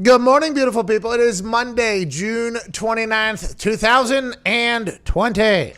Good morning, beautiful people. It is Monday, June 29th, 2020.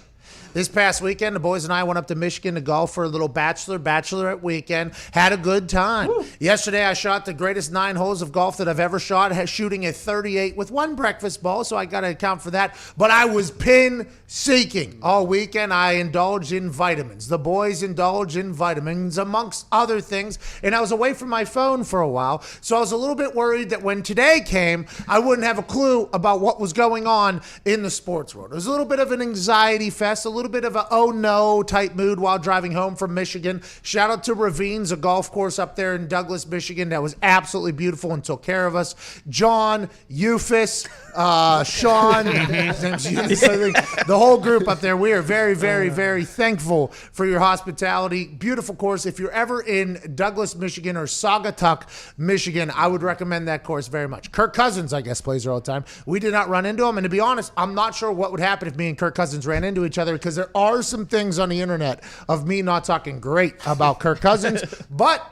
This past weekend, the boys and I went up to Michigan to golf for a little bachelorette weekend. Had a good time. Woo. Yesterday, I shot the greatest 9 holes of golf that I've ever shot, shooting a 38 with 1 breakfast ball, so I got to account for that. But I was pin-seeking all weekend. I indulged in vitamins. The boys indulged in vitamins, amongst other things, and I was away from my phone for a while, so I was a little bit worried that when today came, I wouldn't have a clue about what was going on in the sports world. It was a little bit of an anxiety fest, a little bit of a oh no type mood while driving home from Michigan. Shout out to Ravines, a golf course up there in Douglas, Michigan that was absolutely beautiful and took care of us. John, Eufus, Sean, the whole group up there. We are very, very, very thankful for your hospitality. Beautiful course. If you're ever in Douglas, Michigan or Saugatuck, Michigan, I would recommend that course very much. Kirk Cousins, I guess, plays there all the time. We did not run into him, and to be honest, I'm not sure what would happen if me and Kirk Cousins ran into each other, because there are some things on the internet of me not talking great about Kirk Cousins, but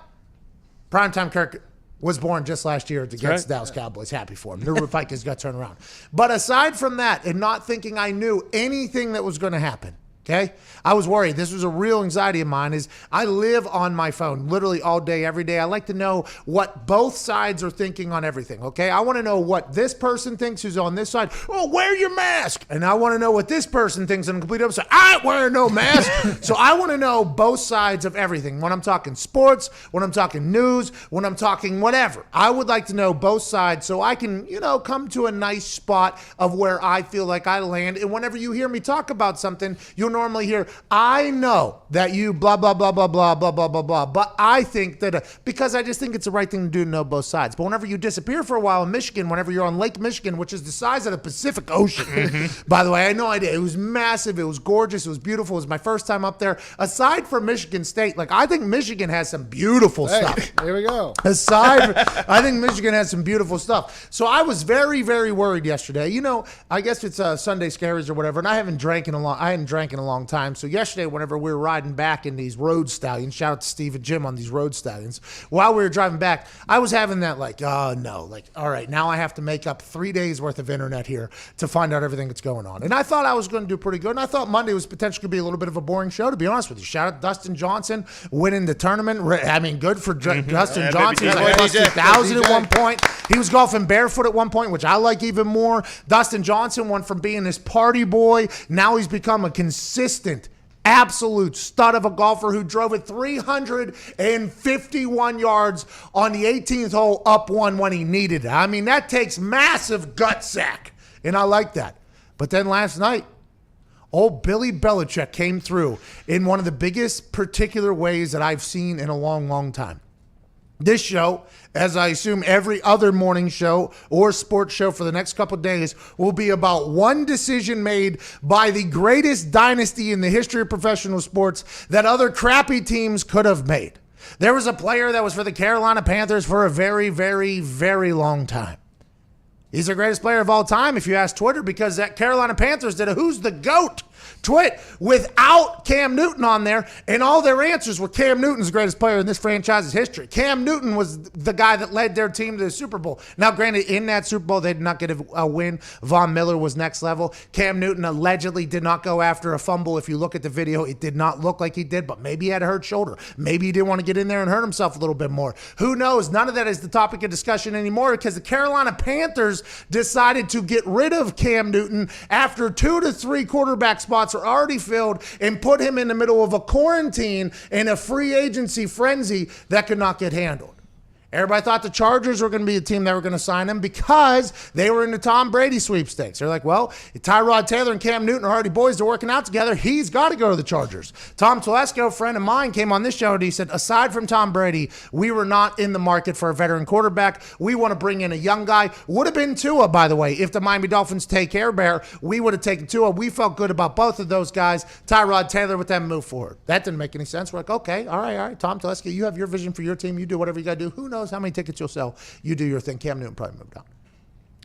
primetime Kirk was born just last year against the Dallas Cowboys. Happy for him. The Vikings got turned around. But aside from that, and not thinking I knew anything that was going to happen, okay, I was worried. This was a real anxiety of mine. Is I live on my phone literally all day, every day. I like to know what both sides are thinking on everything, okay? I want to know what this person thinks who's on this side. Oh, wear your mask. And I want to know what this person thinks on the complete opposite. I ain't wearing no mask. So I want to know both sides of everything. When I'm talking sports, when I'm talking news, when I'm talking whatever. I would like to know both sides so I can, come to a nice spot of where I feel like I land. And whenever you hear me talk about something, you'll normally hear, I know that you blah, blah, blah, blah, blah, blah, blah, blah, blah. But I think that, because I just think it's the right thing to do to know both sides. But whenever you disappear for a while in Michigan, whenever you're on Lake Michigan, which is the size of the Pacific Ocean, by the way, I had no idea. It was massive. It was gorgeous. It was beautiful. It was my first time up there. Aside from Michigan State, I think Michigan has some beautiful stuff. Here we go. I think Michigan has some beautiful stuff. So I was very, very worried yesterday. I guess it's Sunday scaries or whatever, and I hadn't drank in a long long time. So yesterday, whenever we were riding back in these road stallions, shout out to Steve and Jim on these road stallions, while we were driving back, I was having that all right, now I have to make up 3 days worth of internet here to find out everything that's going on. And I thought I was going to do pretty good. And I thought Monday was potentially going to be a little bit of a boring show, to be honest with you. Shout out to Dustin Johnson winning the tournament. I mean, good for Dustin Johnson. He was like plus 2,000 at one point. He was golfing barefoot at one point, which I like even more. Dustin Johnson went from being this party boy. Now he's become a consistent, absolute stud of a golfer who drove it 351 yards on the 18th hole up one when he needed it. I mean, that takes massive gutsack, and I like that. But then last night, old Billy Belichick came through in one of the biggest particular ways that I've seen in a long, long time. This show, as I assume every other morning show or sports show for the next couple of days, will be about one decision made by the greatest dynasty in the history of professional sports that other crappy teams could have made. There was a player that was for the Carolina Panthers for a very, very, very long time. He's the greatest player of all time, if you ask Twitter, because that Carolina Panthers did a Who's the GOAT tweet without Cam Newton on there, and all their answers were Cam Newton's the greatest player in this franchise's history. Cam Newton was the guy that led their team to the Super Bowl. Now, granted, in that Super Bowl, they did not get a win. Von Miller was next level. Cam Newton allegedly did not go after a fumble. If you look at the video, it did not look like he did, but maybe he had a hurt shoulder. Maybe he didn't want to get in there and hurt himself a little bit more. Who knows? None of that is the topic of discussion anymore because the Carolina Panthers decided to get rid of Cam Newton after 2 to 3 quarterback spots are already filled and put him in the middle of a quarantine in a free agency frenzy that could not get handled. Everybody thought the Chargers were going to be the team that were going to sign him because they were in the Tom Brady sweepstakes. They're like, well, Tyrod Taylor and Cam Newton are already boys. They're working out together. He's got to go to the Chargers. Tom Telesco, a friend of mine, came on this show and he said, aside from Tom Brady, we were not in the market for a veteran quarterback. We want to bring in a young guy. Would have been Tua, by the way. If the Miami Dolphins take Care Bear, we would have taken Tua. We felt good about both of those guys. Tyrod Taylor with them move forward. That didn't make any sense. We're like, okay, all right. Tom Telesco, you have your vision for your team. You do whatever you got to do. Who knows how many tickets you'll sell? You do your thing. Cam Newton probably moved on.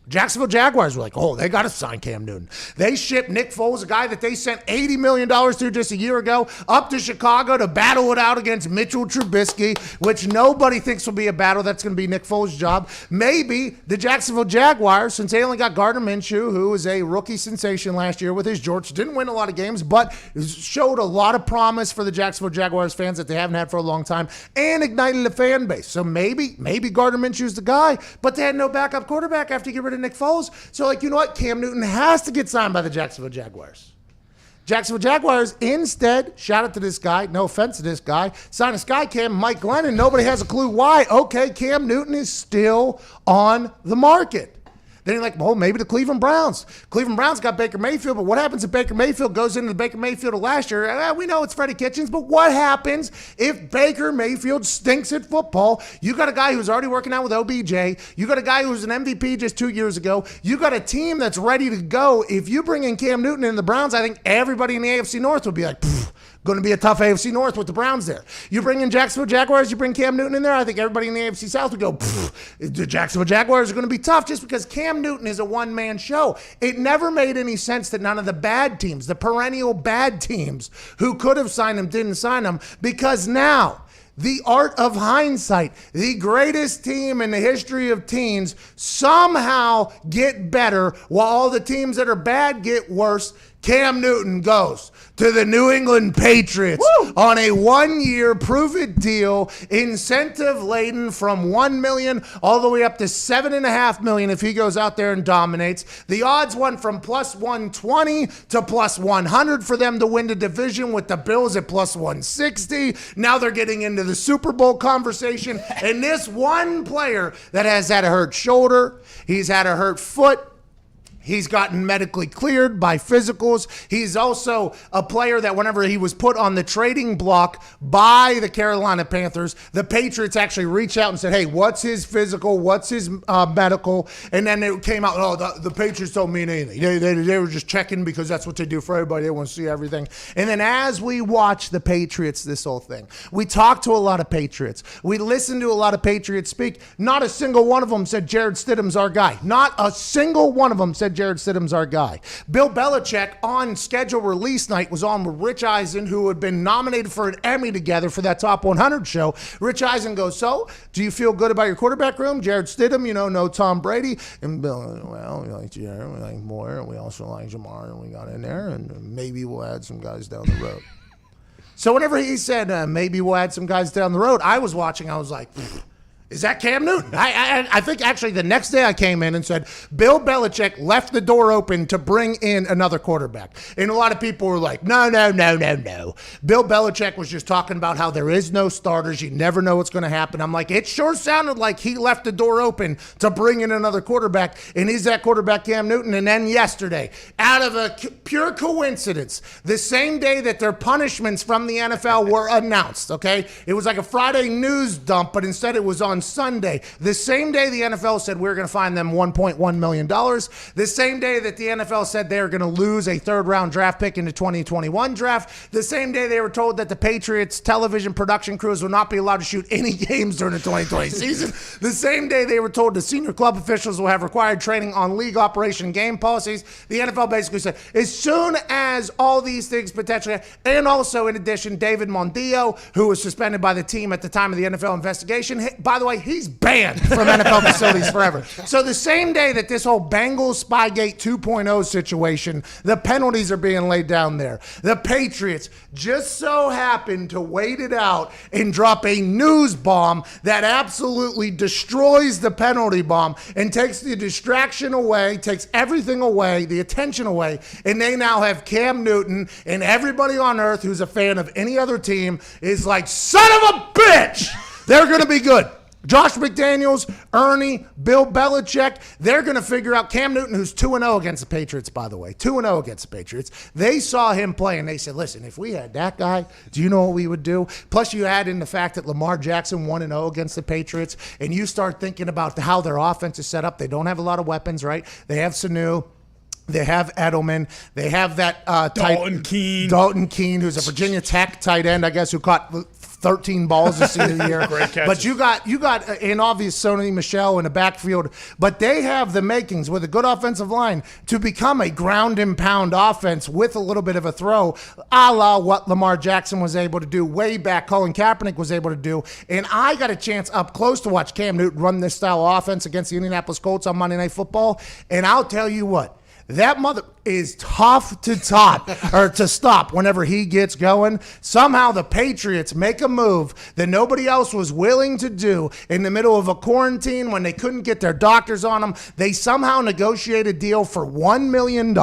Jacksonville Jaguars were like, oh, they got to sign Cam Newton. They shipped Nick Foles, a guy that they sent $80 million to just a year ago, up to Chicago to battle it out against Mitchell Trubisky, which nobody thinks will be a battle. That's going to be Nick Foles' job. Maybe the Jacksonville Jaguars, since they only got Gardner Minshew, who was a rookie sensation last year with his George, didn't win a lot of games, but showed a lot of promise for the Jacksonville Jaguars fans that they haven't had for a long time and ignited the fan base. So maybe Gardner Minshew's the guy, but they had no backup quarterback after you get rid of Nick Foles. So, you know what? Cam Newton has to get signed by the Jacksonville Jaguars. Jacksonville Jaguars instead, shout out to this guy, no offense to this guy, sign a Sky Cam, Mike Glennon. Nobody has a clue why. Okay, Cam Newton is still on the market. Then you're like, well, maybe the Cleveland Browns. Cleveland Browns got Baker Mayfield, but what happens if Baker Mayfield goes into the Baker Mayfield of last year? We know it's Freddie Kitchens, but what happens if Baker Mayfield stinks at football? You got a guy who's already working out with OBJ. You got a guy who was an MVP just 2 years ago. You got a team that's ready to go. If you bring in Cam Newton and the Browns, I think everybody in the AFC North will be like, going to be a tough AFC North with the Browns there. You bring in Jacksonville Jaguars, you bring Cam Newton in there, I think everybody in the AFC South would go, the Jacksonville Jaguars are going to be tough just because Cam Newton is a one-man show. It never made any sense that none of the bad teams, the perennial bad teams who could have signed him, didn't sign him, because now the art of hindsight, the greatest team in the history of teams somehow get better while all the teams that are bad get worse. Cam Newton goes to the New England Patriots on a 1-year prove-it deal, incentive-laden from $1 million all the way up to $7.5 million if he goes out there and dominates. The odds went from plus 120 to plus 100 for them to win the division, with the Bills at plus 160. Now they're getting into the Super Bowl conversation. And this one player that has had a hurt shoulder, he's had a hurt foot, he's gotten medically cleared by physicals. He's also a player that whenever he was put on the trading block by the Carolina Panthers, the Patriots actually reached out and said, hey, what's his physical? What's his medical? And then it came out, the Patriots don't mean anything. They were just checking because that's what they do for everybody. They want to see everything. And then as we watch the Patriots, this whole thing, we talked to a lot of Patriots. We listened to a lot of Patriots speak. Not a single one of them said Jared Stidham's our guy. Not a single one of them said said Jared Stidham's our guy. Bill Belichick on schedule release night was on with Rich Eisen, who had been nominated for an Emmy together for that Top 100 show. Rich Eisen goes, so, do you feel good about your quarterback room? Jared Stidham, no Tom Brady. And Bill, well, we like Jared, we like Moore, and we also like Jamar, and we got in there, and maybe we'll add some guys down the road. So whenever he said, maybe we'll add some guys down the road, I was watching, I was like, is that Cam Newton? I think actually the next day I came in and said, Bill Belichick left the door open to bring in another quarterback. And a lot of people were like, no. Bill Belichick was just talking about how there is no starters. You never know what's going to happen. I'm like, it sure sounded like he left the door open to bring in another quarterback. And is that quarterback Cam Newton? And then yesterday, out of a pure coincidence, the same day that their punishments from the NFL were announced, okay? It was like a Friday news dump, but instead it was on Sunday. The same day the NFL said we're going to fine them $1.1 million. The same day that the NFL said they were going to lose a third-round draft pick in the 2021 draft. The same day they were told that the Patriots television production crews will not be allowed to shoot any games during the 2020 season. The same day they were told the senior club officials will have required training on league operation game policies. The NFL basically said, as soon as all these things potentially, and also in addition, David Mondillo, who was suspended by the team at the time of the NFL investigation, by the way, he's banned from NFL facilities forever. So the same day that this whole Bengals Spygate 2.0 situation, the penalties are being laid down there. The Patriots just so happened to wait it out and drop a news bomb that absolutely destroys the penalty bomb and takes the distraction away, takes everything away, the attention away, and they now have Cam Newton, and everybody on earth who's a fan of any other team is like, son of a bitch! They're going to be good. Josh McDaniels, Ernie, Bill Belichick, they're going to figure out Cam Newton, who's 2-0 against the Patriots, by the way, 2-0 against the Patriots. They saw him play, and they said, listen, if we had that guy, do you know what we would do? Plus, you add in the fact that Lamar Jackson 1-0 against the Patriots, and you start thinking about how their offense is set up. They don't have a lot of weapons, right? They have Sanu. They have Edelman. They have that Dalton Keene, who's a Virginia Tech tight end, I guess, who caught 13 balls this year. Great catches. But you got an obvious Sony Michel in the backfield. But they have the makings with a good offensive line to become a ground and pound offense with a little bit of a throw, a la what Lamar Jackson was able to do way back, Colin Kaepernick was able to do. And I got a chance up close to watch Cam Newton run this style of offense against the Indianapolis Colts on Monday Night Football. And I'll tell you what, that mother is tough to stop whenever he gets going. Somehow the Patriots make a move that nobody else was willing to do in the middle of a quarantine when they couldn't get their doctors on them. They somehow negotiate a deal for $1 million.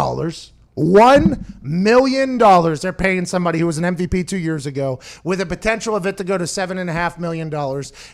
$1 million they're paying somebody who was an MVP 2 years ago with a potential of it to go to $7.5 million.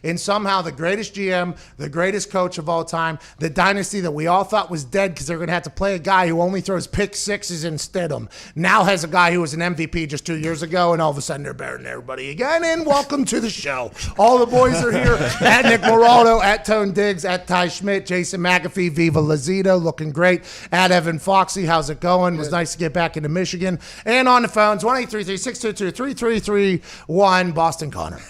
And somehow the greatest GM, the greatest coach of all time, the dynasty that we all thought was dead because they're going to have to play a guy who only throws pick sixes instead of him, now has a guy who was an MVP just 2 years ago, and all of a sudden they're better than everybody again. And welcome to the show. All the boys are here. At Nick Moraldo, at Tone Diggs, at Ty Schmidt, Jason McAfee, Viva Lazito, looking great. At Evan Foxy, how's it going? Was nice to get back into Michigan. And on the phones, 1-833-622-3331, Boston Connor.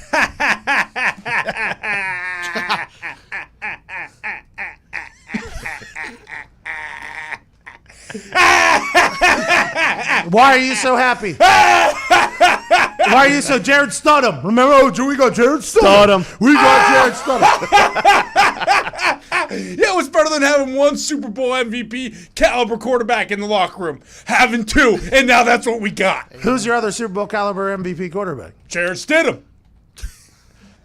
Why are you so happy? Why are you so Jared Stidham? Remember, we got Jared Stidham. We got Jared Stidham. Yeah, it was better than having one Super Bowl MVP caliber quarterback in the locker room. Having two, and now that's what we got. Who's your other Super Bowl caliber MVP quarterback? Jared Stidham.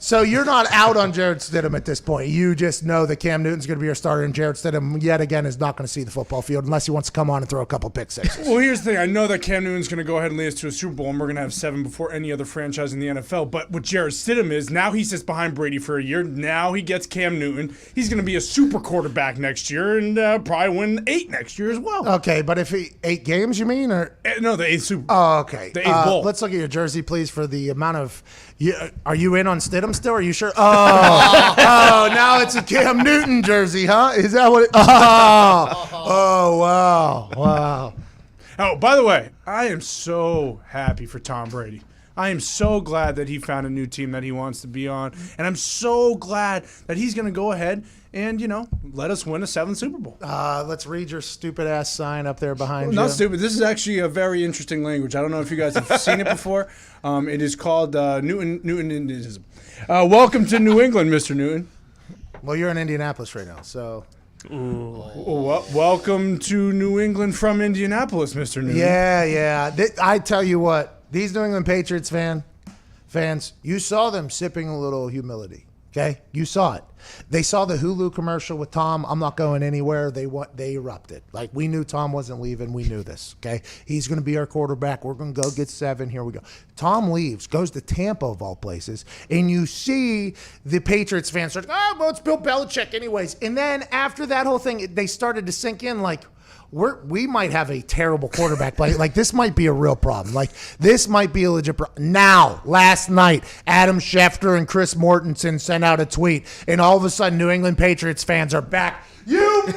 So you're not out on Jared Stidham at this point. You just know that Cam Newton's going to be your starter, and Jared Stidham, yet again, is not going to see the football field unless he wants to come on and throw a couple pick sixes. Well, here's the thing. I know that Cam Newton's going to go ahead and lead us to a Super Bowl, and we're going to have 7 before any other franchise in the NFL. But what Jared Stidham is, now he sits behind Brady for a year. Now he gets Cam Newton. He's going to be a super quarterback next year and probably win 8 next year as well. Okay, but if 8 games, you mean? Or No, the 8th Super Bowl. Oh, okay. The 8th Bowl. Let's look at your jersey, please, for the amount of... Are you in on Stidham still? Are you sure? Oh, now it's a Cam Newton jersey, huh? Is that what it... Oh, wow. Oh, by the way, I am so happy for Tom Brady. I am so glad that he found a new team that he wants to be on, and I'm so glad that he's going to go ahead and, let us win a 7th Super Bowl. Let's read your stupid ass sign up there behind you. Not stupid. This is actually a very interesting language. I don't know if you guys have seen it before. It is called Newtonism. Welcome to New England, Mr. Newton. Well, you're in Indianapolis right now, so. Welcome to New England from Indianapolis, Mr. Newton. Yeah. I tell you what, these New England Patriots fans, you saw them sipping a little humility. Okay, you saw it. They saw the Hulu commercial with Tom. I'm not going anywhere. They erupted. Like, we knew Tom wasn't leaving. We knew this. Okay, he's going to be our quarterback. We're going to go get 7. Here we go. Tom leaves, goes to Tampa of all places, and you see the Patriots fans start. Well, it's Bill Belichick anyways. And then after that whole thing, they started to sink in like, we might have a terrible quarterback play. Like, this might be a real problem. Like, this might be a legit problem. Now, last night, Adam Schefter and Chris Mortensen sent out a tweet, and all of a sudden, New England Patriots fans are back. You ain't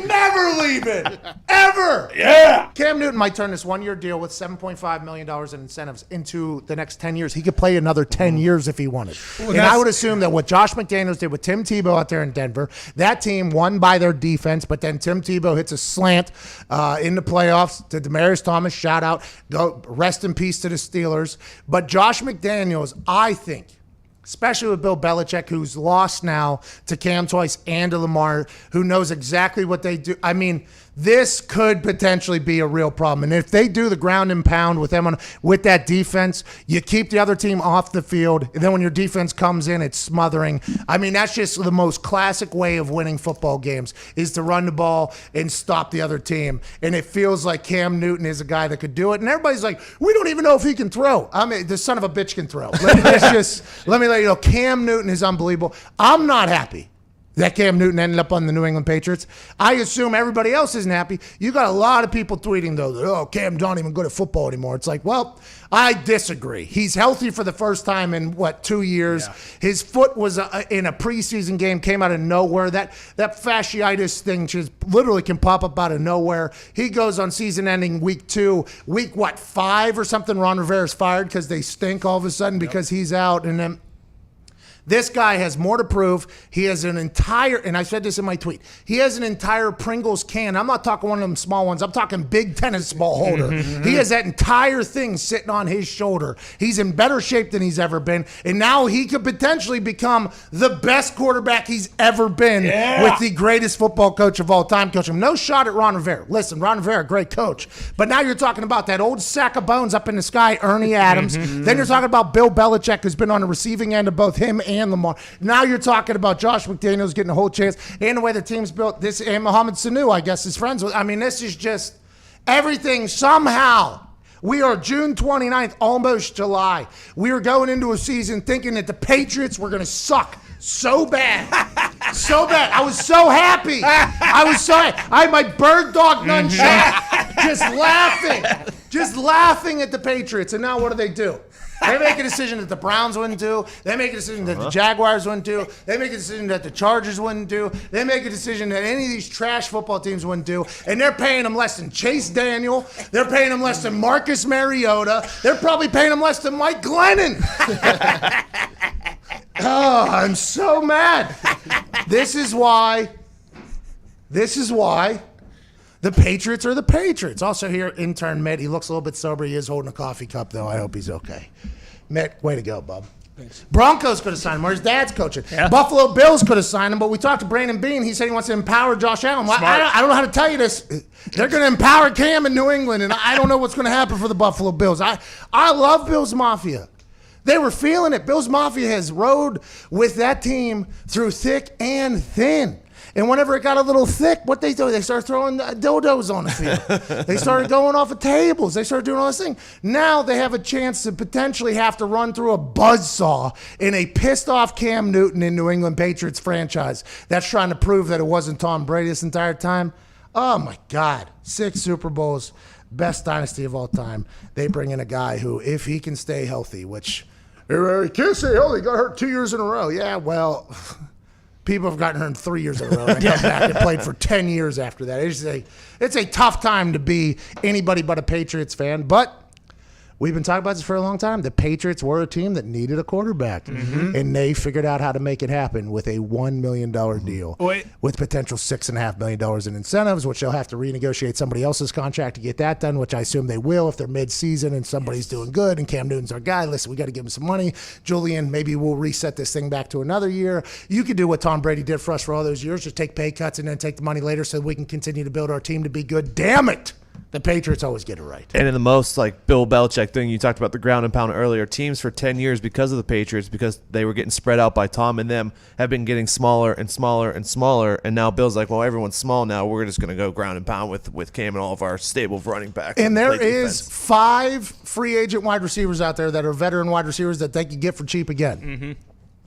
never leaving. Ever. Yeah. Cam Newton might turn this 1-year deal with $7.5 million in incentives into the next 10 years. He could play another 10 years if he wanted. And I would assume that what Josh McDaniels did with Tim Tebow out there in Denver, that team won by their defense, but then Tim Tebow hits a slant in the playoffs to Demaryius Thomas. Shout out. Go rest in peace to the Steelers. But Josh McDaniels, I think, especially with Bill Belichick, who's lost now to Cam twice and to Lamar, who knows exactly what they do. I mean, this could potentially be a real problem. And if they do the ground and pound with them with that defense, you keep the other team off the field. And then when your defense comes in, it's smothering. I mean, that's just the most classic way of winning football games, is to run the ball and stop the other team. And it feels like Cam Newton is a guy that could do it. And everybody's like, we don't even know if he can throw. I mean, the son of a bitch can throw. Let me let you know, Cam Newton is unbelievable. I'm not happy that Cam Newton ended up on the New England Patriots. I assume everybody else isn't happy. You got a lot of people tweeting, though, that, Cam's not even good at football anymore. It's like, well, I disagree. He's healthy for the first time in, 2 years. Yeah. His foot was in a preseason game, came out of nowhere. That fasciitis thing just literally can pop up out of nowhere. He goes on season-ending week 2. Week, 5 or something, Ron Rivera's fired because they stink all of a sudden because he's out. And then this guy has more to prove. He has an entire, and I said this in my tweet, he has an entire Pringles can. I'm not talking one of them small ones. I'm talking big tennis ball holder. He has that entire thing sitting on his shoulder. He's in better shape than he's ever been. And now he could potentially become the best quarterback he's ever been with the greatest football coach of all time. Coach him. No shot at Ron Rivera. Listen, Ron Rivera, great coach. But now you're talking about that old sack of bones up in the sky, Ernie Adams. Then you're talking about Bill Belichick, who's been on the receiving end of both him and Lamar. Now you're talking about Josh McDaniels getting a whole chance, and the way the team's built. This and Mohamed Sanu, I guess, is friends with. I mean, this is just everything. Somehow, we are June 29th, almost July. We are going into a season thinking that the Patriots were going to suck so bad. So bad. I was so happy. I had my bird dog nunchuck just laughing at the Patriots. And now what do? They make a decision that the Browns wouldn't do. They make a decision that the Jaguars wouldn't do. They make a decision that the Chargers wouldn't do. They make a decision that any of these trash football teams wouldn't do. And they're paying them less than Chase Daniel. They're paying them less than Marcus Mariota. They're probably paying them less than Mike Glennon. Oh, I'm so mad. This is why the Patriots are the Patriots. Also here, intern Mitt. He looks a little bit sober. He is holding a coffee cup, though. I hope he's okay. Mitt, way to go, bub. Thanks. Broncos could have signed him, or his dad's coaching. Yeah. Buffalo Bills could have signed him, but we talked to Brandon Beane. He said he wants to empower Josh Allen. Well, I don't know how to tell you this. They're going to empower Cam in New England, and I don't know what's going to happen for the Buffalo Bills. I love Bills Mafia. They were feeling it. Bills Mafia has rode with that team through thick and thin. And whenever it got a little thick, what they do? They started throwing dildos on the field. They started going off of tables. They started doing all this thing. Now they have a chance to potentially have to run through a buzzsaw in a pissed-off Cam Newton in New England Patriots franchise that's trying to prove that it wasn't Tom Brady this entire time. Oh, my God. 6 Super Bowls, best dynasty of all time. They bring in a guy who, if he can stay healthy, which he can't stay healthy. He got hurt 2 years in a row. Yeah, well... People have gotten hurt 3 years in a row and come back and played for 10 years after that. It's a tough time to be anybody but a Patriots fan, but we've been talking about this for a long time. The Patriots were a team that needed a quarterback, and they figured out how to make it happen with a $1 million deal with potential $6.5 million in incentives, which they'll have to renegotiate somebody else's contract to get that done, which I assume they will if they're mid-season and somebody's doing good and Cam Newton's our guy. Listen, we got to give him some money. Julian, maybe we'll reset this thing back to another year. You could do what Tom Brady did for us for all those years, just take pay cuts and then take the money later so we can continue to build our team to be good. Damn it! The Patriots always get it right. And in the most like Bill Belichick thing, you talked about the ground and pound earlier, teams for 10 years because of the Patriots, because they were getting spread out by Tom and them, have been getting smaller and smaller and smaller. And now Bill's like, well, everyone's small now. We're just going to go ground and pound with Cam and all of our stable running backs. And there is 5 free agent wide receivers out there that are veteran wide receivers that they could get for cheap again.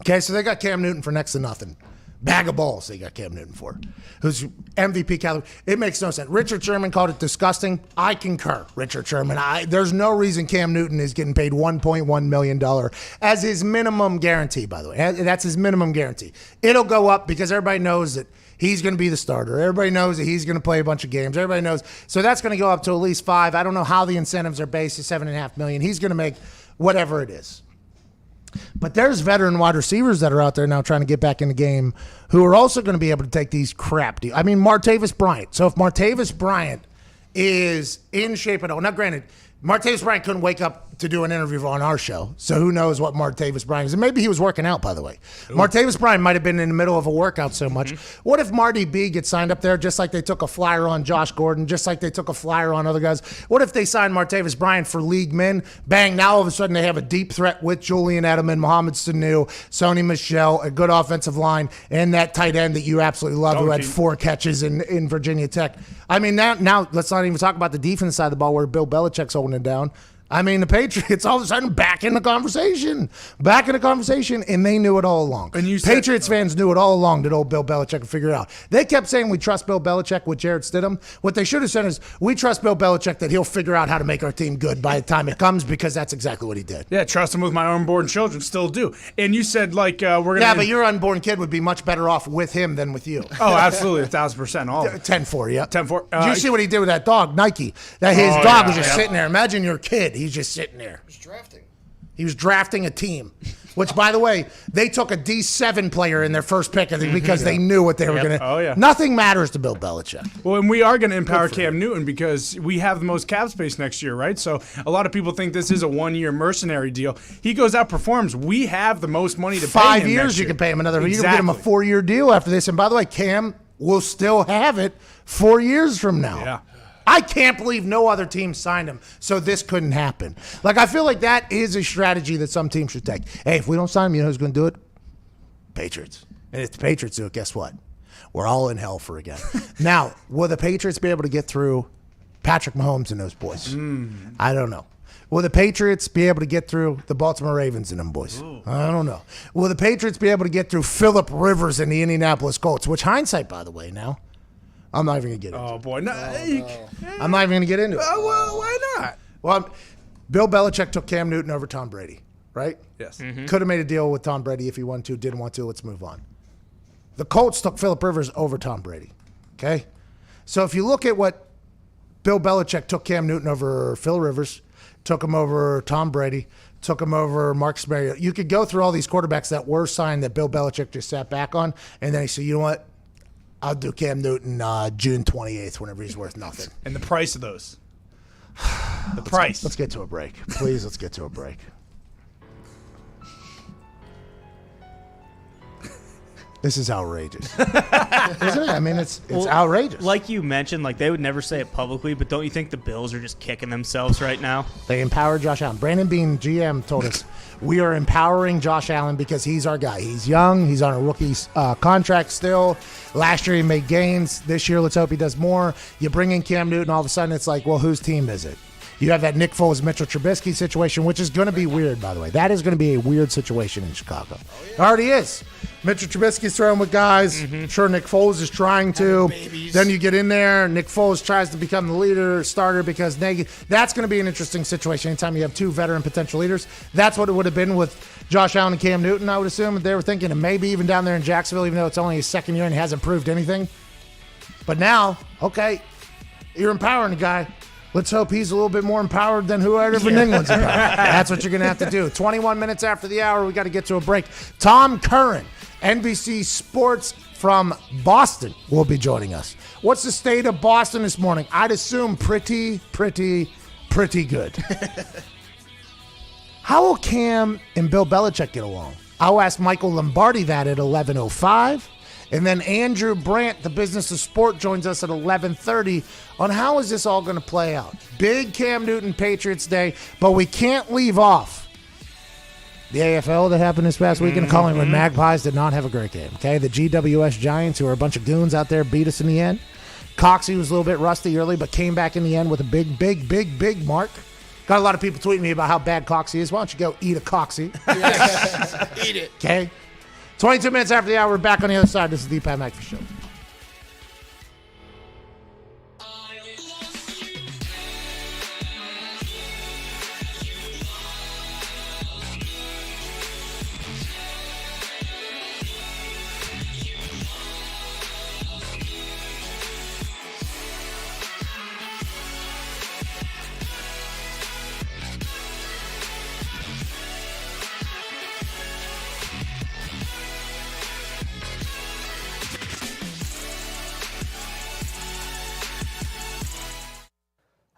Okay, so they got Cam Newton for next to nothing. Bag of balls they got Cam Newton for, who's MVP caliber. It makes no sense. Richard Sherman called it disgusting. I concur, Richard Sherman. There's no reason Cam Newton is getting paid $1.1 million as his minimum guarantee, by the way. That's his minimum guarantee. It'll go up because everybody knows that he's going to be the starter. Everybody knows that he's going to play a bunch of games. Everybody knows. So that's going to go up to at least 5. I don't know how the incentives are based at $7.5 million. He's going to make whatever it is. But there's veteran wide receivers that are out there now trying to get back in the game who are also going to be able to take these crap deals. I mean, Martavis Bryant. So if Martavis Bryant is in shape at all, now granted, Martavis Bryant couldn't wake up to do an interview on our show, so who knows what Martavis Bryant is. And maybe he was working out, by the way. Martavis Bryant might have been in the middle of a workout so much. What if Marty B gets signed up there just like they took a flyer on Josh Gordon, just like they took a flyer on other guys? What if they signed Martavis Bryant for league men? Bang, now all of a sudden they have a deep threat with Julian Edelman, Mohamed Sanu, Sony Michel, a good offensive line, and that tight end that you absolutely love who had 4 catches in Virginia Tech. I mean, now let's not even talk about the defense side of the ball where Bill Belichick's holding it down. I mean, the Patriots all of a sudden back in the conversation, and they knew it all along. And Patriots fans knew it all along that old Bill Belichick could figure it out. They kept saying we trust Bill Belichick with Jarrett Stidham. What they should have said is we trust Bill Belichick that he'll figure out how to make our team good by the time it comes, because that's exactly what he did. Yeah, trust him with my unborn children, still do. And you said like we're gonna. Yeah, but your unborn kid would be much better off with him than with you. Oh, absolutely, 1,000%. All 10-4, yeah. 10-4. Did you see what he did with that dog, Nike? That his dog was just sitting there. Imagine your kid. He's just sitting there. He was drafting a team, which, by the way, they took a D7 player in their first pick because they knew what they were going to. Oh, yeah. Nothing matters to Bill Belichick. Well, and we are going to empower Cam Newton because we have the most cap space next year, right? So a lot of people think this is a 1-year mercenary deal. He goes out, performs. We have the most money to pay him 5 years, next year. You can pay him another. You can get him a 4-year deal after this. And by the way, Cam will still have it 4 years from now. Yeah. I can't believe no other team signed him, so this couldn't happen. Like, I feel like that is a strategy that some teams should take. Hey, if we don't sign him, you know who's going to do it? Patriots. And if the Patriots do it, guess what? We're all in hell for again. Now, will the Patriots be able to get through Patrick Mahomes and those boys? I don't know. Will the Patriots be able to get through the Baltimore Ravens and them boys? I don't know. Will the Patriots be able to get through Phillip Rivers and the Indianapolis Colts? Which, hindsight, by the way, now, I'm not even going to get into it. Oh, boy. No, I'm not even going to get into it. Well, why not? Well, Bill Belichick took Cam Newton over Tom Brady, right? Yes. Could have made a deal with Tom Brady if he wanted to, didn't want to. Let's move on. The Colts took Phillip Rivers over Tom Brady, okay? So if you look at what Bill Belichick took Cam Newton over Phil Rivers, took him over Tom Brady, took him over Marcus Mariota. You could go through all these quarterbacks that were signed that Bill Belichick just sat back on, and then he said, you know what? I'll do Cam Newton June 28th whenever he's worth nothing. And the price of those. The price. Let's get to a break. Please, let's get to a break. This is outrageous. Isn't it? I mean, it's outrageous. Like you mentioned, like they would never say it publicly, but don't you think the Bills are just kicking themselves right now? They empower Josh Allen. Brandon Beane, GM, told us we are empowering Josh Allen because he's our guy. He's young. He's on a rookie contract still. Last year he made gains. This year, let's hope he does more. You bring in Cam Newton, all of a sudden it's like, well, whose team is it? You have that Nick Foles, Mitchell Trubisky situation, which is going to be weird, by the way. That is going to be a weird situation in Chicago. It already is. Mitchell Trubisky's throwing with guys. Sure, Nick Foles is trying to. Then you get in there. Nick Foles tries to become the leader, starter, because that's going to be an interesting situation anytime you have 2 veteran potential leaders. That's what it would have been with Josh Allen and Cam Newton, I would assume. They were thinking, and maybe even down there in Jacksonville, even though it's only his second year and he hasn't proved anything. But now, okay, you're empowering the guy. Let's hope he's a little bit more empowered than whoever in England's empowered. That's what you're going to have to do. 21 minutes after the hour, we got to get to a break. Tom Curran, NBC Sports from Boston, will be joining us. What's the state of Boston this morning? I'd assume pretty good. How will Cam and Bill Belichick get along? I'll ask Michael Lombardi that at 11:05. And then Andrew Brandt, the business of sport, joins us at 11:30 on how is this all going to play out. Big Cam Newton Patriots Day, but we can't leave off the AFL that happened this past weekend. Collingwood Magpies did not have a great game. Okay, the GWS Giants, who are a bunch of goons out there, beat us in the end. Coxie was a little bit rusty early, but came back in the end with a big mark. Got a lot of people tweeting me about how bad Coxie is. Why don't you go eat a Coxie? Eat it. Okay. 22 minutes after the hour, we're back on the other side. This is the Pat McAfee Show.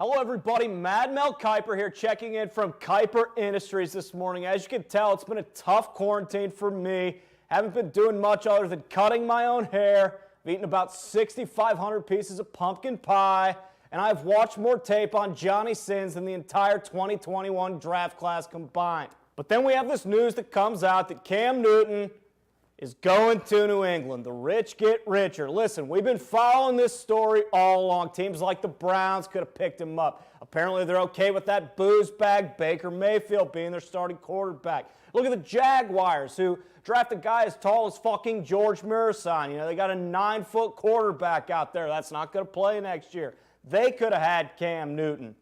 Hello, everybody. Mad Mel Kiper here, checking in from Kiper Industries this morning. As you can tell, it's been a tough quarantine for me. Haven't been doing much other than cutting my own hair. I've eaten about 6,500 pieces of pumpkin pie, and I've watched more tape on Johnny Sins than the entire 2021 draft class combined. But then we have this news that comes out that Cam Newton is going to New England. The rich get richer. Listen, we've been following this story all along. Teams like the Browns could have picked him up. Apparently they're okay with that booze bag Baker Mayfield being their starting quarterback. Look at the Jaguars, who draft a guy as tall as fucking George Murison. You know, they got a 9-foot quarterback out there. That's not going to play next year. They could have had Cam Newton.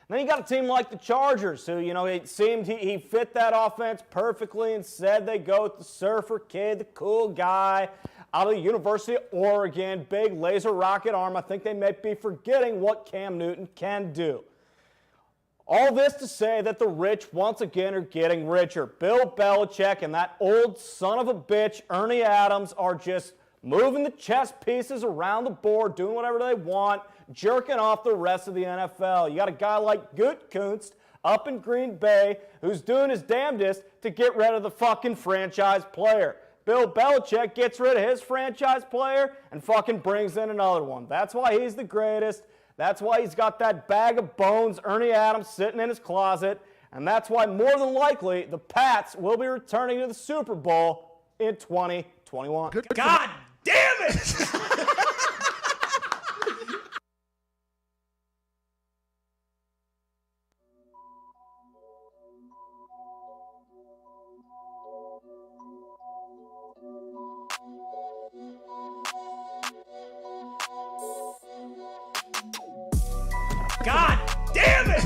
Then you got a team like the Chargers, who, you know, it seemed he fit that offense perfectly. Instead, they go with the surfer kid, the cool guy out of the University of Oregon, big laser rocket arm. I think they may be forgetting what Cam Newton can do. All this to say that the rich, once again, are getting richer. Bill Belichick and that old son of a bitch, Ernie Adams, are just moving the chess pieces around the board, doing whatever they want, jerking off the rest of the NFL. You got a guy like Gutekunst up in Green Bay who's doing his damnedest to get rid of the fucking franchise player. Bill Belichick gets rid of his franchise player and fucking brings in another one. That's why he's the greatest. That's why he's got that bag of bones, Ernie Adams, sitting in his closet. And that's why, more than likely, the Pats will be returning to the Super Bowl in 2021. God damn it! God damn it!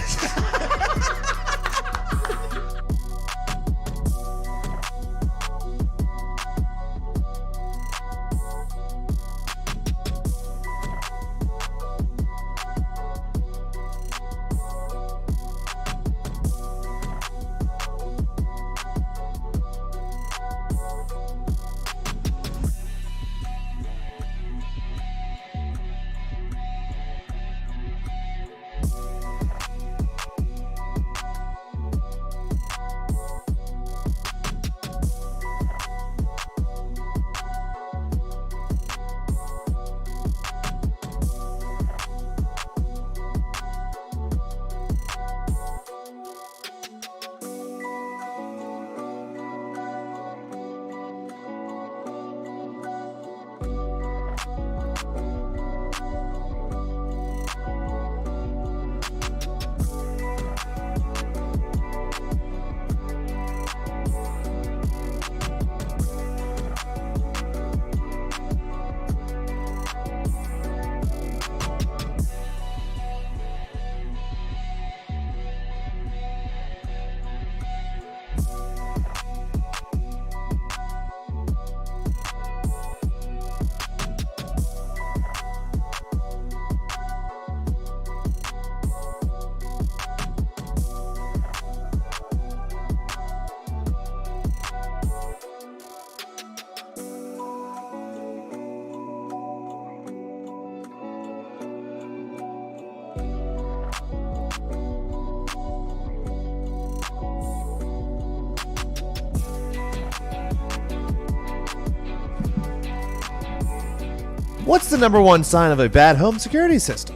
What's the number one sign of a bad home security system?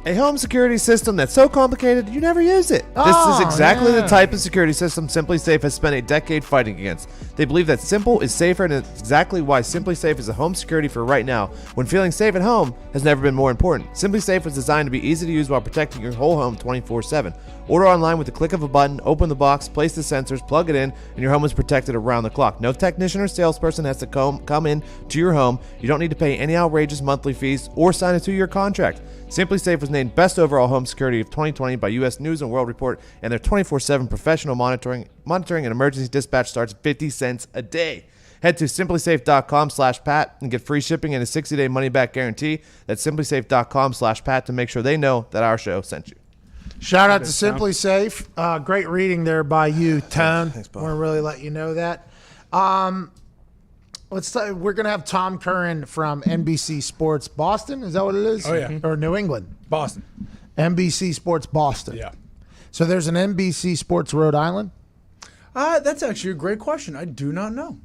A home security system that's so complicated you never use it. This is exactly the type of security system SimpliSafe has spent a decade fighting against. They believe that simple is safer, and it's exactly why SimpliSafe is a home security for right now, when feeling safe at home has never been more important. SimpliSafe was designed to be easy to use while protecting your whole home 24/7. Order online with the click of a button, open the box, place the sensors, plug it in, and your home is protected around the clock. No technician or salesperson has to come in to your home. You don't need to pay any outrageous monthly fees or sign a 2-year contract. SimpliSafe was named Best Overall Home Security of 2020 by U.S. News & World Report, and their 24/7 professional monitoring and emergency dispatch starts at 50 cents a day. Head to simplisafe.com/Pat and get free shipping and a 60-day money-back guarantee. That's simplisafe.com/Pat to make sure they know that our show sent you. Shout out to SimpliSafe. Great reading there by you, Tone. Thanks, Bob. Want to really let you know that. We're gonna have Tom Curran from NBC Sports Boston. Is that what it is? Oh, yeah. Or New England? Boston. NBC Sports Boston. Yeah. So there's an NBC Sports Rhode Island. That's actually a great question. I do not know.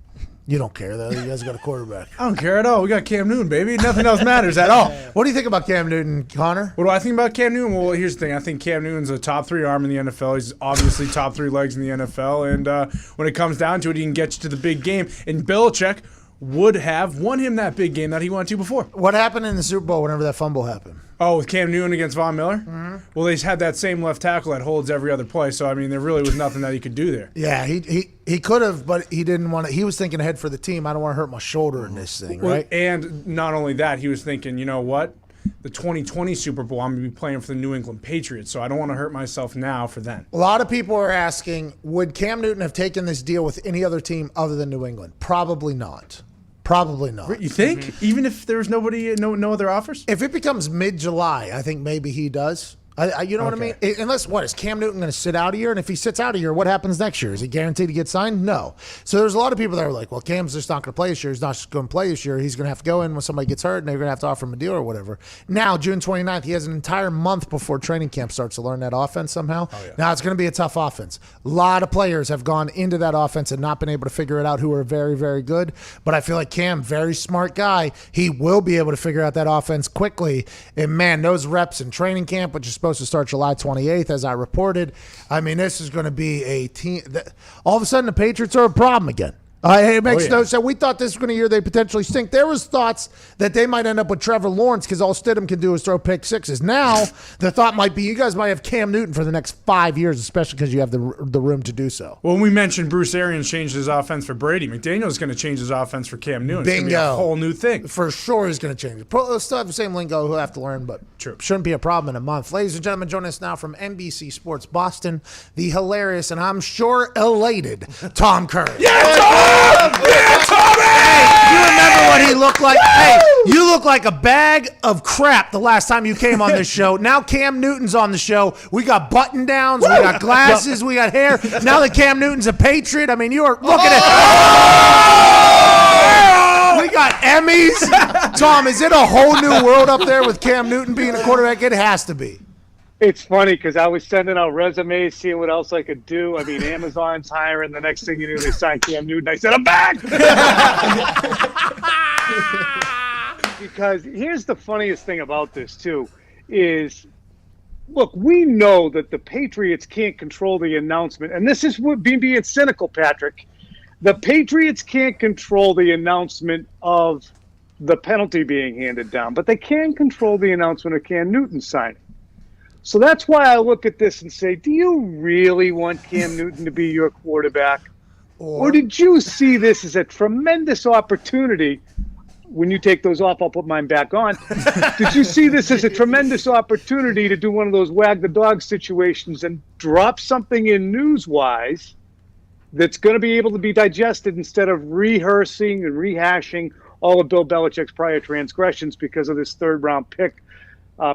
You don't care though. You guys got a quarterback. I don't care at all. We got Cam Newton, baby. Nothing else matters at all. What do you think about Cam Newton, Connor? What do I think about Cam Newton? Well, here's the thing. I think Cam Newton's a top 3 arm in the NFL. He's obviously top 3 legs in the NFL. And when it comes down to it, he can get you to the big game. And Belichick would have won him that big game that he went to before. What happened in the Super Bowl whenever that fumble happened? Oh, with Cam Newton against Von Miller? Mm-hmm. Well, they just had that same left tackle that holds every other play. So, I mean, there really was nothing that he could do there. Yeah, he could have, but he didn't want to. He was thinking ahead for the team. I don't want to hurt my shoulder in this thing, right? And not only that, he was thinking, you know what? The 2020 Super Bowl, I'm going to be playing for the New England Patriots, so I don't want to hurt myself now for then. A lot of people are asking, would Cam Newton have taken this deal with any other team other than New England? Probably not. Probably not. You think? Mm-hmm. Even if there's nobody, no other offers? If it becomes mid-July, I think maybe he does. You know what I mean? Unless, is Cam Newton going to sit out a year? And if he sits out a year, what happens next year? Is he guaranteed to get signed? No. So there's a lot of people that are like, well, Cam's just not going to play this year. He's not just going to play this year. He's going to have to go in when somebody gets hurt, and they're going to have to offer him a deal or whatever. Now, June 29th, he has an entire month before training camp starts to learn that offense somehow. Oh, yeah. Now, it's going to be a tough offense. A lot of players have gone into that offense and not been able to figure it out who are very, very good. But I feel like Cam, very smart guy, he will be able to figure out that offense quickly. And, man, those reps in training camp, which is supposed to start July 28th, as I reported. I mean, this is going to be a team. All of a sudden, the Patriots are a problem again. It makes no sense. We thought this was going to be a year they potentially stink. There was thoughts that they might end up with Trevor Lawrence because all Stidham can do is throw pick sixes. Now, the thought might be you guys might have Cam Newton for the next 5 years, especially because you have the room to do so. Well, when we mentioned Bruce Arians changed his offense for Brady, McDaniel's going to change his offense for Cam Newton. Bingo. It's going to be a whole new thing. For sure he's going to change it. They'll still have the same lingo he'll have to learn, but true. Shouldn't be a problem in a month. Ladies and gentlemen, join us now from NBC Sports Boston, the hilarious and I'm sure elated Tom Curran. Yeah, Tom! Yeah! Tommy! Hey, you remember what he looked like? Hey, you look like a bag of crap the last time you came on this show. Now Cam Newton's on the show. We got button downs, we got glasses, we got hair. Now that Cam Newton's a Patriot, I mean, you are looking at. We got Emmys. Tom, is it a whole new world up there with Cam Newton being a quarterback? It has to be. It's funny because I was sending out resumes, seeing what else I could do. I mean, Amazon's hiring. The next thing you knew, they signed Cam Newton. I said, I'm back! Because here's the funniest thing about this, too, is, look, we know that the Patriots can't control the announcement. And this is what being cynical, Patrick. The Patriots can't control the announcement of the penalty being handed down, but they can control the announcement of Cam Newton signing. So that's why I look at this and say, do you really want Cam Newton to be your quarterback? Or did you see this as a tremendous opportunity? When you take those off, I'll put mine back on. Did you see this as a tremendous opportunity to do one of those wag the dog situations and drop something in Newswise that's going to be able to be digested instead of rehearsing and rehashing all of Bill Belichick's prior transgressions because of this third-round pick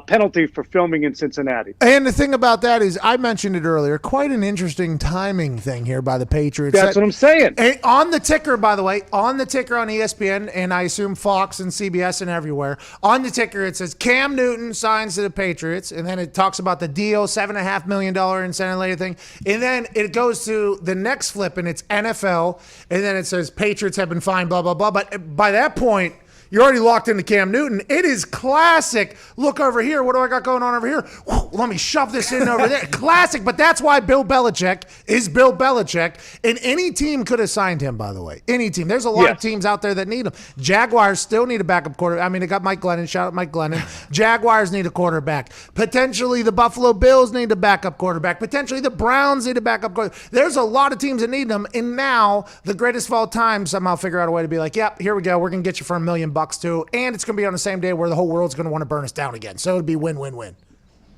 penalty for filming in Cincinnati? And the thing about that is, I mentioned it earlier, quite an interesting timing thing here by the Patriots. That's what I'm saying. On the ticker, by the way, on the ticker on ESPN, and I assume Fox and CBS and everywhere, on the ticker it says Cam Newton signs to the Patriots, and then it talks about the deal, $7.5 million incentive later thing, and then it goes to the next flip, and it's NFL, and then it says Patriots have been fined, blah, blah, blah. But by that point, you're already locked into Cam Newton. It is classic. Look over here. What do I got going on over here? Whew, let me shove this in over there. Classic, but that's why Bill Belichick is Bill Belichick. And any team could have signed him, by the way. Any team. There's a lot of teams out there that need him. Jaguars still need a backup quarterback. I mean, they got Mike Glennon. Shout out Mike Glennon. Jaguars need a quarterback. Potentially the Buffalo Bills need a backup quarterback. Potentially the Browns need a backup quarterback. There's a lot of teams that need them. And now the greatest of all time somehow figure out a way to be like, yep, here we go. We're going to get you for $1 million too. And it's going to be on the same day where the whole world's going to want to burn us down again. So it'd be win-win-win.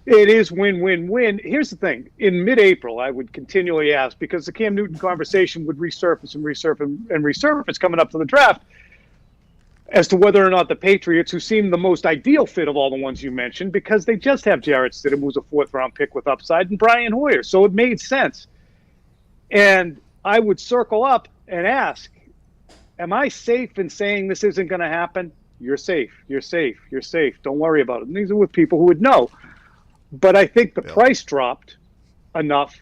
It is win-win-win. Here's the thing. In mid-April, I would continually ask, because the Cam Newton conversation would resurface and resurface coming up to the draft, as to whether or not the Patriots, who seem the most ideal fit of all the ones you mentioned, because they just have Jarrett Stidham, who's a fourth-round pick with upside, and Brian Hoyer. So it made sense. And I would circle up and ask, am I safe in saying this isn't going to happen? You're safe. You're safe. You're safe. Don't worry about it. And these are with people who would know. But I think the price dropped enough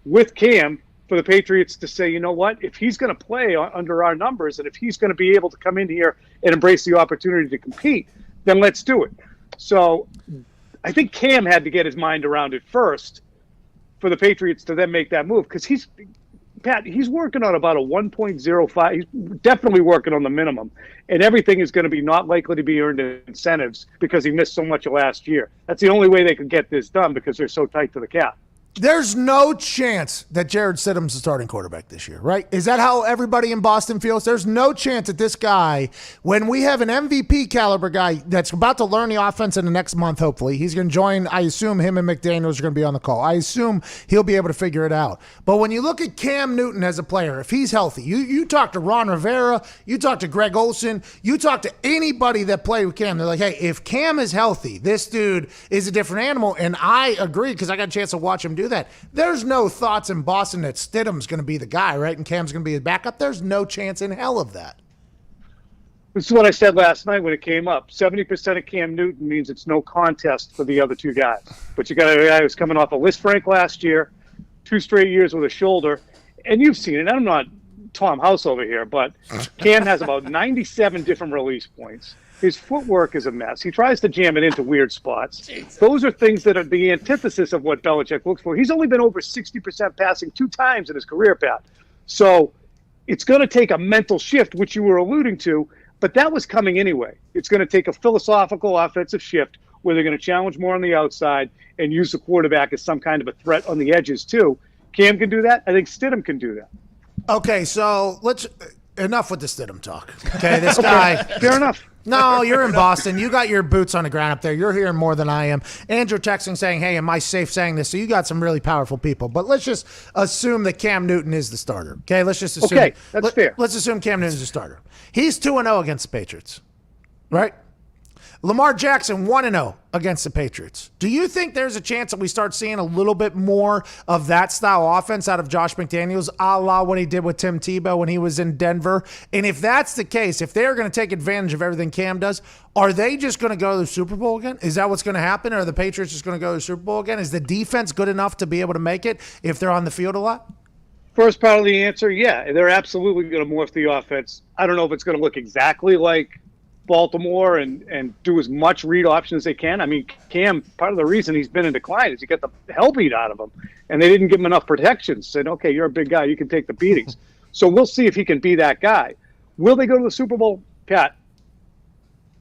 with Cam for the Patriots to say, you know what, if he's going to play under our numbers and if he's going to be able to come in here and embrace the opportunity to compete, then let's do it. So I think Cam had to get his mind around it first for the Patriots to then make that move, because he's working on about a 1.05. He's definitely working on the minimum, and everything is going to be not likely to be earned in incentives because he missed so much last year. That's the only way they could get this done, because they're so tight to the cap. There's no chance that Jarrett Stidham's the starting quarterback this year, right? Is that how everybody in Boston feels? There's no chance that this guy, when we have an MVP caliber guy that's about to learn the offense in the next month, hopefully, he's going to join. I assume him and McDaniels are going to be on the call. I assume he'll be able to figure it out. But when you look at Cam Newton as a player, if he's healthy, you talk to Ron Rivera, you talk to Greg Olson, you talk to anybody that played with Cam, they're like, hey, if Cam is healthy, this dude is a different animal. And I agree, because I got a chance to watch him do that. There's no thoughts in Boston that Stidham's going to be the guy, right? And Cam's going to be his backup. There's no chance in hell of that. This is what I said last night when it came up. 70% of Cam Newton means it's no contest for the other two guys. But you got a guy who's coming off a Liz Frank last year, 2 straight years with a shoulder. And you've seen it. I'm not Tom House over here, but Cam has about 97 different release points. His footwork is a mess. He tries to jam it into weird spots. Those are things that are the antithesis of what Belichick looks for. He's only been over 60% passing 2 times in his career, Pat. So it's going to take a mental shift, which you were alluding to, but that was coming anyway. It's going to take a philosophical offensive shift where they're going to challenge more on the outside and use the quarterback as some kind of a threat on the edges too. Cam can do that. I think Stidham can do that. Okay, so enough with the Stidham talk. Okay, this guy. Fair enough. No, you're in Boston. You got your boots on the ground up there. You're hearing more than I am. Andrew texting saying, hey, am I safe saying this? So you got some really powerful people. But let's just assume that Cam Newton is the starter. Okay, let's just assume. Okay, that's fair. Let's assume Cam Newton's the starter. He's 2-0 against the Patriots, right? Lamar Jackson 1-0 against the Patriots. Do you think there's a chance that we start seeing a little bit more of that style offense out of Josh McDaniels, a la what he did with Tim Tebow when he was in Denver? And if that's the case, if they're going to take advantage of everything Cam does, are they just going to go to the Super Bowl again? Is that what's going to happen? Are the Patriots just going to go to the Super Bowl again? Is the defense good enough to be able to make it if they're on the field a lot? First part of the answer, yeah. They're absolutely going to morph the offense. I don't know if it's going to look exactly like Baltimore and do as much read option as they can. I mean, Cam, part of the reason he's been in decline is he got the hell beat out of him, and they didn't give him enough protection. Said, okay, you're a big guy, you can take the beatings. So we'll see if he can be that guy. Will they go to the Super Bowl? Pat,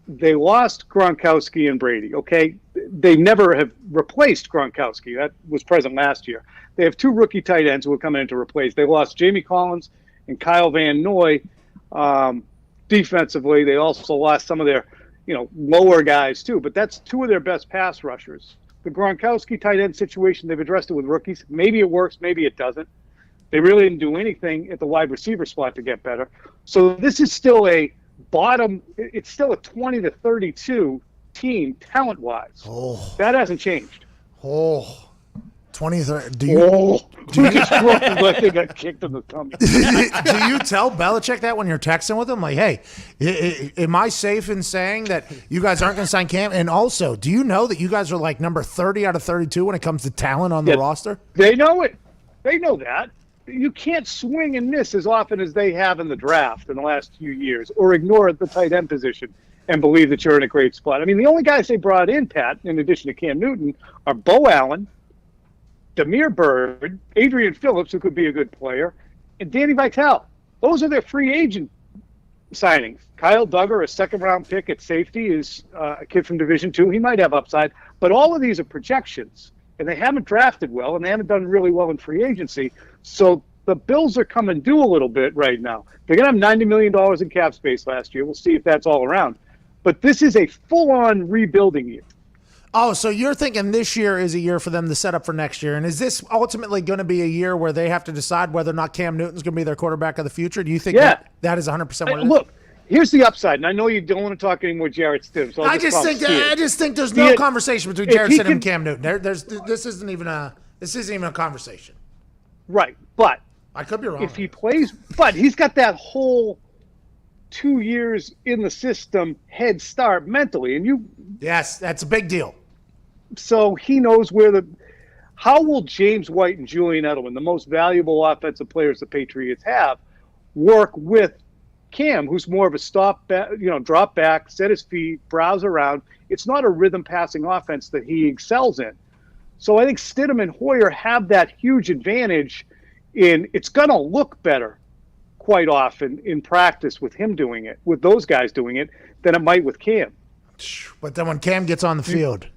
they lost Gronkowski and Brady, okay? They never have replaced Gronkowski. That was present last year. They have 2 rookie tight ends who are coming in to replace. They lost Jamie Collins and Kyle Van Noy. Defensively, they also lost some of their, lower guys too. But that's 2 of their best pass rushers. The Gronkowski tight end situation, they've addressed it with rookies. Maybe it works, maybe it doesn't. They really didn't do anything at the wide receiver spot to get better. So this is still it's still a 20 to 32 team talent-wise. Oh. That hasn't changed. 20, 30. Do you got kicked in the tummy? Do you tell Belichick that when you're texting with him? Like, hey, am I safe in saying that you guys aren't going to sign Cam? And also, do you know that you guys are like number 30 out of 32 when it comes to talent on the roster? They know it. They know that. you can't swing and miss as often as they have in the draft in the last few years, or ignore the tight end position and believe that you're in a great spot. I mean, the only guys they brought in, Pat, in addition to Cam Newton, are Bo Allen, Demir Bird, Adrian Phillips, who could be a good player, and Danny Vitale. Those are their free agent signings. Kyle Duggar, a second-round pick at safety, is a kid from Division II. He might have upside, but all of these are projections, and they haven't drafted well, and they haven't done really well in free agency. So the Bills are coming due a little bit right now. They're going to have $90 million in cap space last year. We'll see if that's all around. But this is a full-on rebuilding year. Oh, so you're thinking this year is a year for them to set up for next year. And is this ultimately going to be a year where they have to decide whether or not Cam Newton's going to be their quarterback of the future? Do you think that is 100% what it is? Look, here's the upside, and I know you don't want to talk anymore Jarrett Stidham. So I just think there's no conversation between Jarrett Stidham and Cam Newton. This isn't even a conversation. Right, but I could be wrong. If he plays, but he's got that whole 2 years in the system head start mentally, and yes, that's a big deal. So he knows how will James White and Julian Edelman, the most valuable offensive players the Patriots have, work with Cam, who's more of a drop back, set his feet, browse around. It's not a rhythm passing offense that he excels in. So I think Stidham and Hoyer have that huge advantage in it's going to look better quite often in practice with him doing it, with those guys doing it, than it might with Cam. But then when Cam gets on the field,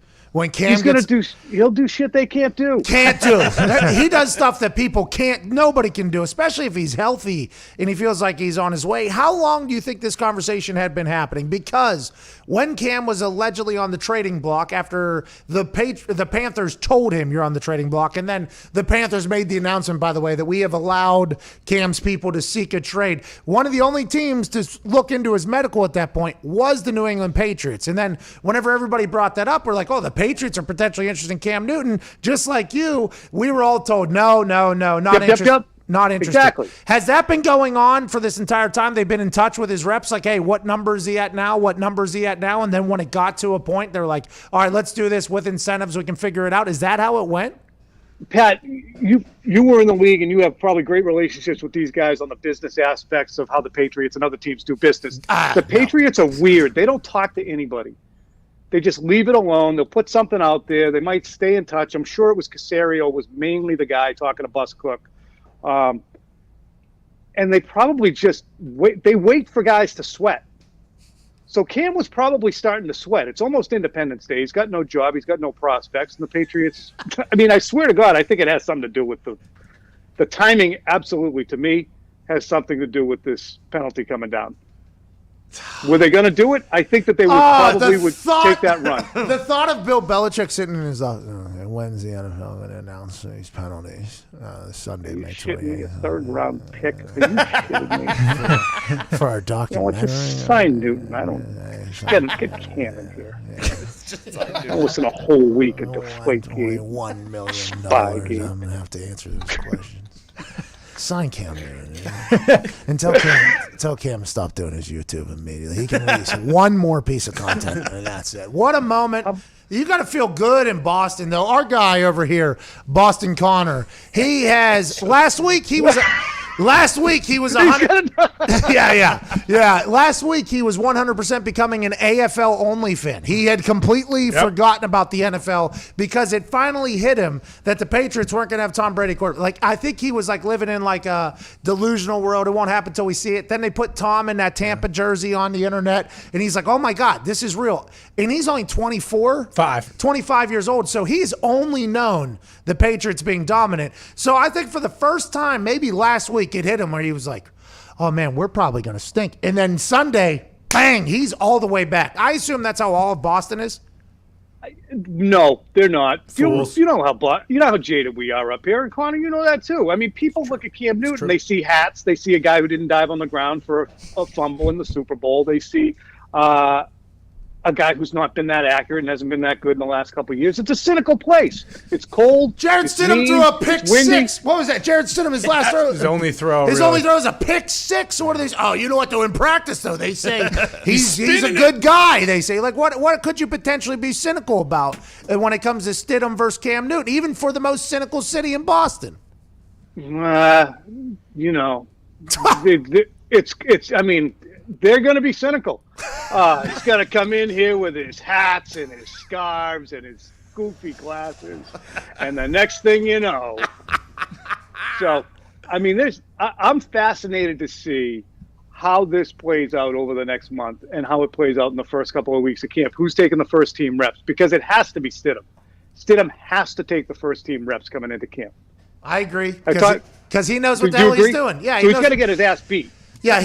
he'll do shit they can't do. He does stuff that nobody can do, especially if he's healthy and he feels like he's on his way. How long do you think this conversation had been happening? Because when Cam was allegedly on the trading block after the Panthers told him you're on the trading block, and then the Panthers made the announcement, by the way, that we have allowed Cam's people to seek a trade. One of the only teams to look into his medical at that point was the New England Patriots. And then whenever everybody brought that up, we're like, oh, the Patriots are potentially interested in Cam Newton. Just like you, we were all told, no, not interested. Yep. Not interested. Exactly. Has that been going on for this entire time? They've been in touch with his reps, like, hey, what number is he at now? What number is he at now? And then when it got to a point, they're like, all right, let's do this with incentives. We can figure it out. Is that how it went? Pat, you were in the league, and you have probably great relationships with these guys on the business aspects of how the Patriots and other teams do business. The Patriots are weird. They don't talk to anybody. They just leave it alone. They'll put something out there. They might stay in touch. I'm sure it was Caserio was mainly the guy talking to Bus Cook. And they probably just wait for guys to sweat. So Cam was probably starting to sweat. It's almost Independence Day. He's got no job. He's got no prospects. And the Patriots, I mean, I swear to God, I think it has something to do with the timing. Absolutely, to me, has something to do with this penalty coming down. Were they going to do it? I think that they would take that run. The thought of Bill Belichick sitting in his office, when's the NFL going to announce these penalties? Sunday, May 28th. A third-round pick? Are you kidding me? For our documentary. Just sign Newton. I don't get Cam in here. I'll listen a whole week of deflate game. $1 million. I'm going to have to answer those questions. Sign Cam and tell Cam to stop doing his YouTube immediately. He can release one more piece of content, and that's it. What a moment. You got to feel good in Boston, though. Our guy over here, Boston Connor, he has last week he was 100. Yeah. Last week he was 100% becoming an AFL only fan. He had completely forgotten about the NFL because it finally hit him that the Patriots weren't going to have Tom Brady quarterback. Like, I think he was like living in like a delusional world. It won't happen until we see it. Then they put Tom in that Tampa jersey on the internet, and he's like, oh my God, this is real. And he's only 25 years old. So he's only known the Patriots being dominant. So I think for the first time, maybe last week, it hit him where he was like, oh man, we're probably going to stink. And then Sunday, bang, he's all the way back. I assume that's how all of Boston is. No, they're not. You know how jaded we are up here, and Connor, you know that too. I mean, people look at Cam Newton, they see hats, they see a guy who didn't dive on the ground for a fumble in the Super Bowl, they see a guy who's not been that accurate and hasn't been that good in the last couple of years. It's a cynical place. It's cold. Jared Stidham threw a pick six. What was that? Jared Stidham, his last throw. His only throw. His only throw is a pick six. What are these? Oh, you know what? Though in practice, though, they say he's a good guy. They say, like, what could you potentially be cynical about when it comes to Stidham versus Cam Newton, even for the most cynical city in Boston? You know, it's. I mean, they're going to be cynical. He's going to come in here with his hats and his scarves and his goofy glasses, and the next thing you know. So, I mean, I'm fascinated to see how this plays out over the next month and how it plays out in the first couple of weeks of camp. Who's taking the first team reps? Because it has to be Stidham. Stidham has to take the first team reps coming into camp. I agree because he knows what the hell he's doing. Yeah, so he's going to get his ass beat. Yeah,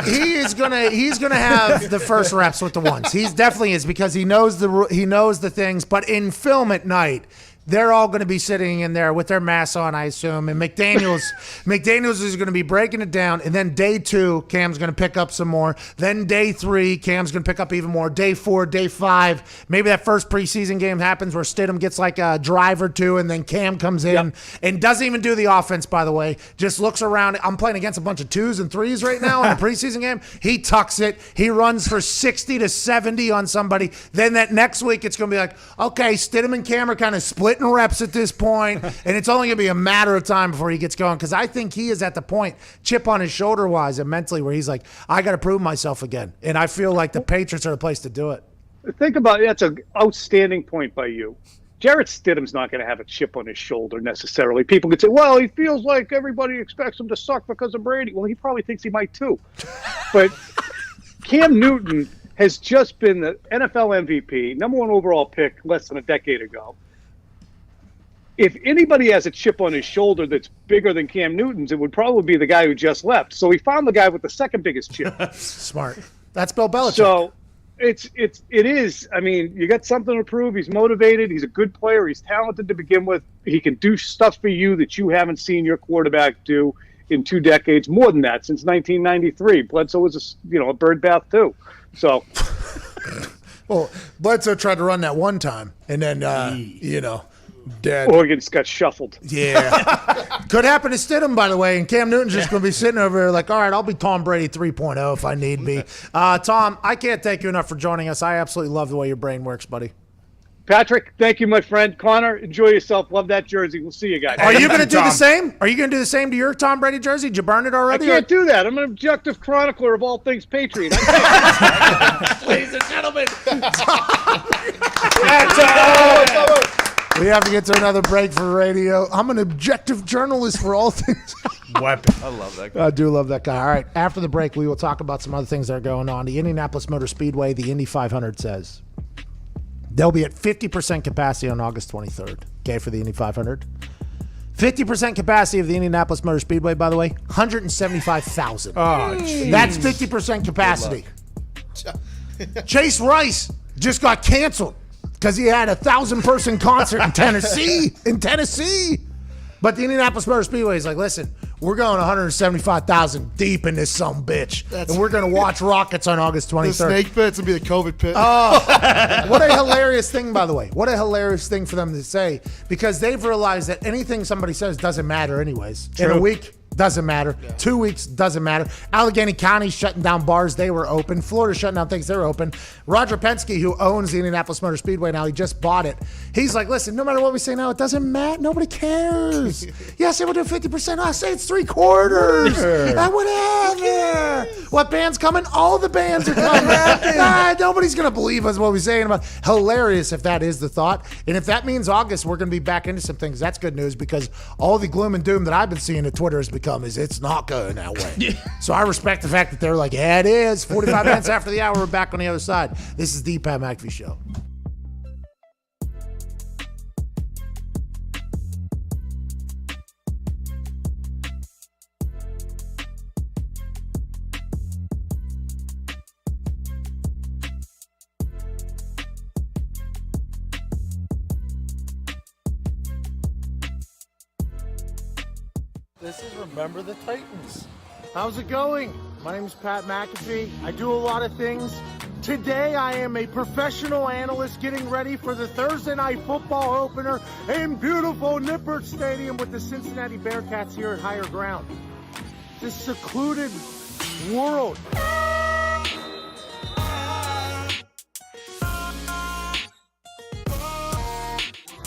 he's gonna have the first reps with the ones. He's definitely is because he knows the things. But in film at night, they're all going to be sitting in there with their masks on, I assume. And McDaniels is going to be breaking it down. And then day 2, Cam's going to pick up some more. Then day 3, Cam's going to pick up even more. Day 4, day 5, maybe that first preseason game happens where Stidham gets like a drive or two, and then Cam comes in and doesn't even do the offense, by the way. Just looks around. I'm playing against a bunch of 2s and 3s right now in a preseason game. He tucks it. He runs for 60 to 70 on somebody. Then that next week, it's going to be like, okay, Stidham and Cam are kind of split reps at this point, and it's only going to be a matter of time before he gets going, because I think he is at the point, chip on his shoulder wise and mentally, where he's like, I got to prove myself again, and I feel like the Patriots are the place to do it. Think about it. That's an outstanding point by you. Jarrett Stidham's not going to have a chip on his shoulder necessarily. People could say, well, he feels like everybody expects him to suck because of Brady. Well, he probably thinks he might too. But Cam Newton has just been the NFL MVP, number 1 overall pick less than a decade ago. If anybody has a chip on his shoulder that's bigger than Cam Newton's, it would probably be the guy who just left. So he found the guy with the second biggest chip. Smart. That's Bill Belichick. So it is. I mean, you got something to prove. He's motivated. He's a good player. He's talented to begin with. He can do stuff for you that you haven't seen your quarterback do in 2 decades, more than that, since 1993. Bledsoe was a bird bath too. So. Well, Bledsoe tried to run that one time, and then dead. Oregon's got shuffled. Yeah. Could happen to Stidham, by the way, and Cam Newton's just going to be sitting over there like, all right, I'll be Tom Brady 3.0 if I need be. Tom, I can't thank you enough for joining us. I absolutely love the way your brain works, buddy. Patrick, thank you, my friend. Connor, enjoy yourself. Love that jersey. We'll see you guys. Are you going to do the same? Are you going to do the same to your Tom Brady jersey? Did you burn it already? I can't do that. I'm an objective chronicler of all things Patriot. Ladies and gentlemen. We have to get to another break for radio. I'm an objective journalist for all things. Weapon. I love that guy. I do love that guy. All right, after the break, we will talk about some other things that are going on. The Indianapolis Motor Speedway, the Indy 500 says they'll be at 50% capacity on August 23rd, okay, for the Indy 500. 50% capacity of the Indianapolis Motor Speedway, by the way, 175,000. Oh, geez. That's 50% capacity. Chase Rice just got canceled because he had a 1,000-person concert in Tennessee. But the Indianapolis Motor Speedway is like, listen, we're going 175,000 deep in this sumbitch, and we're going to watch rockets on August 23rd. The snake pit's will be the COVID pit. Oh, what a hilarious thing, by the way. What a hilarious thing for them to say, because they've realized that anything somebody says doesn't matter anyways. True. In a week, doesn't matter. 2 weeks, doesn't matter. Allegheny County shutting down bars, they were open. Florida shutting down things, they were open. Roger Penske, who owns the Indianapolis Motor Speedway now, he just bought it. He's like, listen, no matter what we say now, it doesn't matter. Nobody cares. Yes, we'll do 50%. I say it's 3/4. Whatever. What band's coming? All the bands are coming. Nobody's going to believe us what we're saying about. Hilarious if that is the thought. And if that means August, we're going to be back into some things. That's good news, because all the gloom and doom that I've been seeing at Twitter has become is it's not going that way. So I respect the fact that they're like, yeah, it is. 45 minutes after the hour, we're back on the other side. This is the Pat McAfee Show. This is Remember the Titans. How's it going? My name is Pat McAfee. I do a lot of things. Today I am a professional analyst getting ready for the Thursday night football opener in beautiful Nippert Stadium with the Cincinnati Bearcats here at Higher Ground. This secluded world.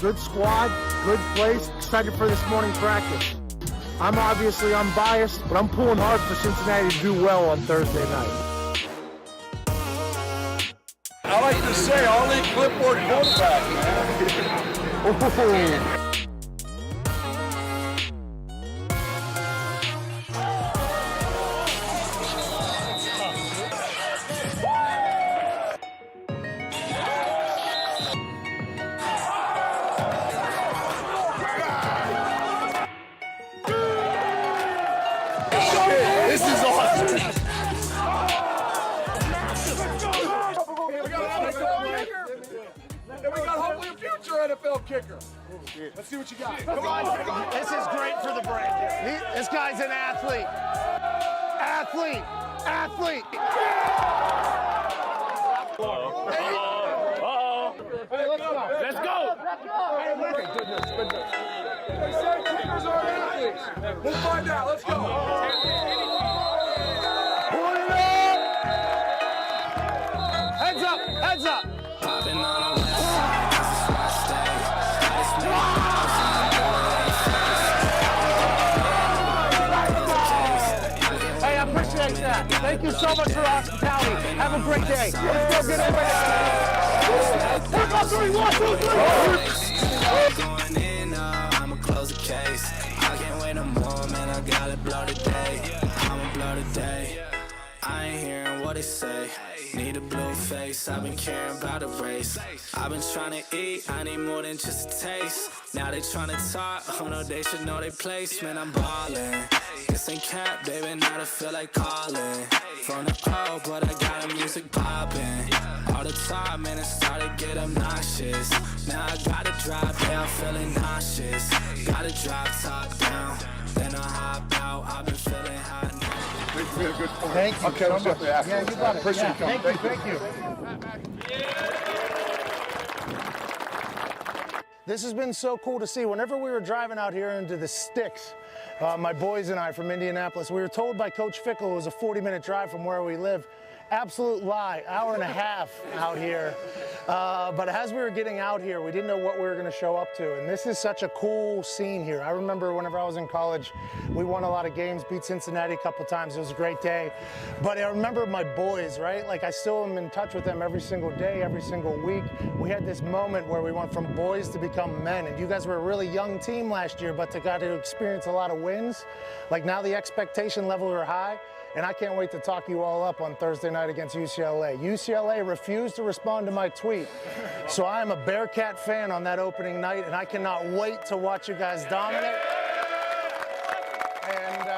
Good squad, good place. Excited for this morning practice. I'm obviously unbiased, but I'm pulling hard for Cincinnati to do well on Thursday night. I like to say, only clipboard quarterback, man. This is awesome. And we got hopefully a future NFL kicker. Let's see what you got. Come on. This is great for the brand. This guy's an athlete. Athlete. Hey, let's go. Let's go! They say kickers are athletes. We'll find out. Let's go. Pull it up! Heads up! Hey, I appreciate that. Thank you so much for the hospitality. Have a great day. Let's go get away. 1, 2, 3. Going in, I'ma close the case. I can't wait no more, man. I gotta blow today. I'ma blow today. I ain't hearing what they say. Need a blue face. I've been caring about the race. I've been trying to eat. I need more than just a taste. Now they trying to talk. Oh no, they should know their place. Man, I'm ballin'. This ain't cap, baby. Now I feel like calling. From the O, but I got the music poppin'. All the time, man, it started to get obnoxious. Now I gotta drive down, feeling nauseous. Gotta drive top down, then I hop out. I've been feeling hot now. Thank you. Okay, let's get the after. Yeah, you got it. Appreciate you coming. Thank you. This has been so cool to see. Whenever we were driving out here into the sticks, my boys and I from Indianapolis, we were told by Coach Fickle it was a 40-minute drive from where we live. Absolute lie, hour and a half out here. But as we were getting out here, we didn't know what we were gonna show up to. And this is such a cool scene here. I remember whenever I was in college, we won a lot of games, beat Cincinnati a couple times. It was a great day. But I remember my boys, right? Like I still am in touch with them every single day, every single week. We had this moment where we went from boys to become men. And you guys were a really young team last year, but got to experience a lot of wins. Like now the expectation level are high. And I can't wait to talk you all up on Thursday night against UCLA. UCLA refused to respond to my tweet. So I am a Bearcat fan on that opening night, and I cannot wait to watch you guys dominate. And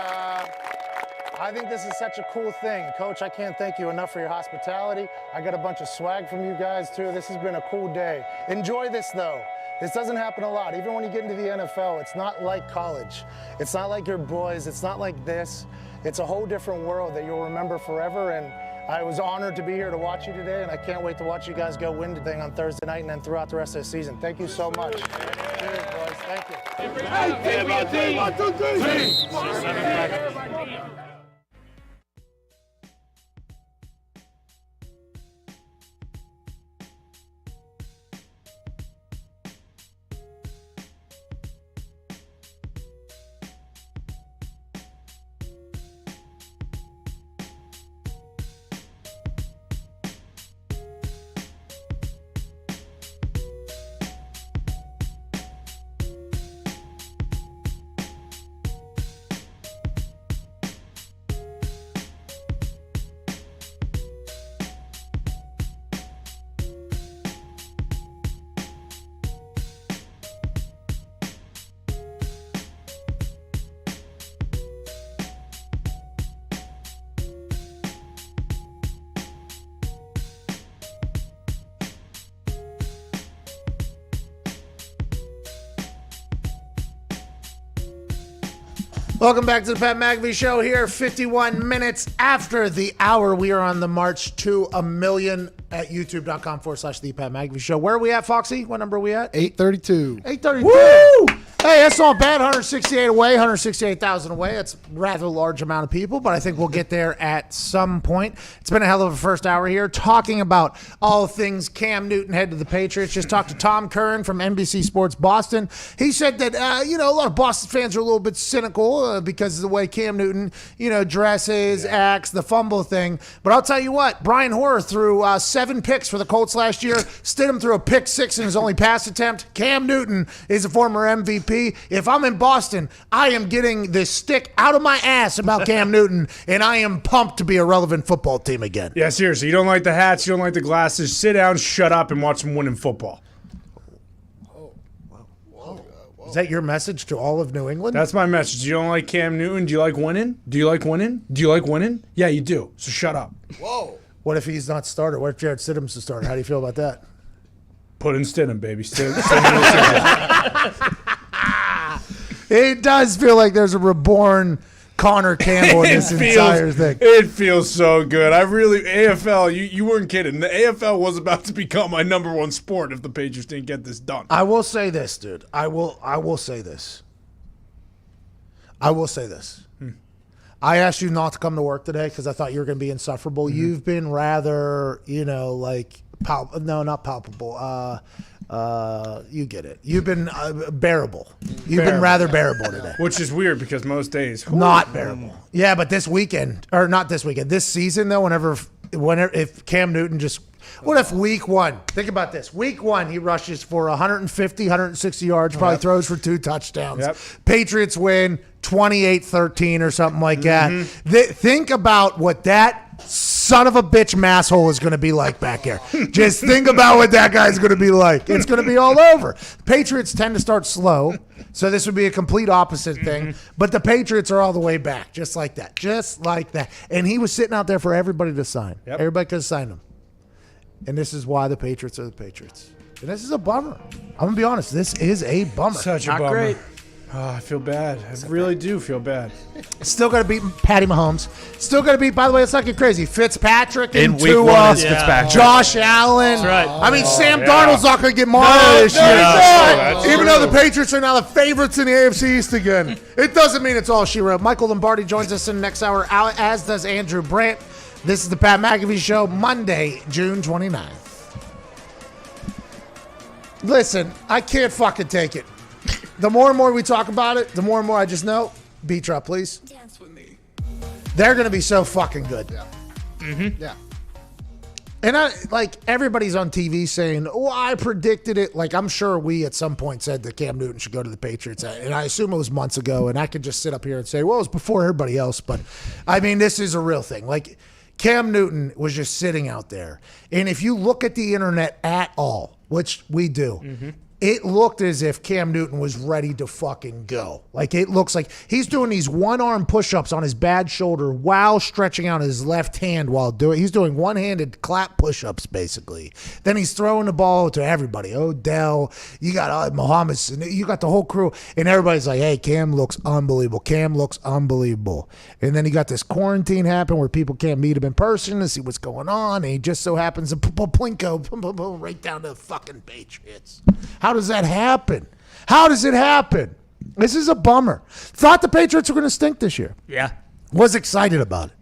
I think this is such a cool thing. Coach, I can't thank you enough for your hospitality. I got a bunch of swag from you guys, too. This has been a cool day. Enjoy this, though. This doesn't happen a lot. Even when you get into the NFL, it's not like college. It's not like your boys. It's not like this. It's a whole different world that you'll remember forever, and I was honored to be here to watch you today, and I can't wait to watch you guys go win the thing on Thursday night and then throughout the rest of the season. Thank you so much. Cheers, boys. Thank you. Hey, 1, 2, 3. Welcome back to the Pat McAfee Show here, 51 minutes after the hour. We are on the march to 1 million at youtube.com/the Pat McAfee Show. Where are we at, Foxy? What number are we at? 832. 832. Woo! Hey, that's not bad. 168 away, 168,000 away. That's a rather large amount of people, but I think we'll get there at some point. It's been a hell of a first hour here talking about all things Cam Newton head to the Patriots. Just talked to Tom Curran from NBC Sports Boston. He said that, a lot of Boston fans are a little bit cynical because of the way Cam Newton, dresses, acts, the fumble thing. But I'll tell you what, Brian Hoyer threw 7 picks for the Colts last year. Stidham threw a pick 6 in his only pass attempt. Cam Newton is a former MVP. If I'm in Boston, I am getting this stick out of my ass about Cam Newton, and I am pumped to be a relevant football team again. Yeah, seriously. You don't like the hats, you don't like the glasses. Sit down, shut up, and watch them win in football. Is that your message to all of New England? That's my message. You don't like Cam Newton? Do you like winning? Do you like winning? Do you like winning? Yeah, you do. So shut up. Whoa. What if he's not starter? What if Jared Stidham's the starter? How do you feel about that? Put in Stidham, baby. Stidham. It does feel like there's a reborn Connor Campbell in this entire thing. It feels so good. AFL, you weren't kidding. The AFL was about to become my number one sport if the Patriots didn't get this done. I will say this, dude. I will say this. I asked you not to come to work today because I thought you were going to be insufferable. Mm-hmm. You've been rather, not palpable. You get it. You've been bearable. You've been rather bearable today. Which is weird because most days. Not bearable. Yeah, but this weekend, or not this weekend, this season though, whenever if Cam Newton just, what if week 1, think about this. Week 1, he rushes for 150, 160 yards, probably throws for 2 touchdowns. Yep. Patriots win 28-13 or something like that. Think about what that son of a bitch masshole is going to be like back here. Just think about what that guy's going to be like. It's going to be all over. Patriots tend to start slow, so this would be a complete opposite thing. But the Patriots are all the way back, just like that. And he was sitting out there for everybody to sign. Yep. Everybody could have signed him. And this is why the Patriots are the Patriots. And this is a bummer. I'm going to be honest. This is a bummer. Such a bummer. Great. Oh, I feel bad. I really do feel bad. Still got to beat Patty Mahomes. Still got to beat, by the way, let's not get crazy, Fitzpatrick in and week Tua, 1 is Fitzpatrick. Josh Allen. That's right. I mean, Sam Darnold's not going to get modded this year. Even though the Patriots are now the favorites in the AFC East again. It doesn't mean it's all she wrote. Michael Lombardi joins us in the next hour, as does Andrew Brandt. This is the Pat McAfee Show, Monday, June 29th. Listen, I can't fucking take it. The more and more we talk about it, the more and more I just know, beat drop, please. Dance with me. They're going to be so fucking good. Yeah. Mm-hmm. Yeah. And everybody's on TV saying, I predicted it. Like, I'm sure we at some point said that Cam Newton should go to the Patriots. And I assume it was months ago. And I could just sit up here and say, well, it was before everybody else. But, I mean, this is a real thing. Like, Cam Newton was just sitting out there. And if you look at the internet at all, which we do, it looked as if Cam Newton was ready to fucking go. Like, it looks like he's doing these one-arm push-ups on his bad shoulder while stretching out his left hand while he's doing one-handed clap push-ups, basically. Then he's throwing the ball to everybody. Odell, you got Muhammad, you got the whole crew, and everybody's like, hey, Cam looks unbelievable. Cam looks unbelievable. And then he got this quarantine happen where people can't meet him in person to see what's going on, and he just so happens to plinko right down to the fucking Patriots. How does that happen? How does it happen? This is a bummer. Thought the Patriots were going to stink this year. Yeah. Was excited about it.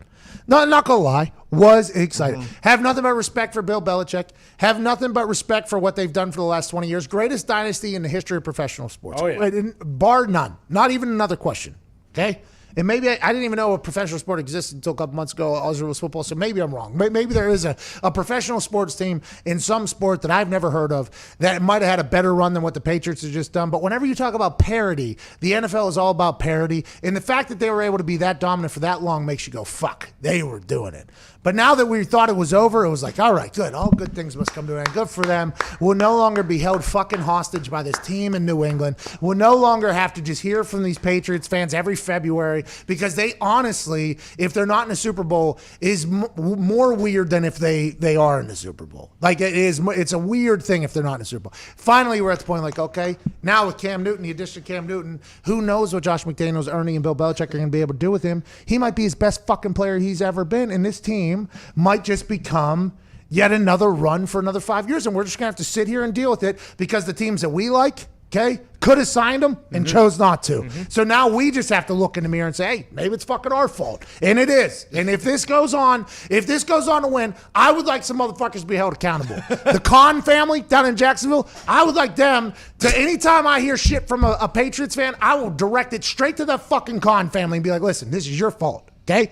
Not going to lie. Was excited. Have nothing but respect for Bill Belichick. Have nothing but respect for what they've done for the last 20 years. Greatest dynasty in the history of professional sports. Oh, yeah. Bar none. Not even another question. Okay? And maybe I didn't even know a professional sport existed until a couple months ago. All it was football, so maybe I'm wrong. Maybe there is a professional sports team in some sport that I've never heard of that might have had a better run than what the Patriots have just done. But whenever you talk about parity, the NFL is all about parity. And the fact that they were able to be that dominant for that long makes you go, fuck, they were doing it. But now that we thought it was over, it was like, all right, good. All good things must come to an end. Good for them. We'll no longer be held fucking hostage by this team in New England. We'll no longer have to just hear from these Patriots fans every February because they honestly, if they're not in the Super Bowl, is more weird than if they are in the Super Bowl. Like, it's a weird thing if they're not in the Super Bowl. Finally, we're at the point like, okay, now with Cam Newton, the addition of Cam Newton, who knows what Josh McDaniels, Ernie, and Bill Belichick are going to be able to do with him. He might be his best fucking player he's ever been, and this team might just become yet another run for another 5 years, and we're just going to have to sit here and deal with it because the teams that we like Okay? Could have signed him and chose not to. So now we just have to look in the mirror and say, hey, maybe it's fucking our fault. And it is. And if this goes on to win, I would like some motherfuckers to be held accountable. The Khan family down in Jacksonville, I would like them to, anytime I hear shit from a Patriots fan, I will direct it straight to the fucking Khan family and be like, listen, this is your fault. Okay?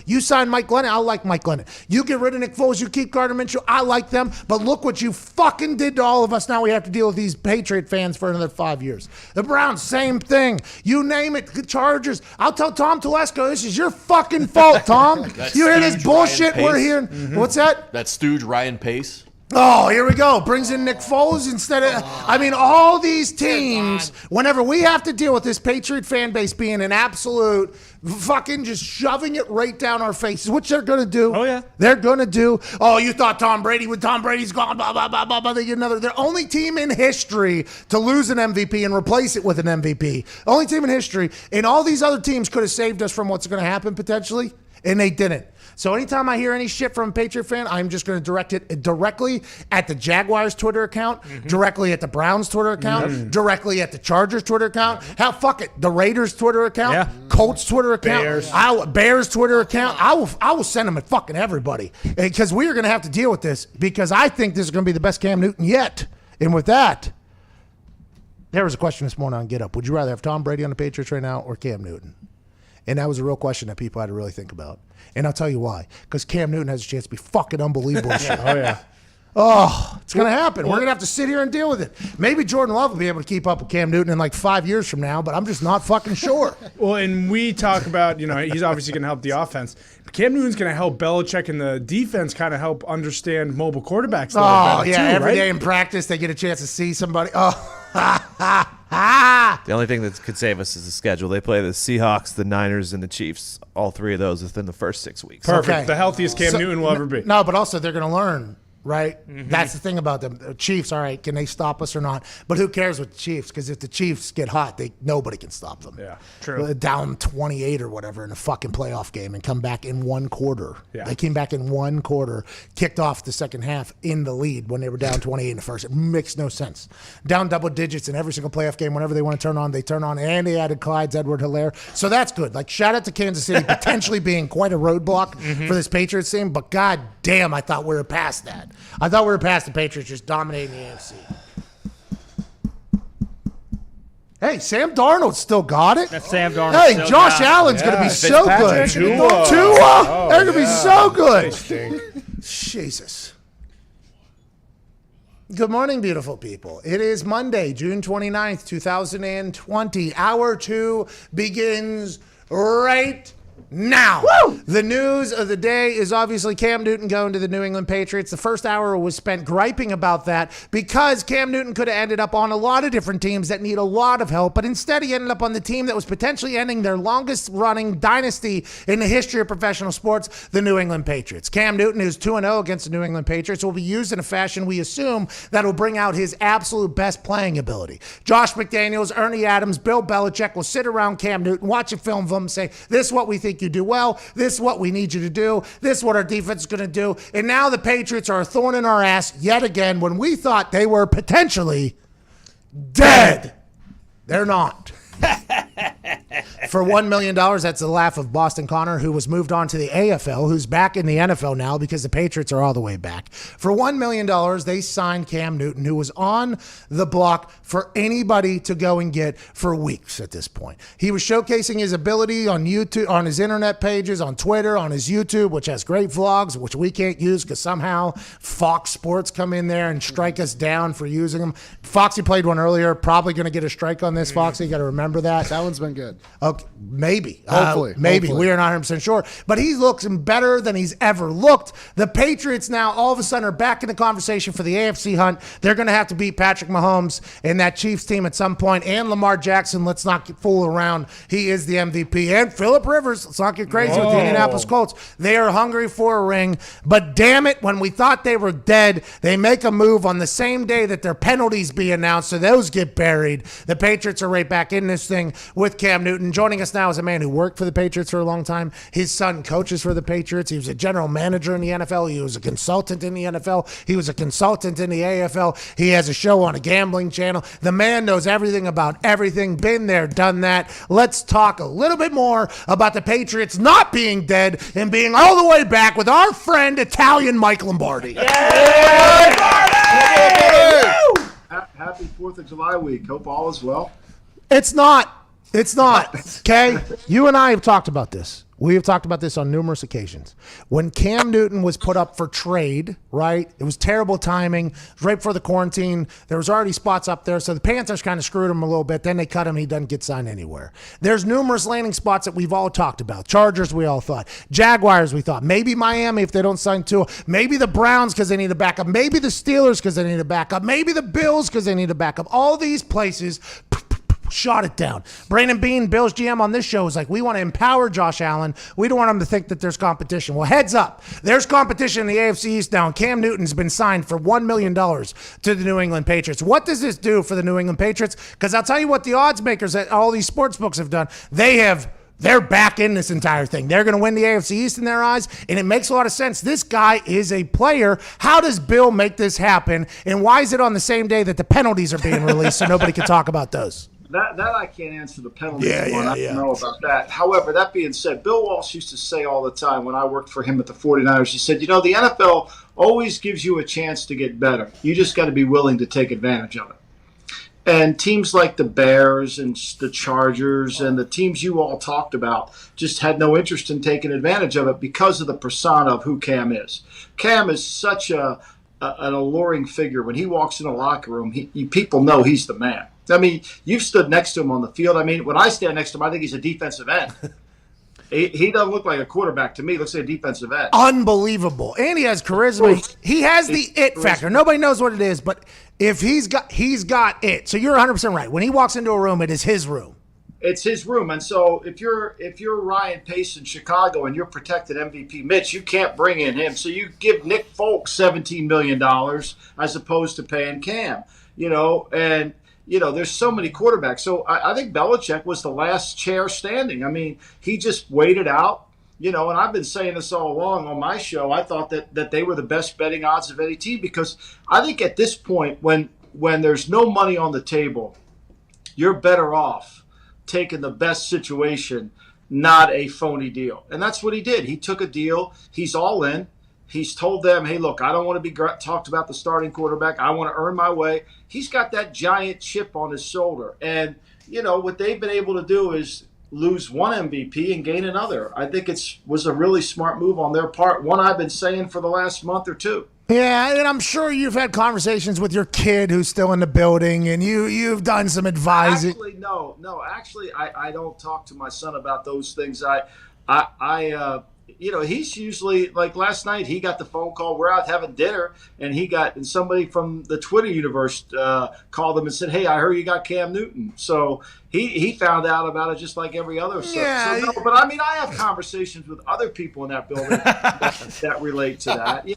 You signed Mike Glennon, I like Mike Glennon. You get rid of Nick Foles, you keep Gardner Minshew, I like them. But look what you fucking did to all of us. Now we have to deal with these Patriot fans for another 5 years. The Browns, same thing. You name it, the Chargers. I'll tell Tom Telesco, this is your fucking fault, Tom. You hear this bullshit we're hearing? What's that? That stooge Ryan Pace. Oh, here we go. Brings in Nick Foles instead of, all these teams, whenever we have to deal with this Patriot fan base being an absolute fucking just shoving it right down our faces, which they're going to do. Oh, yeah. They're going to do. Oh, you thought Tom Brady's gone, blah, blah, blah, blah, blah. They get another. They're only team in history to lose an MVP and replace it with an MVP. Only team in history. And all these other teams could have saved us from what's going to happen potentially, and they didn't. So anytime I hear any shit from a Patriot fan, I'm just going to direct it directly at the Jaguars Twitter account, directly at the Browns Twitter account, directly at the Chargers Twitter account. Hell, fuck it, the Raiders Twitter account, Colts Twitter account, Bears Twitter account. I will send them at fucking everybody because we are going to have to deal with this because I think this is going to be the best Cam Newton yet. And with that, there was a question this morning on Get Up. Would you rather have Tom Brady on the Patriots right now or Cam Newton? And that was a real question that people had to really think about. And I'll tell you why. Because Cam Newton has a chance to be fucking unbelievable. Oh, yeah. Oh, it's going to happen. We're going to have to sit here and deal with it. Maybe Jordan Love will be able to keep up with Cam Newton in like 5 years from now, but I'm just not fucking sure. Well, and we talk about, he's obviously going to help the offense. But Cam Newton's going to help Belichick and the defense kind of help understand mobile quarterbacks a little better, too, every right? day in practice they get a chance to see somebody. Oh, The only thing that could save us is the schedule. They play the Seahawks, the Niners, and the Chiefs. All three of those within the first 6 weeks. Perfect. Okay. The healthiest Cam Newton will ever be. No, but also they're going to learn, right? That's the thing about them. The Chiefs, all right, can they stop us or not? But who cares with the Chiefs? Because if the Chiefs get hot, nobody can stop them. Yeah, true. Down 28 or whatever in a fucking playoff game and come back in one quarter. Yeah. They came back in one quarter, kicked off the second half in the lead when they were down 28 in the first. It makes no sense. Down double digits in every single playoff game. Whenever they want to turn on, they turn on. And they added Clyde's Edward-Helaire. So that's good. Like, shout out to Kansas City potentially being quite a roadblock for this Patriots team. But god damn, I thought we were past that. I thought we were past the Patriots just dominating the AFC. Hey, Sam Darnold still got it. That's Sam Darnold. Hey, still Josh got it. Allen's going to be so good. Tua, they're going to be so good. Jesus. Good morning, beautiful people. It is Monday, June 29th, 2020. Hour 2 begins right now. Woo! The news of the day is obviously Cam Newton going to the New England Patriots. The first hour was spent griping about that because Cam Newton could have ended up on a lot of different teams that need a lot of help, but instead he ended up on the team that was potentially ending their longest running dynasty in the history of professional sports, the New England Patriots. Cam Newton, who's 2-0 against the New England Patriots, will be used in a fashion we assume that will bring out his absolute best playing ability. Josh McDaniels, Ernie Adams, Bill Belichick will sit around Cam Newton, watch a film of him, and say, this is what we think you do well. This is what we need you to do. This is what our defense is going to do. And now the Patriots are a thorn in our ass yet again when we thought they were potentially dead. They're not. For $1 million, that's the laugh of Boston Connor, who was moved on to the AFL, who's back in the NFL now because the Patriots are all the way back. For $1 million, they signed Cam Newton, who was on the block for anybody to go and get for weeks at this point. He was showcasing his ability on YouTube, on his internet pages, on Twitter, on his YouTube, which has great vlogs, which we can't use because somehow Fox Sports come in there and strike us down for using them. Foxy played one earlier, probably going to get a strike on this, Foxy. You got to remember that. That one's been good. Okay, maybe. Hopefully. Maybe. We are not 100% sure. But he looks better than he's ever looked. The Patriots now all of a sudden are back in the conversation for the AFC hunt. They're going to have to beat Patrick Mahomes and that Chiefs team at some point. And Lamar Jackson, let's not fool around. He is the MVP. And Phillip Rivers, let's not get crazy with the Indianapolis Colts. They are hungry for a ring. But damn it, when we thought they were dead, they make a move on the same day that their penalties be announced. So those get buried. The Patriots are right back in this thing with Cam Newton. Newton. Joining us now is a man who worked for the Patriots for a long time. His son coaches for the Patriots. He was a general manager in the NFL. He was a consultant in the NFL. He was a consultant in the AFL. He has a show on a gambling channel. The man knows everything about everything. Been there, done that. Let's talk a little bit more about the Patriots not being dead and being all the way back with our friend Italian Mike Lombardi. Happy 4th of July week. Hope all is well. It's not. Okay? You and I have talked about this. We have talked about this on numerous occasions. When Cam Newton was put up for trade, right? It was terrible timing. It was right before the quarantine. There was already spots up there, so the Panthers kind of screwed him a little bit. Then they cut him. He doesn't get signed anywhere. There's numerous landing spots that we've all talked about. Chargers, we all thought. Jaguars, we thought. Maybe Miami if they don't sign Tua. Maybe the Browns because they need a backup. Maybe the Steelers because they need a backup. Maybe the Bills because they need a backup. All these places shot it down. Brandon Bean, Bills GM on this show, is like, we want to empower Josh Allen. We don't want him to think that there's competition. Well, heads up. There's competition in the AFC East now, and Cam Newton's been signed for $1 million to the New England Patriots. What does this do for the New England Patriots? Because I'll tell you what the odds makers at all these sports books have done. They're back in this entire thing. They're going to win the AFC East in their eyes, and it makes a lot of sense. This guy is a player. How does Bill make this happen, and why is it on the same day that the penalties are being released so nobody can talk about those? That I can't answer the penalty one. I Yeah. don't know about that. However, that being said, Bill Walsh used to say all the time when I worked for him at the 49ers, he said, the NFL always gives you a chance to get better. You just got to be willing to take advantage of it. And teams like the Bears and the Chargers and the teams you all talked about just had no interest in taking advantage of it because of the persona of who Cam is. Cam is such an alluring figure. When he walks in a locker room, people know he's the man. I mean, you've stood next to him on the field. I mean, when I stand next to him, I think he's a defensive end. He doesn't look like a quarterback to me. He looks like a defensive end. Unbelievable. And he has charisma. He has the it factor. Nobody knows what it is, but if he's got it. So you're 100% right. When he walks into a room, it is his room. It's his room. And so if you're Ryan Pace in Chicago and you're protected MVP Mitch, you can't bring in him. So you give Nick Folk $17 million as opposed to paying Cam, and there's so many quarterbacks. So I think Belichick was the last chair standing. I mean, he just waited out, and I've been saying this all along on my show. I thought that they were the best betting odds of any team because I think at this point when there's no money on the table, you're better off taking the best situation, not a phony deal. And that's what he did. He took a deal. He's all in. He's told them, hey, look, I don't want to be talked about the starting quarterback. I want to earn my way. He's got that giant chip on his shoulder. And, what they've been able to do is lose one MVP and gain another. I think was a really smart move on their part, one I've been saying for the last month or two. Yeah, and I'm sure you've had conversations with your kid who's still in the building, and you've done some advising. Actually, no. Actually, I don't talk to my son about those things. He's usually, like last night, he got the phone call. We're out having dinner, and somebody from the Twitter universe called him and said, hey, I heard you got Cam Newton. So he found out about it just like every other. Yeah. So, but I mean, I have conversations with other people in that building that relate to that. Yeah.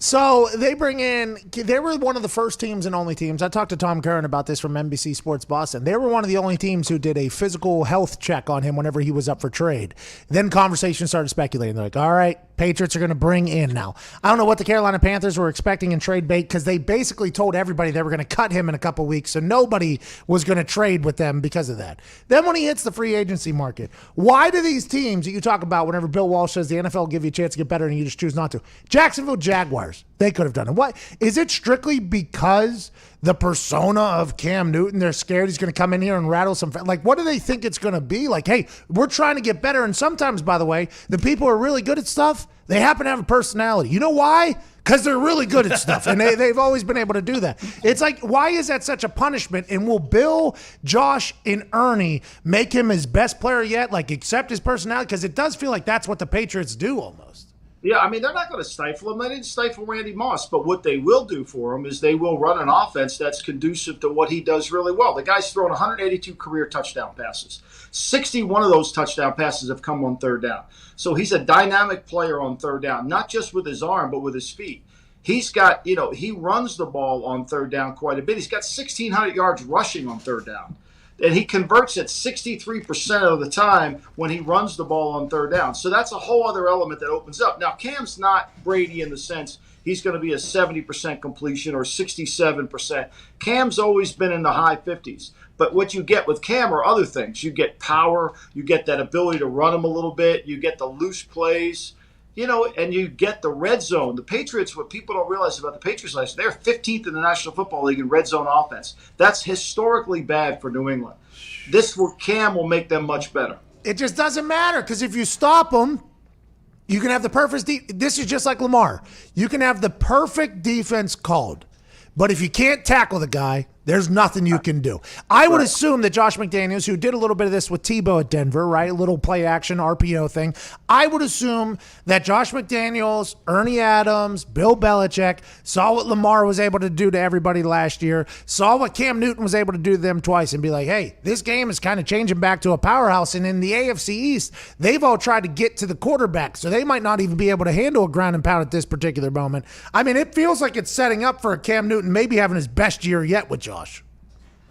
So they were one of the first teams and only teams. I talked to Tom Curran about this from NBC Sports Boston. They were one of the only teams who did a physical health check on him whenever he was up for trade. Then conversations started speculating. They're like, all right, Patriots are going to bring in now. I don't know what the Carolina Panthers were expecting in trade bait because they basically told everybody they were going to cut him in a couple weeks, so nobody was going to trade with them because of that. Then when he hits the free agency market, why do these teams that you talk about whenever Bill Walsh says the NFL will give you a chance to get better and you just choose not to? Jacksonville Jaguars. They could have done it. What is it strictly because the persona of Cam Newton? They're scared he's going to come in here and rattle some. Like, what do they think it's going to be? Like, hey, we're trying to get better. And sometimes, by the way, the people who are really good at stuff, they happen to have a personality. You know why? Because they're really good at stuff, and they've always been able to do that. It's like, why is that such a punishment? And will Bill, Josh, and Ernie make him his best player yet? Like, accept his personality? Because it does feel like that's what the Patriots do almost. Yeah, I mean, they're not going to stifle him. They didn't stifle Randy Moss. But what they will do for him is they will run an offense that's conducive to what he does really well. The guy's thrown 182 career touchdown passes. 61 of those touchdown passes have come on third down. So he's a dynamic player on third down, not just with his arm, but with his feet. He's got, he runs the ball on third down quite a bit. He's got 1,600 yards rushing on third down. And he converts it 63% of the time when he runs the ball on third down. So that's a whole other element that opens up. Now, Cam's not Brady in the sense he's going to be a 70% completion or 67%. Cam's always been in the high 50s. But what you get with Cam are other things. You get power. You get that ability to run him a little bit. You get the loose plays. And you get the red zone. The Patriots, what people don't realize about the Patriots last year, they're 15th in the National Football League in red zone offense. That's historically bad for New England. Cam will make them much better. It just doesn't matter because if you stop them, you can have the perfect this is just like Lamar. You can have the perfect defense called, but if you can't tackle the guy, there's nothing you can do. I would assume that Josh McDaniels, who did a little bit of this with Tebow at Denver, right? A little play action RPO thing. I would assume that Josh McDaniels, Ernie Adams, Bill Belichick saw what Lamar was able to do to everybody last year, saw what Cam Newton was able to do to them twice, and be like, hey, this game is kind of changing back to a powerhouse. And in the AFC East, they've all tried to get to the quarterback, so they might not even be able to handle a ground and pound at this particular moment. I mean, it feels like it's setting up for a Cam Newton maybe having his best year yet with Josh.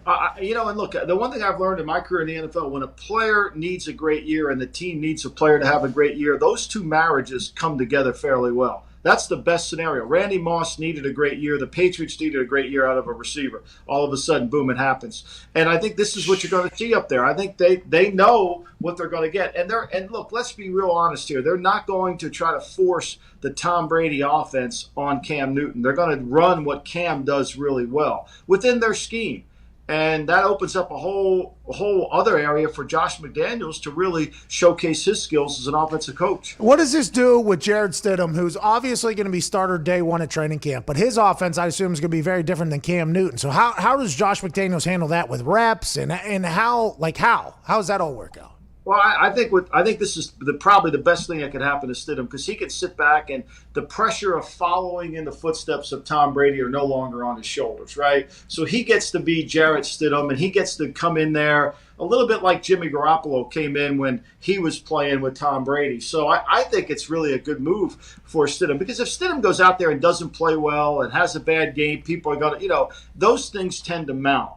And look, the one thing I've learned in my career in the NFL, when a player needs a great year and the team needs a player to have a great year, those two marriages come together fairly well. That's the best scenario. Randy Moss needed a great year. The Patriots needed a great year out of a receiver. All of a sudden, boom, it happens. And I think this is what you're going to see up there. I think they know what they're going to get. And look, let's be real honest here. They're not going to try to force the Tom Brady offense on Cam Newton. They're going to run what Cam does really well within their scheme. And that opens up a whole other area for Josh McDaniels to really showcase his skills as an offensive coach. What does this do with Jared Stidham, who's obviously going to be starter day one at training camp, but his offense, I assume, is going to be very different than Cam Newton. So how does Josh McDaniels handle that with reps and how does that all work out? Well, I think this is probably the best thing that could happen to Stidham because he can sit back and the pressure of following in the footsteps of Tom Brady are no longer on his shoulders, right? So he gets to be Jarrett Stidham and he gets to come in there a little bit like Jimmy Garoppolo came in when he was playing with Tom Brady. So I think it's really a good move for Stidham because if Stidham goes out there and doesn't play well and has a bad game, people are going to, those things tend to mount.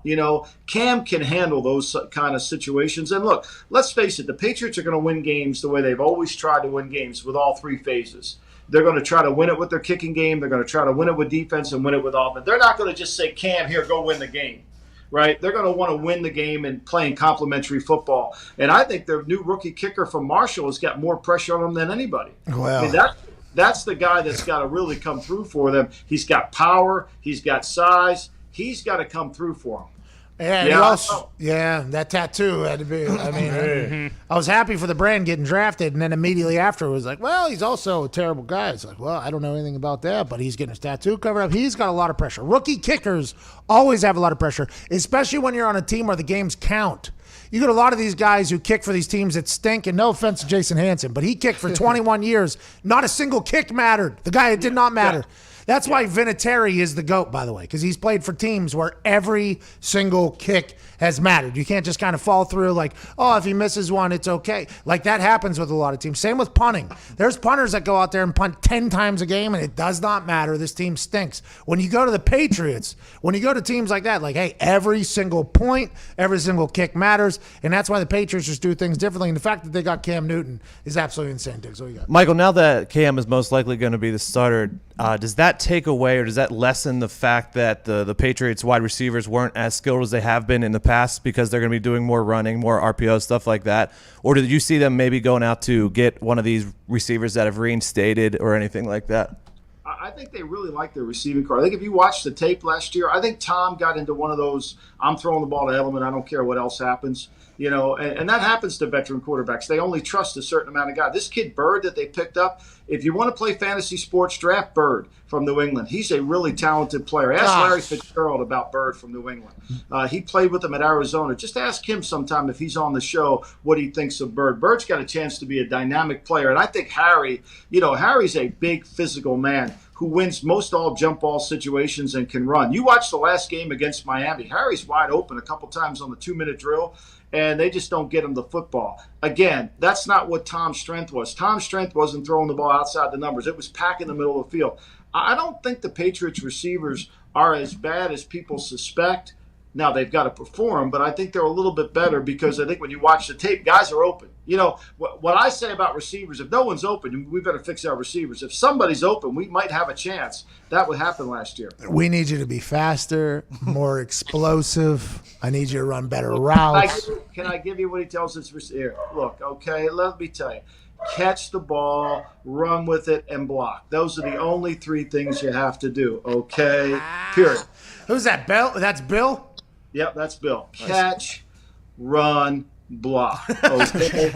Cam can handle those kind of situations. And look, let's face it, the Patriots are going to win games the way they've always tried to win games with all three phases. They're going to try to win it with their kicking game. They're going to try to win it with defense and win it with offense. They're not going to just say, Cam, here, go win the game. Right? They're going to want to win the game and playing complementary football. And I think their new rookie kicker from Marshall has got more pressure on him than anybody. Well, I mean, that's the guy that's got to really come through for them. He's got power. He's got size. He's got to come through for them. And that tattoo had to be. I mean, I was happy for the brand getting drafted, and then immediately after it was like, well, he's also a terrible guy. It's like, well, I don't know anything about that, but he's getting his tattoo covered up. He's got a lot of pressure. Rookie kickers always have a lot of pressure, especially when you're on a team where the games count. You get a lot of these guys who kick for these teams that stink, and no offense to Jason Hansen, but he kicked for 21 years. Not a single kick mattered. The guy, it did not matter. Yeah. That's why Vinatieri is the GOAT, by the way, because he's played for teams where every single kick has mattered. You can't just kind of fall through like, oh, if he misses one, it's okay. Like that happens with a lot of teams. Same with punting. There's punters that go out there and punt 10 times a game, and it does not matter. This team stinks. When you go to the Patriots, when you go to teams like that, like, hey, every single point, every single kick matters, and that's why the Patriots just do things differently. And the fact that they got Cam Newton is absolutely insane. Diggs, what you got? Michael, now that Cam is most likely going to be the starter, does that take away or does that lessen the fact that the Patriots wide receivers weren't as skilled as they have been in the past because they're going to be doing more running, more RPO, stuff like that? Or did you see them maybe going out to get one of these receivers that have reinstated or anything like that? I think they really like their receiving core. I think if you watched the tape last year, I think Tom got into one of those, I'm throwing the ball to Edelman, I don't care what else happens. And that happens to veteran quarterbacks. They only trust a certain amount of guys. This kid Bird that they picked up, if you want to play fantasy sports, draft Bird from New England. He's a really talented player. Ask Larry Fitzgerald about Bird from New England. He played with them at Arizona. Just ask him sometime if he's on the show what he thinks of Bird. Bird's got a chance to be a dynamic player. And I think Harry's a big physical man who wins most all jump ball situations and can run. You watch the last game against Miami. Harry's wide open a couple times on the 2-minute drill, and they just don't get him the football. Again, that's not what Tom's strength was. Tom's strength wasn't throwing the ball outside the numbers. It was packing the middle of the field. I don't think the Patriots receivers are as bad as people suspect. Now they've got to perform, but I think they're a little bit better because I think when you watch the tape, guys are open. You know, what I say about receivers, if no one's open, we better fix our receivers. If somebody's open, we might have a chance. That would happen last year. We need you to be faster, more explosive. I need you to run better routes. Can I give you what he tells us? Here, look, okay, let me tell you. Catch the ball, run with it, and block. Those are the only 3 things you have to do, okay? Period. Who's that, Bill? That's Bill? Yep, that's Bill. Catch, run, block. Okay.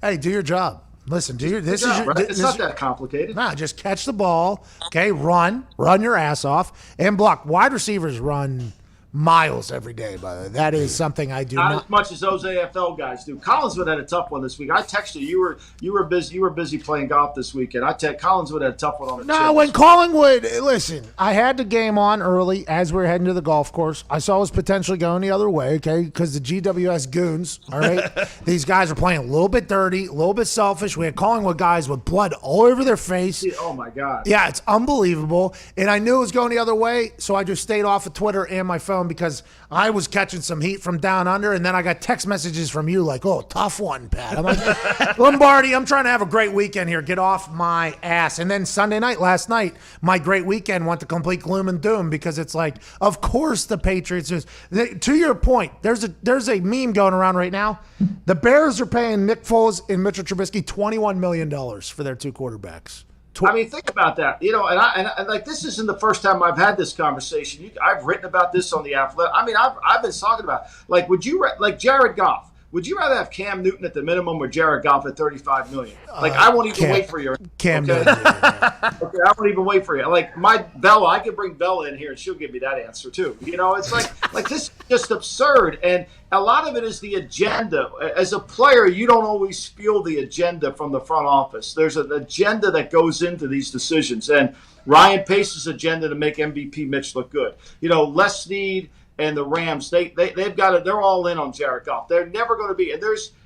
Hey, do your job. Listen, It's not that complicated. Nah, just catch the ball. Okay, run your ass off, and block. Wide receivers run miles every day, by the way. That is something I do not as much as those AFL guys do. Collinswood had a tough one this week. I texted you. You were busy playing golf this weekend. Collinswood had a tough one on the No, when Collingwood, listen, I had the game on early as we were heading to the golf course. I saw us potentially going the other way, okay, because the GWS goons, all right, these guys are playing a little bit dirty, a little bit selfish. We had Collingwood guys with blood all over their face. Oh, my God. Yeah, it's unbelievable. And I knew it was going the other way, so I just stayed off of Twitter and my phone because I was catching some heat from down under, and then I got text messages from you like, oh, tough one, Pat. I'm like, Lombardi, I'm trying to have a great weekend here. Get off my ass. And then Sunday night, last night, my great weekend went to complete gloom and doom because it's like, of course the Patriots is. To your point, there's a meme going around right now. The Bears are paying Nick Foles and Mitchell Trubisky $21 million for their 2 quarterbacks. I mean, think about that. You know, and I like this isn't the first time I've had this conversation. I've written about this on the Athletic. I mean, I've been talking about like, would you like Jared Goff? Would you rather have Cam Newton at the minimum or Jared Goff at $35 million? Like, I won't even wait for you. Cam okay? Newton. Okay, I won't even wait for you. Like my Bella, I could bring Bella in here and she'll give me that answer too. You know, it's like this is just absurd. And a lot of it is the agenda. As a player, you don't always feel the agenda from the front office. There's an agenda that goes into these decisions. And Ryan Pace's agenda to make MVP Mitch look good. You know, Les Snead and the Rams, they've got it. They're all in on Jared Goff. They're never going to be. And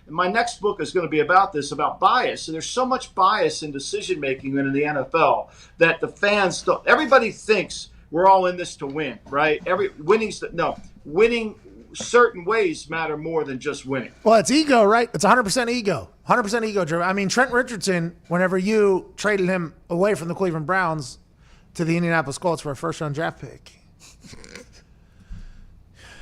my next book is going to be about this, about bias. And there's so much bias in decision making in the NFL that the fans don't. Everybody thinks we're all in this to win, right? Winning certain ways matter more than just winning. Well, it's ego, right? It's 100% ego. 100% ego driven. I mean, Trent Richardson, whenever you traded him away from the Cleveland Browns to the Indianapolis Colts for a first-round draft pick.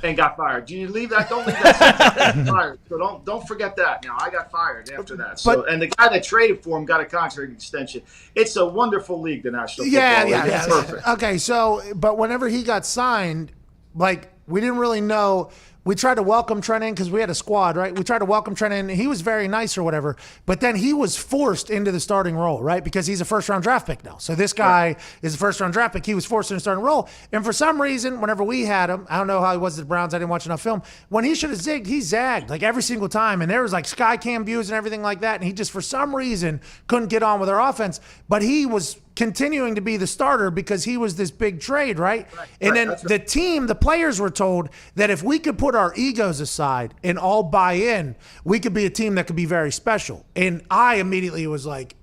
And got fired. Do you leave that? Don't leave that. Fired. So don't forget that. Now I got fired after that. So and the guy that traded for him got a contract extension. It's a wonderful league, the National Football League. Yeah. It's perfect. Okay, so but whenever he got signed, like we didn't really know. We tried to welcome Trent in because we had a squad, right? We tried to welcome Trent in. He was very nice or whatever, but then he was forced into the starting role, right? Because he's a first-round draft pick now. So this guy is a first-round draft pick. He was forced into the starting role. And for some reason, whenever we had him, I don't know how he was at the Browns. I didn't watch enough film. When he should have zigged, he zagged like every single time. And there was like sky cam views and everything like that. And he just, for some reason, couldn't get on with our offense. But he was continuing to be the starter because he was this big trade, right? And then the team, the players were told that if we could put our egos aside and all buy in, we could be a team that could be very special. And I immediately was like,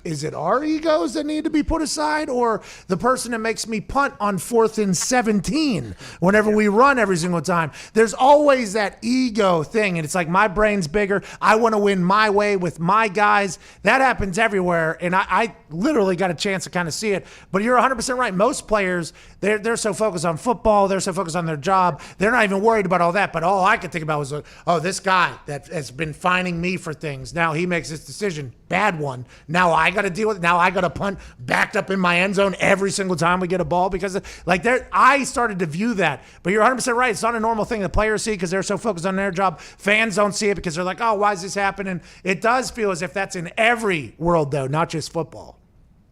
is it our egos that need to be put aside or the person that makes me punt on 4th and 17 whenever we run every single time? There's always that ego thing. And it's like, my brain's bigger. I want to win my way with my guys. That happens everywhere. And I literally got a chance to kind of see it. But you're 100% right. Most players, they're so focused on football. They're so focused on their job. They're not even worried about all that. But all I could think about was, oh, this guy that has been fining me for things. Now he makes this decision. Bad one. Now I got to deal with it. Now I got to punt backed up in my end zone every single time we get a ball because I started to view that. But you're 100% right. It's not a normal thing that players see because they're so focused on their job. Fans don't see it because they're like, oh, why is this happening? It does feel as if that's in every world, though, not just football.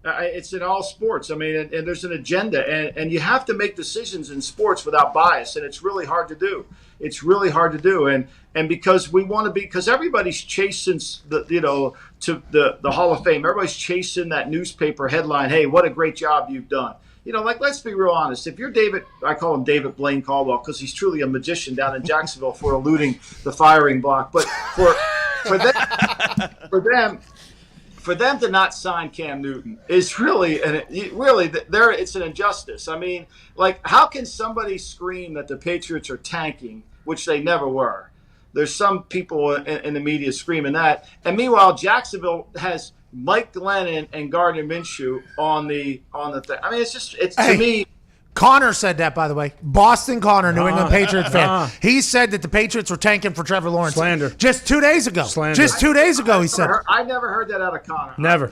It's in all sports. I mean, and there's an agenda, and you have to make decisions in sports without bias, and it's really hard to do. It's really hard to do, and because we want to be, because everybody's chasing to the Hall of Fame. Everybody's chasing that newspaper headline. Hey, what a great job you've done. You know, like, let's be real honest. If you're David, I call him David Blaine Caldwell because he's truly a magician down in Jacksonville for eluding the firing block. But for them. for them to not sign Cam Newton is it's an injustice. I mean, like, how can somebody scream that the Patriots are tanking, which they never were? There's some people in the media screaming that, and meanwhile, Jacksonville has Mike Glennon and Gardner Minshew on the thing. I mean, to me. Connor said that, by the way. Boston Connor, New England Patriots fan. He said that the Patriots were tanking for Trevor Lawrence. Slander. Just 2 days ago. Slander. Just 2 days ago, he said. I never heard that out of Connor. Never.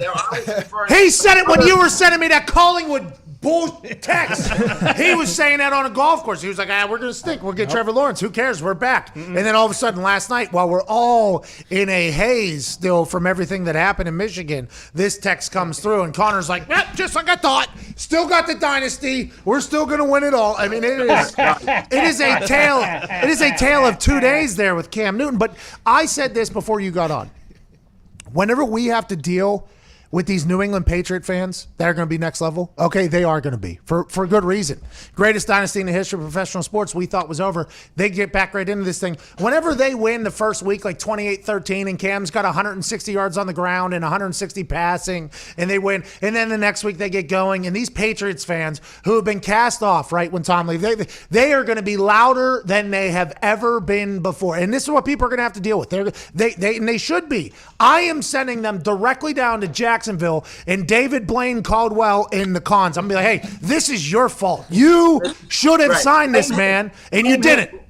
He said it when you were sending me that Collingwood bullshit text. He was saying that on a golf course. He was like, we're going to stick. We'll get Trevor Lawrence. Who cares? We're back. And then all of a sudden last night, while we're all in a haze still from everything that happened in Michigan, this text comes through, and Connor's like, just like I thought. Still got the dynasty. We're still going to win it all. I mean, it is a tale of 2 days there with Cam Newton. But I said this before you got on. Whenever we have to deal with these New England Patriot fans that are going to be next level, okay, they are going to be for good reason. Greatest dynasty in the history of professional sports we thought was over. They get back right into this thing. Whenever they win the first week, like 28-13, and Cam's got 160 yards on the ground and 160 passing, and they win, and then the next week they get going, and these Patriots fans who have been cast off, right, when Tom leaves, they are going to be louder than they have ever been before. And this is what people are going to have to deal with. They should be. I am sending them directly down to Jacksonville and David Blaine Caldwell in the cons. I'm going to be like, hey, this is your fault. You should have signed this man, and you didn't.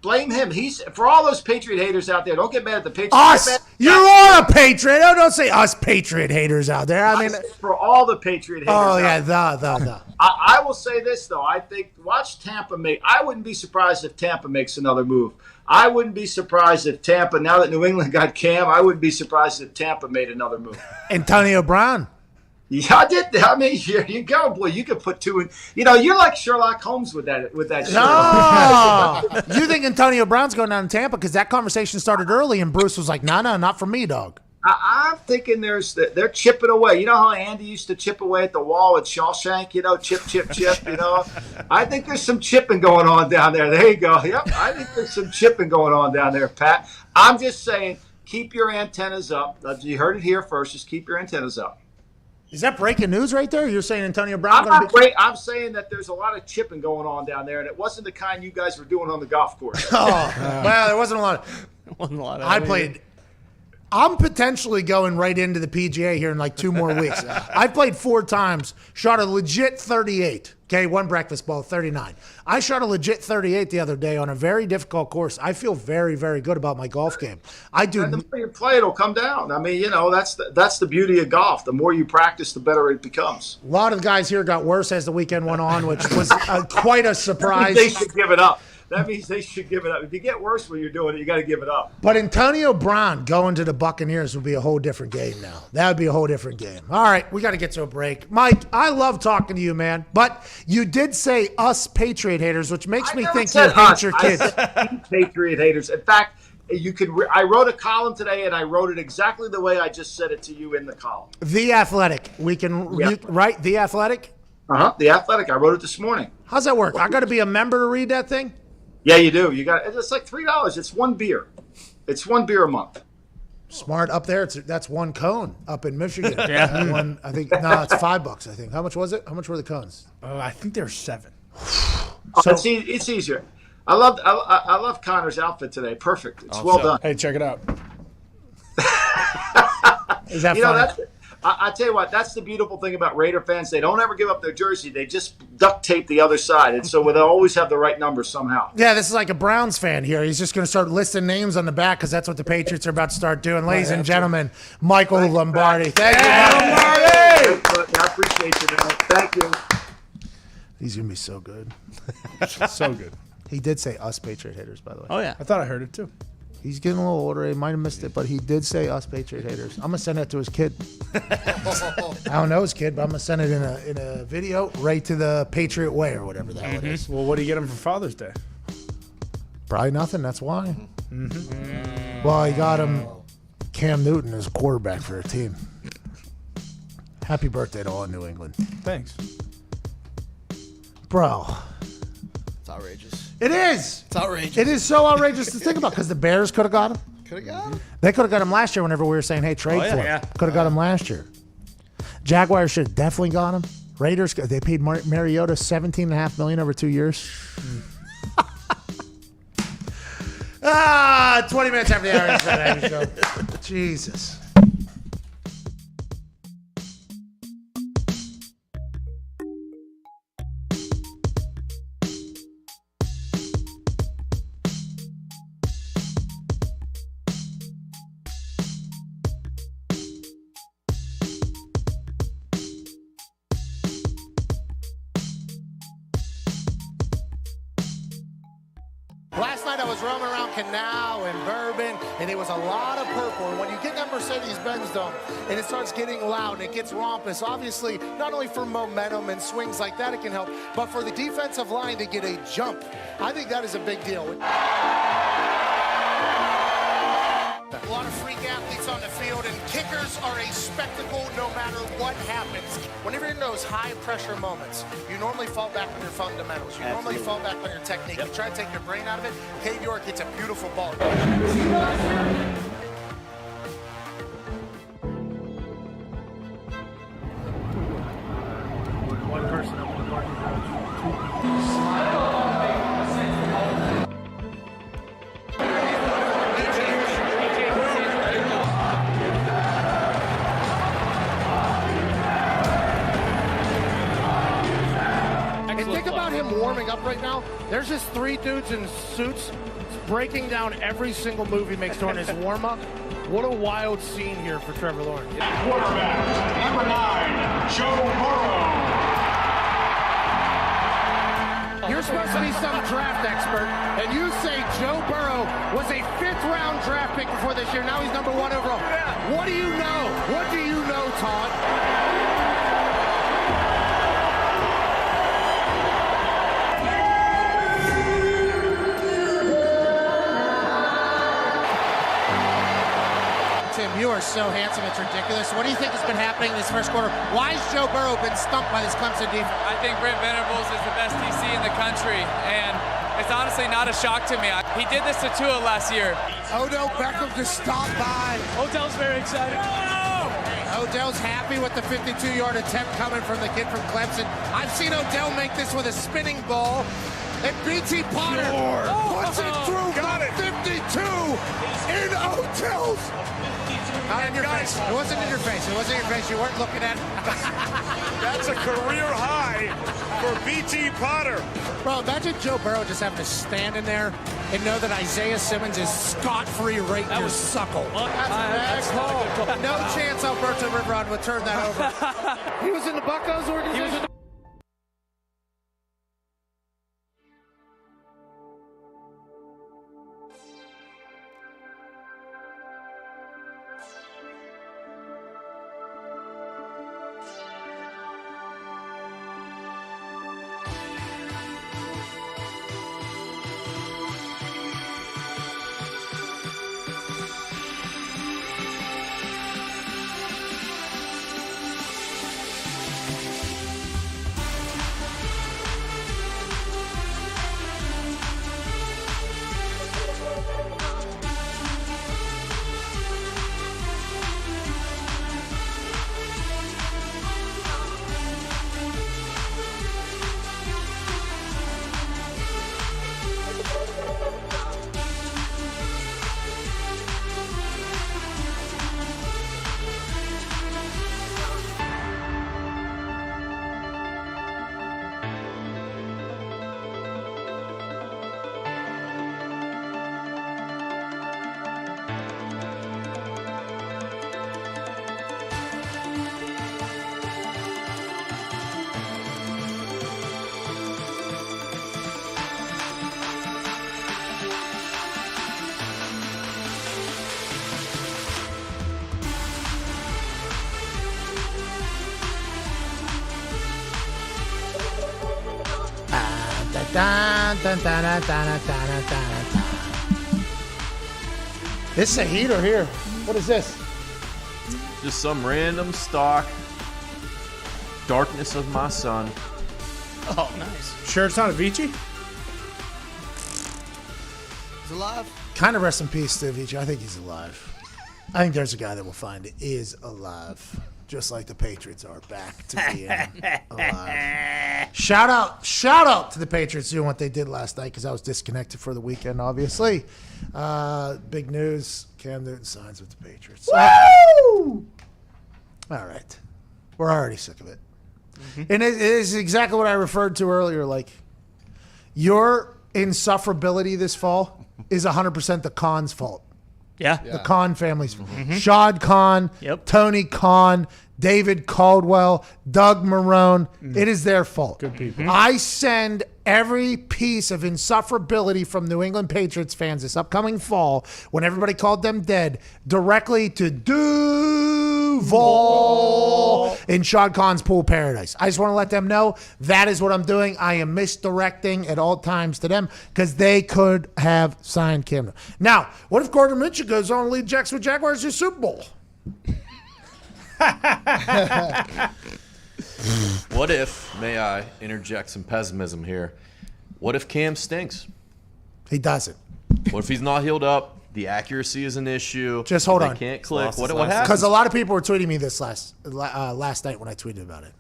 Blame him. He's for all those Patriot haters out there. Don't get mad at the Patriots. Us. You are a Patriot. Don't say us Patriot haters out there. I mean, for all the Patriot haters. Oh yeah, the. I will say this though. I think watch Tampa make. I wouldn't be surprised if Tampa makes another move. I wouldn't be surprised if Tampa, now that New England got Cam, I wouldn't be surprised if Tampa made another move. Antonio Brown. Yeah, I did. I mean, here you go, boy. You could put two in. You know, you're like Sherlock Holmes with that shirt. No. You think Antonio Brown's going down in Tampa because that conversation started early, and Bruce was like, no, not for me, dog. I'm thinking they're chipping away. You know how Andy used to chip away at the wall at Shawshank? You know, chip, you know? I think there's some chipping going on down there. There you go. Yep, I think there's some chipping going on down there, Pat. I'm just saying, keep your antennas up. You heard it here first. Just keep your antennas up. Is that breaking news right there? You're saying Antonio Brown? I'm saying that there's a lot of chipping going on down there, and it wasn't the kind you guys were doing on the golf course. Well, there wasn't a lot. I played. I'm potentially going right into the PGA here in like 2 more weeks. I've played 4 times, shot a legit 38. Okay, 1 breakfast ball, 39. I shot a legit 38 the other day on a very difficult course. I feel very, very good about my golf game. I do. And the more you play, it'll come down. I mean, you know, that's the beauty of golf. The more you practice, the better it becomes. A lot of guys here got worse as the weekend went on, which was quite a surprise. They should give it up. That means they should give it up. If you get worse when you're doing it, you got to give it up. But Antonio Brown going to the Buccaneers would be a whole different game now. That would be a whole different game. All right, we got to get to a break. Mike, I love talking to you, man. But you did say us Patriot haters, which makes me think you hate your kids. I said Patriot haters. In fact, you could. I wrote a column today, and I wrote it exactly the way I just said it to you in the column. The Athletic. We can write The Athletic? The Athletic. I wrote it this morning. How's that work? I got to be a member to read that thing? Yeah, you do. You got. It's like $3. It's 1 beer. It's 1 beer a month. Smart up there. That's 1 cone up in Michigan. Yeah. I think no, it's $5. I think. How much was it? How much were the cones? I think they're 7. It's easier. I love Connor's outfit today. Perfect. It's well done. Hey, check it out. Is that funny? I tell you what, that's the beautiful thing about Raider fans. They don't ever give up their jersey. They just duct tape the other side. And so they'll always have the right number somehow. Yeah, this is like a Browns fan here. He's just going to start listing names on the back because that's what the Patriots are about to start doing. Ladies and gentlemen, Michael Lombardi. Thank you, Lombardi. I appreciate you, man. Thank you. He's going to be so good. So good. He did say us Patriot haters, by the way. Oh, yeah. I thought I heard it, too. He's getting a little older. He might have missed it, but he did say us Patriot haters. I'm going to send that to his kid. I don't know his kid, but I'm going to send it in a video right to the Patriot Way or whatever the hell it is. Well, what do you get him for Father's Day? Probably nothing. That's why. Mm-hmm. Well, I got him Cam Newton as quarterback for a team. Happy birthday to all in New England. Thanks. Bro. It's outrageous. It is. It's outrageous. It is so outrageous to think about because the Bears could have got him. Could have got him. They could have got him last year whenever we were saying, hey, trade for him. Yeah. Could have got him last year. Jaguars should have definitely got him. Raiders, they paid Mariota $17.5 million over 2 years. 20 minutes after the hour. Show. Jesus. Last night I was roaming around Canal and Bourbon, and it was a lot of purple. And when you get that Mercedes-Benz Dome, and it starts getting loud and it gets rompous, obviously, not only for momentum and swings like that it can help, but for the defensive line to get a jump. I think that is a big deal. A lot of freak athletes on the field, and kickers are a spectacle no matter what happens. Whenever you're in those high-pressure moments, you normally fall back on your fundamentals. You normally fall back on your technique. You try to take your brain out of it. Cade York hits a beautiful ball. One person up in the parking Think about him warming up right now. There's just 3 dudes in suits breaking down every single move he makes during his warm-up. What a wild scene here for Trevor Lawrence. Quarterback, number 9, Joe Burrow. You're supposed to be some draft expert, and you say Joe Burrow was a 5th-round draft pick before this year. Now he's number 1 overall. What do you know? What do you know, Todd? Tim, you are so handsome, it's ridiculous. What do you think has been happening this first quarter? Why has Joe Burrow been stumped by this Clemson defense? I think Brent Venables is the best DC in the country, and it's honestly not a shock to me. He did this to Tua last year. Odell Beckham just stopped by. Odell's very excited. Odell's happy with the 52-yard attempt coming from the kid from Clemson. I've seen Odell make this with a spinning ball. And B.T. Potter puts it through from 52 in Odell's. Not in your face. It wasn't in your face. It wasn't in your face. You weren't looking at it. That's a career high for B.T. Potter. Bro, imagine Joe Burrow just having to stand in there and know that Isaiah Simmons is scot-free right in your suckle. That's a bad call. No chance Alberto Riveron would turn that over. He was in the Buccos organization. This is a heater here. What is this? Just some random stock. Darkness of my son. Oh, nice. Sure it's not Avicii? He's alive. Kind of rest in peace, Stevie. I think he's alive. I think there's a guy that we'll find is alive. Just like the Patriots are back to being alive. Shout out to the Patriots doing what they did last night because I was disconnected for the weekend, obviously. Big news. Cam Newton signs with the Patriots. Woo! All right. We're already sick of it. Mm-hmm. And it is exactly what I referred to earlier. Like, your insufferability this fall is 100% the Khan's fault. Yeah. The Khan family's fault. Mm-hmm. Shad Khan, Tony Khan, David Caldwell, Doug Marrone. It is their fault. Good people. I send every piece of insufferability from New England Patriots fans this upcoming fall, when everybody called them dead, directly to Duval in Shad Khan's pool paradise. I just want to let them know that is what I'm doing. I am misdirecting at all times to them because they could have signed Cam Newton. Now, what if Gardner Minshew goes on to lead Jacksonville Jaguars to the Super Bowl? What if, may I interject some pessimism here, what if Cam stinks? He doesn't. What if he's not healed up? The accuracy is an issue. Just hold they on. Can't click. What happens? Because a lot of people were tweeting me this last night when I tweeted about it.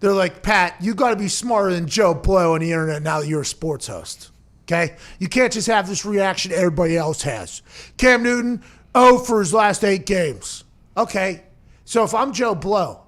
They're like, Pat, you got to be smarter than Joe Blow on the internet now that you're a sports host. Okay? You can't just have this reaction everybody else has. Cam Newton, 0 for his last 8 games. Okay. So if I'm Joe Blow,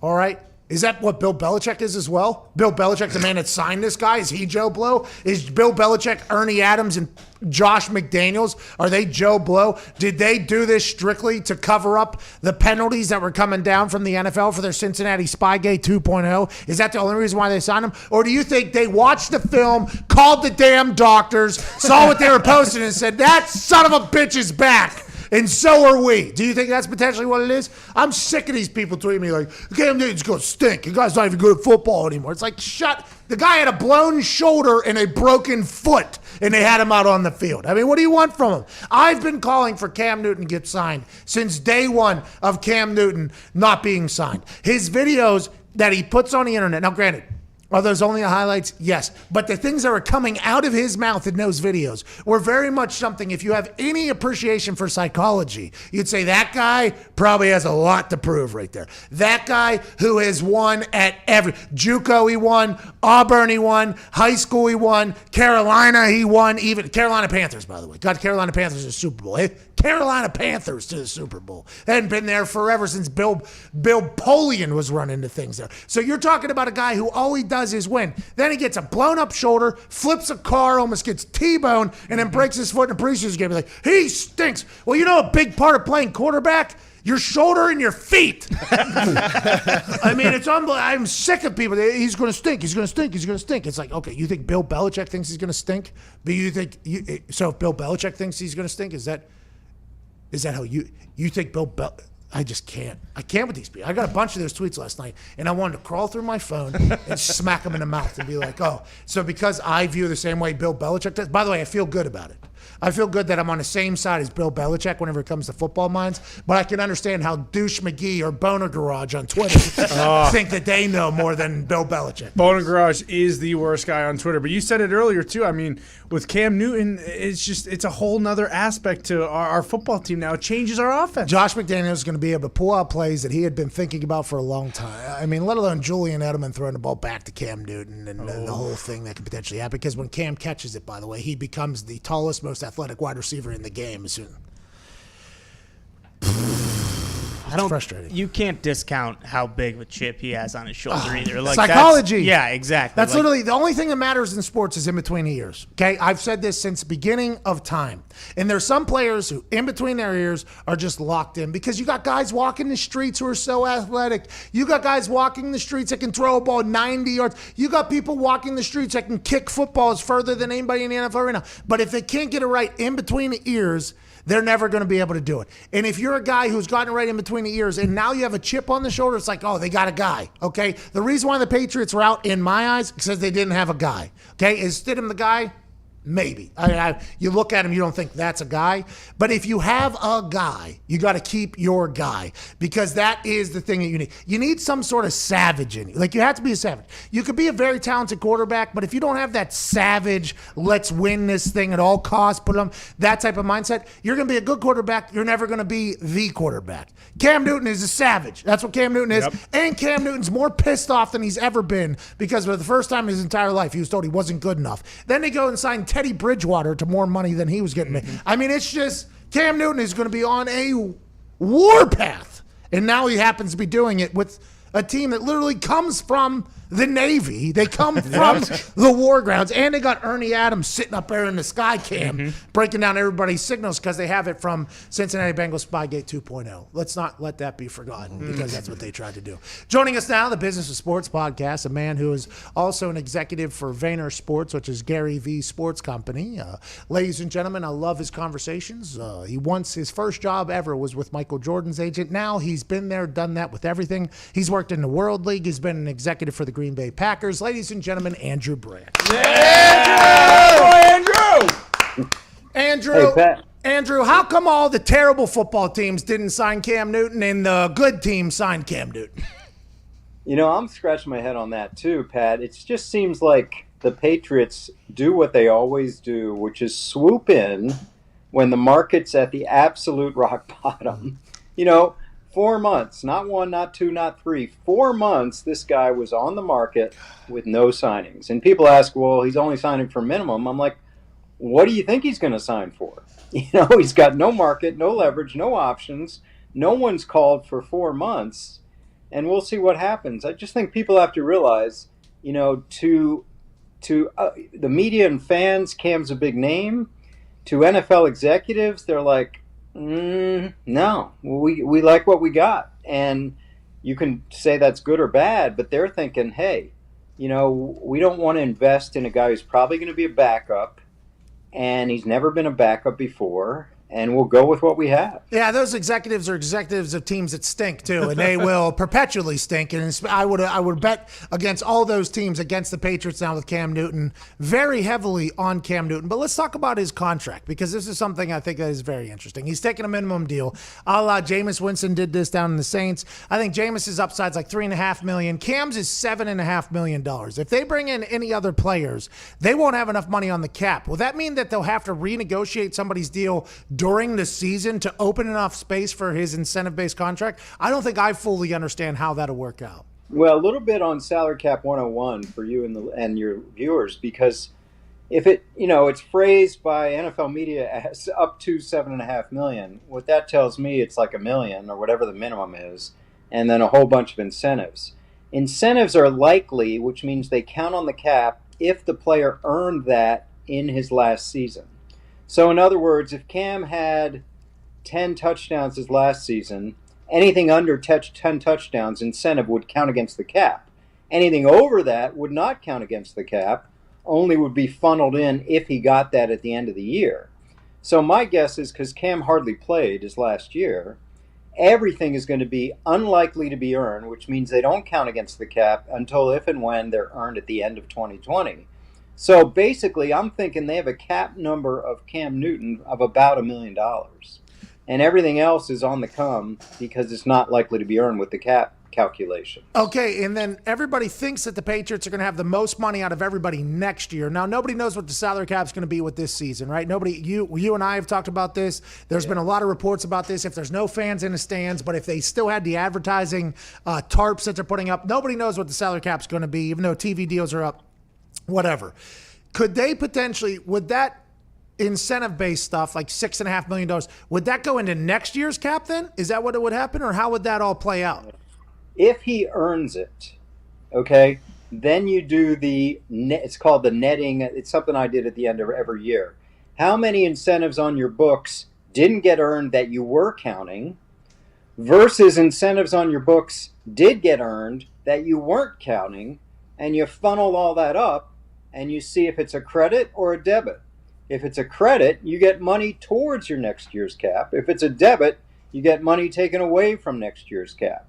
all right, is that what Bill Belichick is as well? Bill Belichick, the man that signed this guy, is he Joe Blow? Is Bill Belichick, Ernie Adams, and Josh McDaniels, are they Joe Blow? Did they do this strictly to cover up the penalties that were coming down from the NFL for their Cincinnati Spygate 2.0? Is that the only reason why they signed him? Or do you think they watched the film, called the damn doctors, saw what they were posting, and said, that son of a bitch is back? And so are we. Do you think that's potentially what it is? I'm sick of these people tweeting me like, Cam Newton's going to stink. The guy's not even good at football anymore. It's like, the guy had a blown shoulder and a broken foot, and they had him out on the field. I mean, what do you want from him? I've been calling for Cam Newton to get signed since day one of Cam Newton not being signed. His videos that he puts on the internet, now granted, are those only the highlights? Yes. But the things that are coming out of his mouth in those videos were very much something, if you have any appreciation for psychology, you'd say that guy probably has a lot to prove right there. That guy who has won at every JUCO he won, Auburn he won, high school he won, Carolina he won, even Carolina Panthers, by the way. Got Carolina Panthers to the Super Bowl. Carolina Panthers to the Super Bowl. They hadn't been there forever since Bill Polian was running the things there. So you're talking about a guy who all he does is win. Then he gets a blown up shoulder, flips a car, almost gets T-boned, and then breaks his foot in a preseason game. Like, he stinks. Well, you know a big part of playing quarterback? Your shoulder and your feet. I mean, it's unbelievable. I'm sick of people. He's going to stink. He's going to stink. He's going to stink. It's like, okay, you think Bill Belichick thinks he's going to stink? But you think so? If Bill Belichick thinks he's going to stink, is that how you think Bill Belichick? I just can't. I can't with these people. I got a bunch of those tweets last night, and I wanted to crawl through my phone and smack them in the mouth and be like, oh, so because I view the same way Bill Belichick does. By the way, I feel good about it. I feel good that I'm on the same side as Bill Belichick whenever it comes to football minds, but I can understand how Douche McGee or Boner Garage on Twitter think that they know more than Bill Belichick. Boner Garage is the worst guy on Twitter, but you said it earlier too. I mean, with Cam Newton, it's a whole nother aspect to our football team now. It changes our offense. Josh McDaniels is going to be able to pull out plays that he had been thinking about for a long time. I mean, let alone Julian Edelman throwing the ball back to Cam Newton and the whole thing that could potentially happen. Because when Cam catches it, by the way, he becomes the tallest, most athletic wide receiver in the game. It's frustrating. You can't discount how big of a chip he has on his shoulder either. Like psychology. Yeah, exactly. That's literally the only thing that matters in sports is in between the ears. Okay, I've said this since the beginning of time. And there's some players who in between their ears are just locked in because you got guys walking the streets who are so athletic. You got guys walking the streets that can throw a ball 90 yards. You got people walking the streets that can kick footballs further than anybody in the NFL right now. But if they can't get it right in between the ears, they're never going to be able to do it. And if you're a guy who's gotten it right in between the ears and now you have a chip on the shoulder, it's like, oh, they got a guy, okay? The reason why the Patriots were out, in my eyes, because they didn't have a guy, okay? Is Stidham the guy? Maybe. You look at him, you don't think that's a guy. But if you have a guy, you got to keep your guy because that is the thing that you need. You need some sort of savage in you. Like, you have to be a savage. You could be a very talented quarterback, but if you don't have that savage, let's win this thing at all costs, put on that type of mindset, you're going to be a good quarterback. You're never going to be the quarterback. Cam Newton is a savage. That's what Cam Newton is. Yep. And Cam Newton's more pissed off than he's ever been because for the first time in his entire life, he was told he wasn't good enough. Then they go and sign Teddy Bridgewater to more money than he was getting. I mean, it's just Cam Newton is going to be on a war path. And now he happens to be doing it with a team that literally comes from the Navy. They come from the war grounds. And they got Ernie Adams sitting up there in the sky cam breaking down everybody's signals because they have it from Cincinnati Bengals Spygate 2.0. Let's not let that be forgotten because that's what they tried to do. Joining us now, the Business of Sports podcast, a man who is also an executive for Vayner Sports, which is Gary V's sports company. Ladies and gentlemen, I love his conversations. His first job ever was with Michael Jordan's agent. Now he's been there, done that with everything. He's worked in the World League. He's been an executive for the Green Bay Packers. Ladies and gentlemen, Andrew Brandt. Andrew! Hey, Pat. Andrew, how come all the terrible football teams didn't sign Cam Newton and the good teams signed Cam Newton? You know, I'm scratching my head on that too, Pat. It just seems like the Patriots do what they always do, which is swoop in when the market's at the absolute rock bottom. 4 months, not 1, not 2, not 3, 4 months, this guy was on the market with no signings. And people ask, well, he's only signing for minimum. I'm like, what do you think he's going to sign for? He's got no market, no leverage, no options. No one's called for 4 months. And we'll see what happens. I just think people have to realize, to the media and fans, Cam's a big name. To NFL executives, they're like, no, we like what we got. And you can say that's good or bad, but they're thinking, hey, we don't want to invest in a guy who's probably going to be a backup, and he's never been a backup before, and we'll go with what we have. Yeah, those executives are executives of teams that stink too, and they will perpetually stink. And I would bet against all those teams against the Patriots now with Cam Newton, very heavily on Cam Newton. But let's talk about his contract because this is something I think that is very interesting. He's taking a minimum deal, a la Jameis Winston did this down in the Saints. I think Jameis's upside's like $3.5 million. Cam's is $7.5 million. If they bring in any other players, they won't have enough money on the cap. Will that mean that they'll have to renegotiate somebody's deal during the season to open enough space for his incentive-based contract? I don't think I fully understand how that'll work out. Well, a little bit on salary cap 101 for you and your viewers, because if it's phrased by NFL media as up to $7.5 million, what that tells me it's like $1 million or whatever the minimum is, and then a whole bunch of incentives. Incentives are likely, which means they count on the cap if the player earned that in his last season. So in other words, if Cam had 10 touchdowns his last season, anything under 10 touchdowns incentive would count against the cap. Anything over that would not count against the cap, only would be funneled in if he got that at the end of the year. So my guess is because Cam hardly played his last year, everything is going to be unlikely to be earned, which means they don't count against the cap until if and when they're earned at the end of 2020. So basically, I'm thinking they have a cap number of Cam Newton of about $1 million. And everything else is on the come because it's not likely to be earned with the cap calculation. Okay, and then everybody thinks that the Patriots are going to have the most money out of everybody next year. Now, nobody knows what the salary cap is going to be with this season, right? You and I have talked about this. There's been a lot of reports about this. If there's no fans in the stands, but if they still had the advertising tarps that they're putting up, nobody knows what the salary cap is going to be, even though TV deals are up. Whatever. Could they potentially, would that incentive-based stuff, like $6.5 million, would that go into next year's cap then? Is that what it would happen, or how would that all play out? If he earns it, okay, then you do it's called the netting. It's something I did at the end of every year. How many incentives on your books didn't get earned that you were counting versus incentives on your books did get earned that you weren't counting, and you funnel all that up and you see if it's a credit or a debit. If it's a credit, you get money towards your next year's cap. If it's a debit, you get money taken away from next year's cap.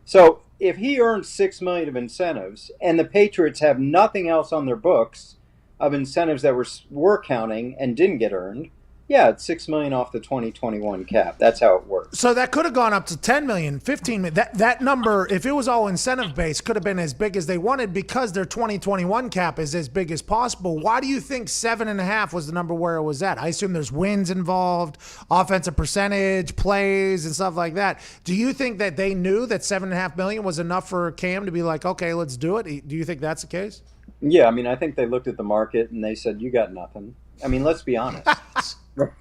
So if he earns $6 million of incentives and the Patriots have nothing else on their books, of incentives that were counting and didn't get earned, yeah, it's $6 million off the 2021 cap. That's how it works. So that could have gone up to 10 million, 15 million. That number, if it was all incentive based, could have been as big as they wanted because their 2021 cap is as big as possible. Why do you think 7.5 was the number where it was at? I assume there's wins involved, offensive percentage, plays, and stuff like that. Do you think that they knew that 7.5 million was enough for Cam to be like, okay, let's do it? Do you think that's the case? Yeah, I mean, I think they looked at the market and they said, you got nothing. I mean, let's be honest.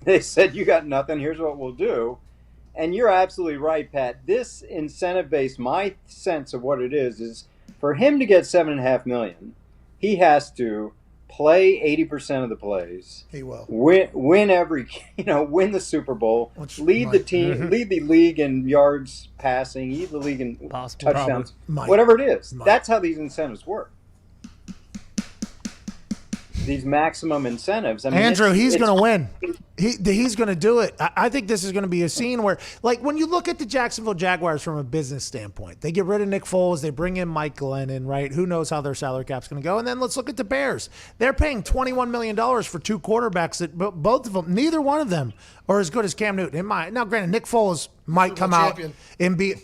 They said, you got nothing. Here's what we'll do. And you're absolutely right, Pat. This incentive base, my sense of what it is for him to get $7.5 million, he has to play 80% of the plays. He will win win the Super Bowl, lead the team, lead the league in yards passing, lead the league in touchdowns, whatever it is. That's how these incentives work. These maximum incentives. I mean, Andrew, he's going to win. He's going to do it. I think this is going to be a scene where, like, when you look at the Jacksonville Jaguars from a business standpoint, they get rid of Nick Foles, they bring in Mike Glennon, right? Who knows how their salary cap's going to go? And then let's look at the Bears. They're paying $21 million for two quarterbacks that both of them, neither one of them are as good as Cam Newton. Now, granted, Nick Foles might come out and be,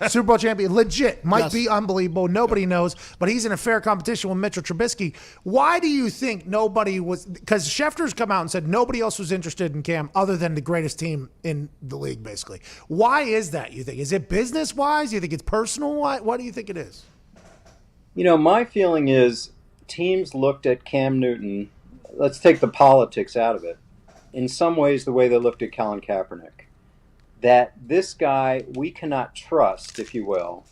Super Bowl champion, legit, might be unbelievable. Nobody knows, but he's in a fair competition with Mitchell Trubisky. Why do you think nobody was, because Schefter's come out and said nobody else was interested in Cam other than the greatest team in the league, basically. Why is that, you think? Is it business-wise? Do you think it's personal-wise? What do you think it is? You know, my feeling is teams looked at Cam Newton, let's take the politics out of it, in some ways the way they looked at Colin Kaepernick, that this guy we cannot trust, if you will,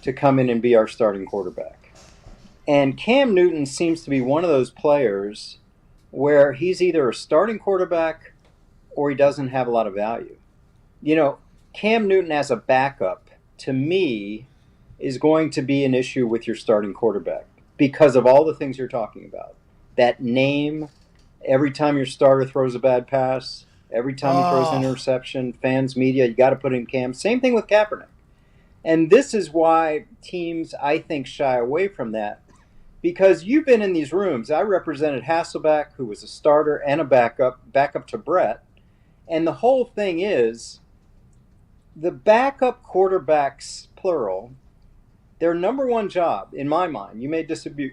to come in and be our starting quarterback. And Cam Newton seems to be one of those players where he's either a starting quarterback or he doesn't have a lot of value. You know, Cam Newton as a backup, to me, is going to be an issue with your starting quarterback because of all the things you're talking about. That name, every time your starter throws a bad pass, every time he throws an interception, fans, media, you got to put in Cam. Same thing with Kaepernick. And this is why teams, I think, shy away from that. Because you've been in these rooms. I represented Hasselbeck, who was a starter and a backup to Brett. And the whole thing is, the backup quarterbacks, plural, their number one job, in my mind, you may disagree,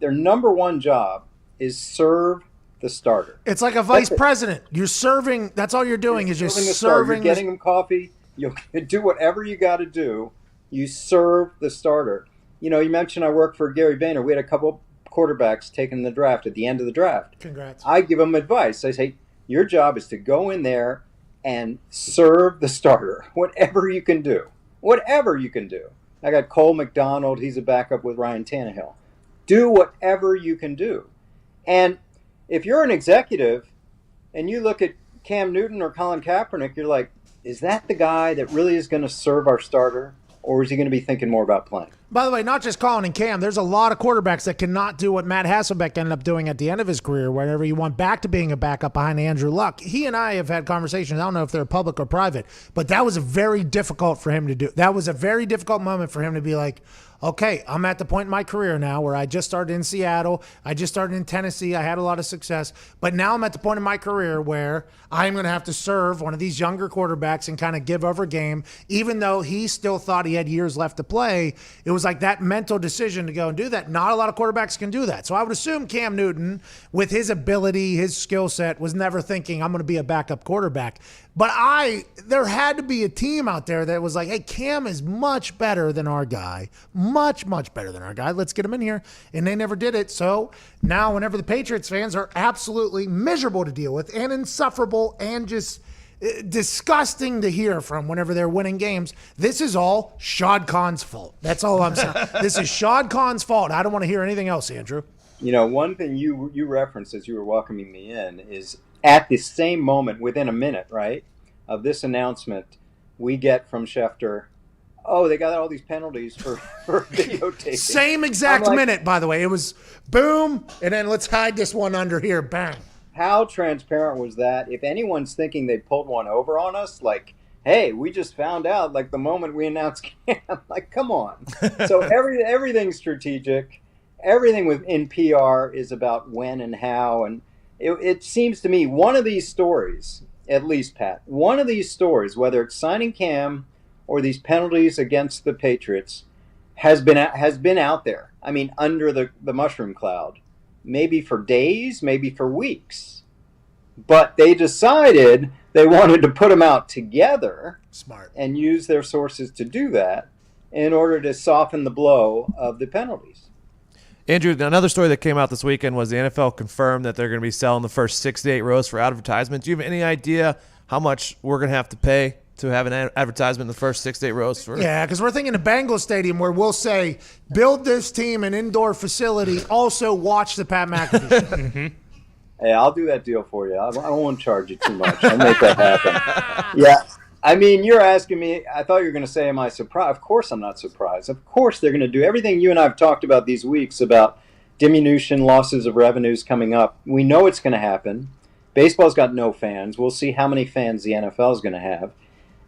their number one job is serve the starter. It's like a vice president. You're serving, that's all you're doing, is you're serving. You're getting them coffee. You'll do whatever you got to do. You serve the starter. You know, you mentioned I worked for Gary Vayner. We had a couple quarterbacks taken the draft at the end of the draft. Congrats. I give them advice. I say, your job is to go in there and serve the starter, whatever you can do. Whatever you can do. I got Cole McDonald. He's a backup with Ryan Tannehill. Do whatever you can do. And if you're an executive and you look at Cam Newton or Colin Kaepernick, you're like, is that the guy that really is going to serve our starter? Or is he going to be thinking more about playing? By the way, not just Colin and Cam, there's a lot of quarterbacks that cannot do what Matt Hasselbeck ended up doing at the end of his career, whenever he went back to being a backup behind Andrew Luck. He and I have had conversations, I don't know if they're public or private, but that was very difficult for him to do. That was a very difficult moment for him to be like, okay, I'm at the point in my career now where I just started in Seattle. I just started in Tennessee. I had a lot of success. But now I'm at the point in my career where I'm going to have to serve one of these younger quarterbacks and kind of give over game. Even though he still thought he had years left to play, it was like that mental decision to go and do that. Not a lot of quarterbacks can do that. So I would assume Cam Newton, with his ability, his skill set, was never thinking, I'm going to be a backup quarterback. But there had to be a team out there that was like, hey, Cam is much better than our guy. Much, much better than our guy. Let's get him in here. And they never did it. So now whenever the Patriots fans are absolutely miserable to deal with and insufferable and just disgusting to hear from whenever they're winning games, this is all Shad Khan's fault. That's all I'm saying. This is Shad Khan's fault. I don't want to hear anything else, Andrew. You know, one thing you referenced as you were welcoming me in is at the same moment, within a minute, right, of this announcement, we get from Schefter, oh, they got all these penalties for videotaping. Same exact minute, by the way. It was boom, and then let's hide this one under here, bang. How transparent was that? If anyone's thinking they pulled one over on us, like, hey, we just found out, like, the moment we announced Cam, like, come on. So everything's strategic. everything in PR is about when and how, and it seems to me one of these stories, at least, Pat, one of these stories, whether it's signing Cam or these penalties against the Patriots, has been out there. I mean, under the mushroom cloud, maybe for days, maybe for weeks. But they decided they wanted to put them out together. Smart. And use their sources to do that in order to soften the blow of the penalties. Andrew, another story that came out this weekend was the NFL confirmed that they're going to be selling the first 6 to 8 rows for advertisement. Do you have any idea how much we're going to have to pay to have an advertisement in the first 6 to 8 rows? Yeah, because we're thinking of Bengals Stadium where we'll say, build this team an indoor facility, also watch the Pat McAfee show. Mm-hmm. Hey, I'll do that deal for you. I won't charge you too much. I'll make that happen. Yeah. I mean, you're asking me, I thought you were going to say, am I surprised? Of course I'm not surprised. Of course they're going to do everything you and I have talked about these weeks about diminution, losses of revenues coming up. We know it's going to happen. Baseball's got no fans. We'll see how many fans the NFL is going to have.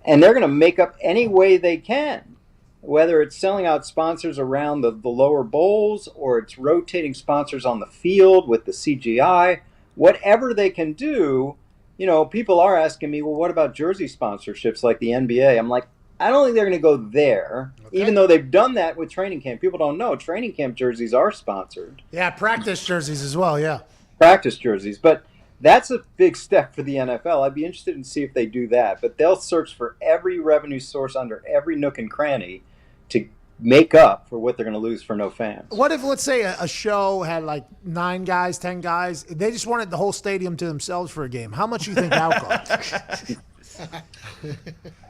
And they're going to make up any way they can, whether it's selling out sponsors around the lower bowls or it's rotating sponsors on the field with the CGI. Whatever they can do. You know, people are asking me, well, what about jersey sponsorships like the NBA? I'm like, I don't think they're going to go there, even though they've done that with training camp. People don't know training camp jerseys are sponsored. Yeah, practice jerseys as well, yeah. Practice jerseys. But that's a big step for the NFL. I'd be interested in see if they do that. But they'll search for every revenue source under every nook and cranny to make up for what they're going to lose for no fans. What if, let's say, a show had like 9 guys, 10 guys, they just wanted the whole stadium to themselves for a game? How much do you think that would cost?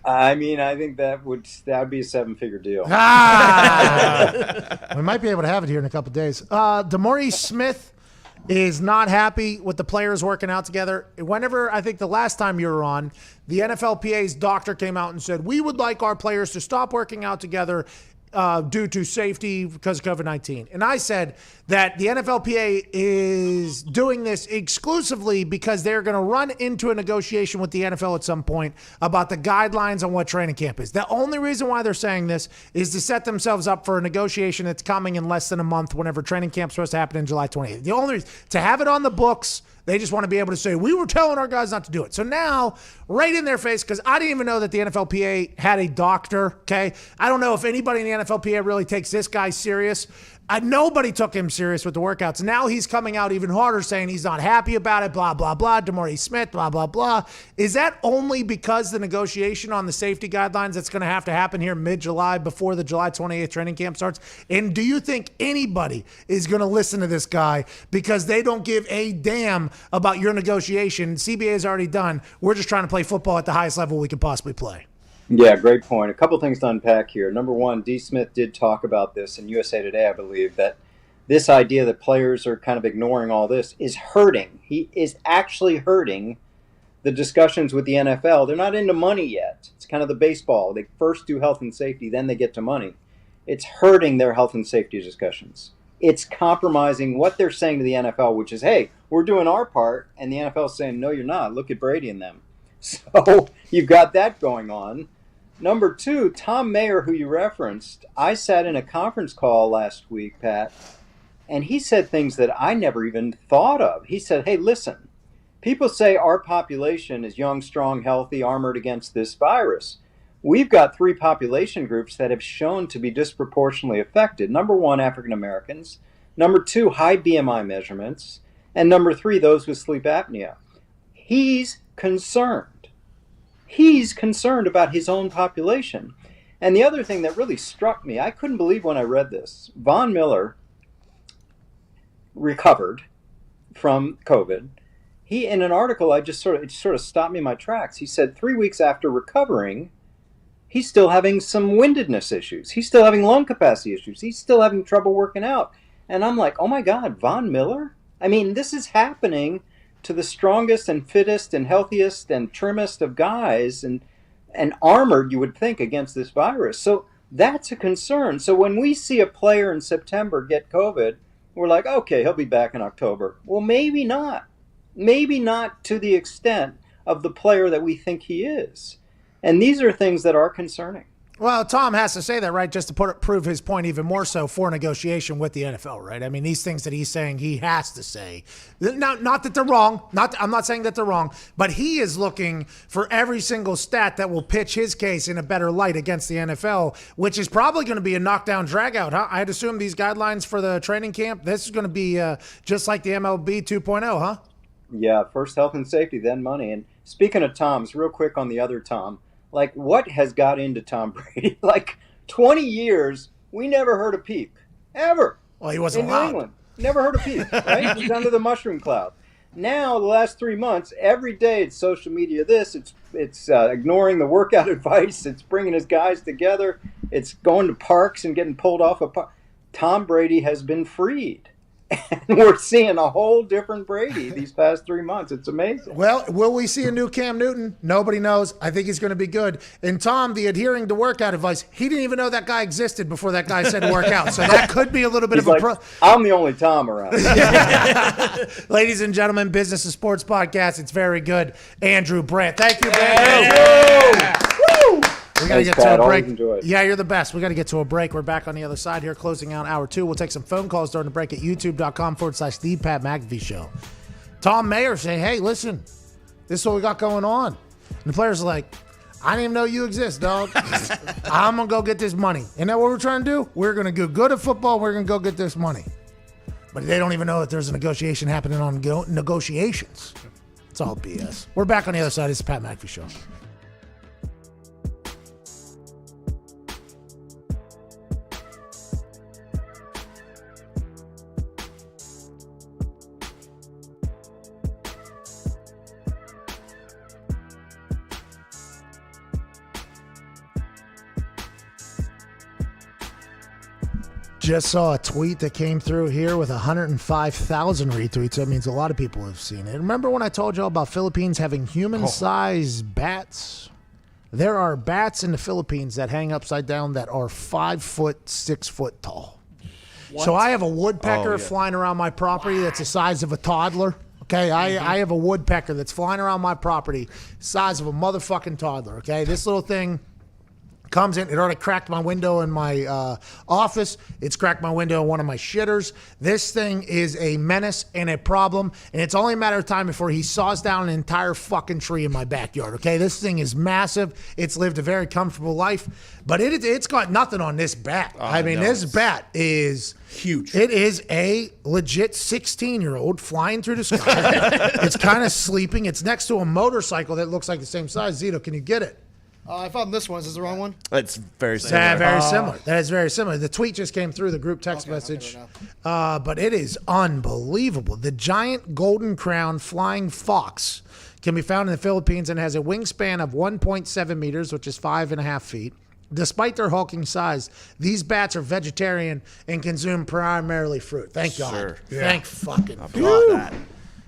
I mean, I think that would be a 7-figure deal. We might be able to have it here in a couple of days. DeMaurice Smith is not happy with the players working out together. Whenever, I think the last time you were on, the NFLPA's doctor came out and said, we would like our players to stop working out together due to safety because of COVID-19. And I said that the NFLPA is doing this exclusively because they're going to run into a negotiation with the NFL at some point about the guidelines on what training camp is. The only reason why they're saying this is to set themselves up for a negotiation that's coming in less than a month whenever training camp's supposed to happen in July 28th. The only reason, to have it on the books, they just want to be able to say, we were telling our guys not to do it. So now, right in their face, because I didn't even know that the NFLPA had a doctor, okay? I don't know if anybody in the NFLPA really takes this guy serious. Nobody took him serious with the workouts. Now he's coming out even harder saying he's not happy about it, blah, blah, blah, DeMaurice Smith, blah, blah, blah. Is that only because the negotiation on the safety guidelines that's going to have to happen here mid-July before the July 28th training camp starts? And do you think anybody is going to listen to this guy because they don't give a damn about your negotiation? CBA is already done. We're just trying to play football at the highest level we can possibly play. Yeah, great point. A couple things to unpack here. Number one, D. Smith did talk about this in USA Today, I believe, that this idea that players are kind of ignoring all this is hurting. He is actually hurting the discussions with the NFL. They're not into money yet. It's kind of the baseball. They first do health and safety, then they get to money. It's hurting their health and safety discussions. It's compromising what they're saying to the NFL, which is, hey, we're doing our part, and the NFL is saying, no, you're not. Look at Brady and them. So you've got that going on. Number two, Tom Mayer, who you referenced, I sat in a conference call last week, Pat, and he said things that I never even thought of. He said, hey, listen, people say our population is young, strong, healthy, armored against this virus. We've got 3 population groups that have shown to be disproportionately affected. Number 1, African Americans. Number 2, high BMI measurements. And number 3, those with sleep apnea. He's concerned. He's concerned about his own population. And the other thing that really struck me, I couldn't believe when I read this, Von Miller recovered from COVID. He, in an article, it sort of stopped me in my tracks. He said 3 weeks after recovering, he's still having some windedness issues. He's still having lung capacity issues. He's still having trouble working out. And I'm like, oh my God, Von Miller? I mean, this is happening to the strongest and fittest and healthiest and trimmest of guys and armored, you would think, against this virus. So that's a concern. So when we see a player in September get COVID, we're like, okay, he'll be back in October. Well, maybe not. Maybe not to the extent of the player that we think he is. And these are things that are concerning. Well, Tom has to say that, right, just to prove his point even more so for negotiation with the NFL, right? I mean, these things that he's saying he has to say. Not that they're wrong. I'm not saying that they're wrong, but he is looking for every single stat that will pitch his case in a better light against the NFL, which is probably going to be a knockdown dragout, huh? I'd assume these guidelines for the training camp, this is going to be just like the MLB 2.0, huh? Yeah, first health and safety, then money. And speaking of Toms, real quick on the other Tom. Like, what has got into Tom Brady? Like, 20 years, we never heard a peep. Ever. Well, he wasn't in allowed. New England. Never heard a peep, right? He's under the mushroom cloud. Now, the last 3 months, every day it's social media this, it's ignoring the workout advice, it's bringing his guys together, it's going to parks and getting pulled off of parks. Tom Brady has been freed. And we're seeing a whole different Brady these past 3 months. It's amazing. Well, will we see a new Cam Newton? Nobody knows. I think he's going to be good. And Tom, the adhering to workout advice, he didn't even know that guy existed before that guy said work out. So that could be a little bit He's of a like, I'm the only Tom around. Ladies and gentlemen, Business and Sports Podcast. It's very good. Andrew Brandt. Thank you, Andrew. Woo! We got to get to a break. Yeah, you're the best. We got to get to a break. We're back on the other side here, closing out hour 2. We'll take some phone calls during the break at youtube.com/The Pat McAfee Show. Tom Mayer saying, hey, listen, this is what we got going on. And the players are like, I didn't even know you exist, dog. I'm going to go get this money. Isn't that what we're trying to do? We're going to do good at football. We're going to go get this money. But they don't even know that there's a negotiation happening on negotiations. It's all BS. We're back on the other side. It's the Pat McAfee Show. Just saw a tweet that came through here with 105,000 retweets. That means a lot of people have seen it. Remember when I told y'all about Philippines having human-sized bats? There are bats in the Philippines that hang upside down that are 5 foot, 6 foot tall. What? So I have a woodpecker flying around my property that's the size of a toddler. Okay, I have a woodpecker that's flying around my property, size of a motherfucking toddler. Okay, this little thing comes in. It already cracked my window in my office. It's cracked my window in one of my shitters. This thing is a menace and a problem, and it's only a matter of time before he saws down an entire fucking tree in my backyard, okay? This thing is massive. It's lived a very comfortable life, but it's got nothing on this bat. This bat is huge. It is a legit 16-year-old flying through the sky. It's kind of sleeping. It's next to a motorcycle that looks like the same size. Zito, can you get it? I found this one. Is this the wrong one? It's very similar. Yeah, very similar. That is very similar. The tweet just came through the group text message, but it is unbelievable. The giant golden crown flying fox can be found in the Philippines and has a wingspan of 1.7 meters, which is 5.5 feet. Despite their hulking size, these bats are vegetarian and consume primarily fruit. Thank God. Sure. Yeah. Thank fucking God. that.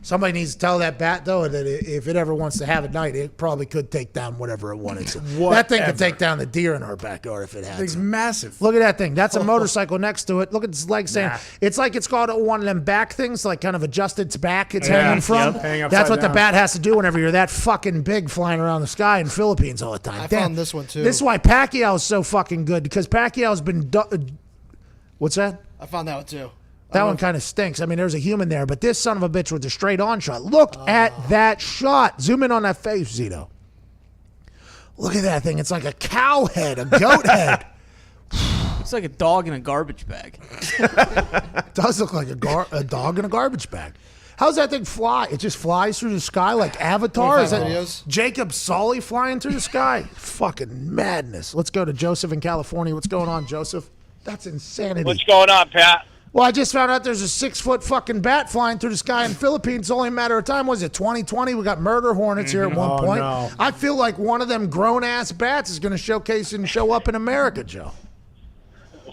Somebody needs to tell that bat, though, that if it ever wants to have a night, it probably could take down whatever it wanted to. That thing could take down the deer in our backyard if it had to. It's massive. Look at that thing. That's a motorcycle next to it. Look at its legs saying. It's like it's got one of them back things, like kind of adjust its back it's hanging from. That's what the bat has to do whenever you're that fucking big flying around the sky in Philippines all the time. I found this one, too. This is why Pacquiao's so fucking good, because Pacquiao's been... What's that? I found that one, too. That one kind of stinks. I mean, there's a human there, but this son of a bitch with a straight-on shot. Look at that shot. Zoom in on that face, Zito. Look at that thing. It's like a cow head, a goat head. It's like a dog in a garbage bag. It does look like a dog in a garbage bag. How's that thing fly? It just flies through the sky like Avatar? Is that Jacob Sully flying through the sky? Fucking madness. Let's go to Joseph in California. What's going on, Joseph? That's insanity. What's going on, Pat? Well, I just found out there's a 6-foot fucking bat flying through the sky in the Philippines. It's only a matter of time. Was it 2020? We got murder hornets here at one point. No. I feel like one of them grown-ass bats is going to showcase and show up in America, Joe.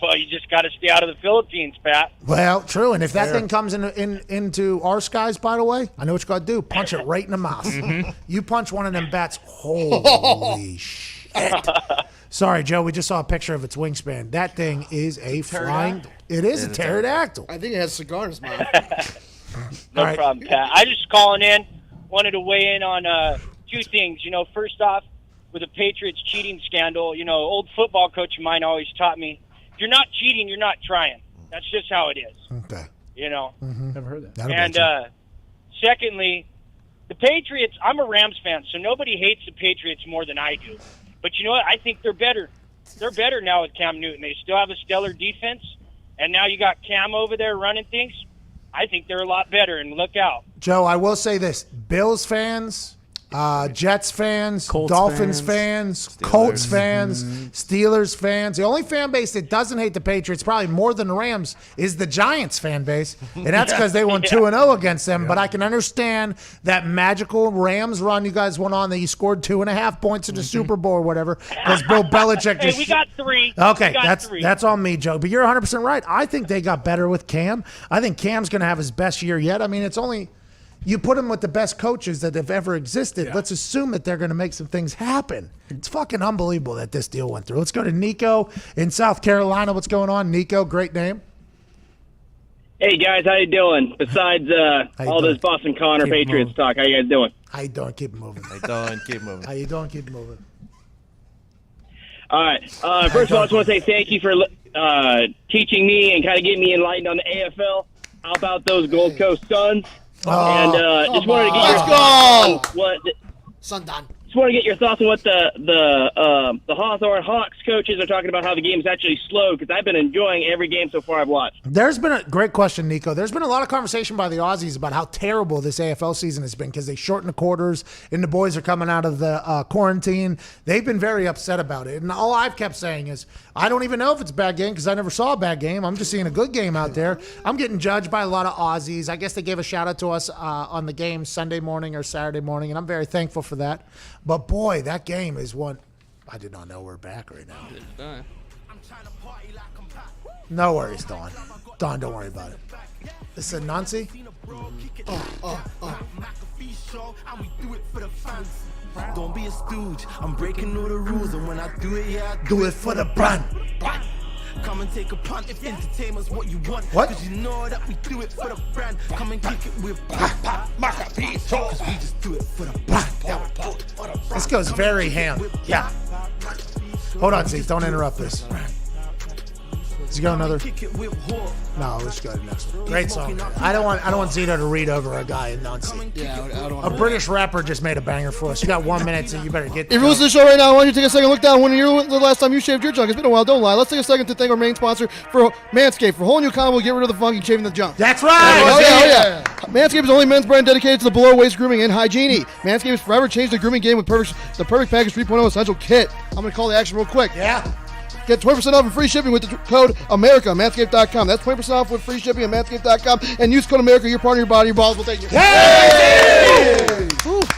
Well, you just got to stay out of the Philippines, Pat. Well, true. And if that thing comes into our skies, by the way, I know what you got to do. Punch it right in the mouth. You punch one of them bats, holy shit. Sorry, Joe. We just saw a picture of its wingspan. That thing is a flying... It is a pterodactyl. I think it has a cigar in its mouth. No problem, Pat. I just calling in. Wanted to weigh in on two things. You know, first off, with a Patriots cheating scandal. You know, old football coach of mine always taught me, if you're not cheating, you're not trying. That's just how it is. Okay. You know? Never heard that. And secondly, the Patriots, I'm a Rams fan, so nobody hates the Patriots more than I do. But you know what? I think they're better. They're better now with Cam Newton. They still have a stellar defense, and now you got Cam over there running things. I think they're a lot better, and look out. Joe, I will say this. Bills fans, Jets fans, Colts Dolphins fans, Colts fans, Mm-hmm. Steelers fans. The only fan base that doesn't hate the Patriots, probably more than the Rams, is the Giants fan base. And that's because they won 2-0 against them. But I can understand that magical Rams run you guys went on that you scored 2.5 points in the Super Bowl or whatever. Because Bill Belichick Hey, just we got 3. Okay, We got 3. that's on me, Joe. But you're 100% right. I think they got better with Cam. I think Cam's going to have his best year yet. I mean, it's only you put him with the best coaches that have ever existed. Yeah. Let's assume that they're going to make some things happen. It's fucking unbelievable that this deal went through. Let's go to Nico in South Carolina. What's going on, Nico? Great name. Hey guys, how you doing? Besides all this Boston Connor Patriots talk, how you guys doing? How you doing? Keep moving. How you doing? Keep moving. How you doing? Keep moving. All right. First of all, I just want to say thank you for teaching me and kind of getting me enlightened on the AFL. How about those Gold Coast Suns? And just wanted to get your thoughts on what Sundown. Just want to get your thoughts on what the Hawthorne Hawks coaches are talking about, how the game's actually slowed, because I've been enjoying every game so far I've watched. There's been a great question, Nico. There's been a lot of conversation by the Aussies about how terrible this AFL season has been because they shortened the quarters and the boys are coming out of the quarantine. They've been very upset about it. And all I've kept saying is, I don't even know if it's a bad game because I never saw a bad game. I'm just seeing a good game out there. I'm getting judged by a lot of Aussies. I guess they gave a shout out to us on the game Sunday morning or Saturday morning, and I'm very thankful for that. But boy, that game is one. I did not know we're back right now. No worries, Dawn. Dawn, don't worry about it. This is Nancy. Don't be a stooge. I'm breaking all the rules, and when I do it, yeah, I do it for the brand. Come and take a punt if entertainment's what you want. What? Cause you know that we do it for the brand. Come and kick it with McAfee. Cause we just do it for the brand. This goes very ham. Yeah. Hold on, Zeke. Don't interrupt this. Let's go another. No, let's go to the next one. Great song. I don't want Zito to read over a guy in Nancy. Yeah, I don't A British rapper just made a banger for us. You got 1 minute, so you better get. If you're listening to the show right now, I want you to take a second look down. When the last time you shaved your junk? It's been a while. Don't lie. Let's take a second to thank our main sponsor for Manscaped. For a whole new combo, get rid of the funky shaving the junk. That's right. Oh yeah. Manscaped is the only men's brand dedicated to the below waist grooming and hygiene. Manscaped has forever changed the grooming game with the Perfect Package 3.0 Essential Kit. I'm gonna call the action real quick. Yeah. Get 20% off and free shipping with the code America at Manscaped.com. That's 20% off with free shipping at Manscaped.com. And use code America. Your partner, your body, your balls will thank you. Hey!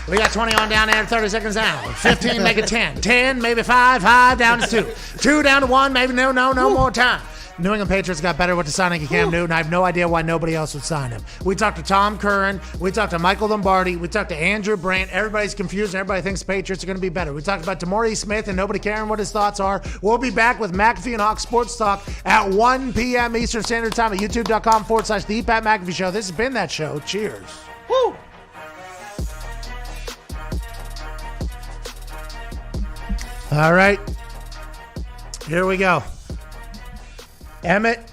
We got 20 on down there, 30 seconds down. 15, make it 10. 10, maybe 5. 5 down to 2. 2 down to 1, maybe no more time. New England Patriots got better with the signing of Cam Newton. I have no idea why nobody else would sign him. We talked to Tom Curran. We talked to Michael Lombardi. We talked to Andrew Brandt. Everybody's confused and everybody thinks the Patriots are going to be better. We talked about Tamori Smith and nobody caring what his thoughts are. We'll be back with McAfee and Hawk Sports Talk at 1 p.m. Eastern Standard Time at youtube.com/The Pat McAfee Show. This has been that show. Cheers. Woo! All right. Here we go. Emmett,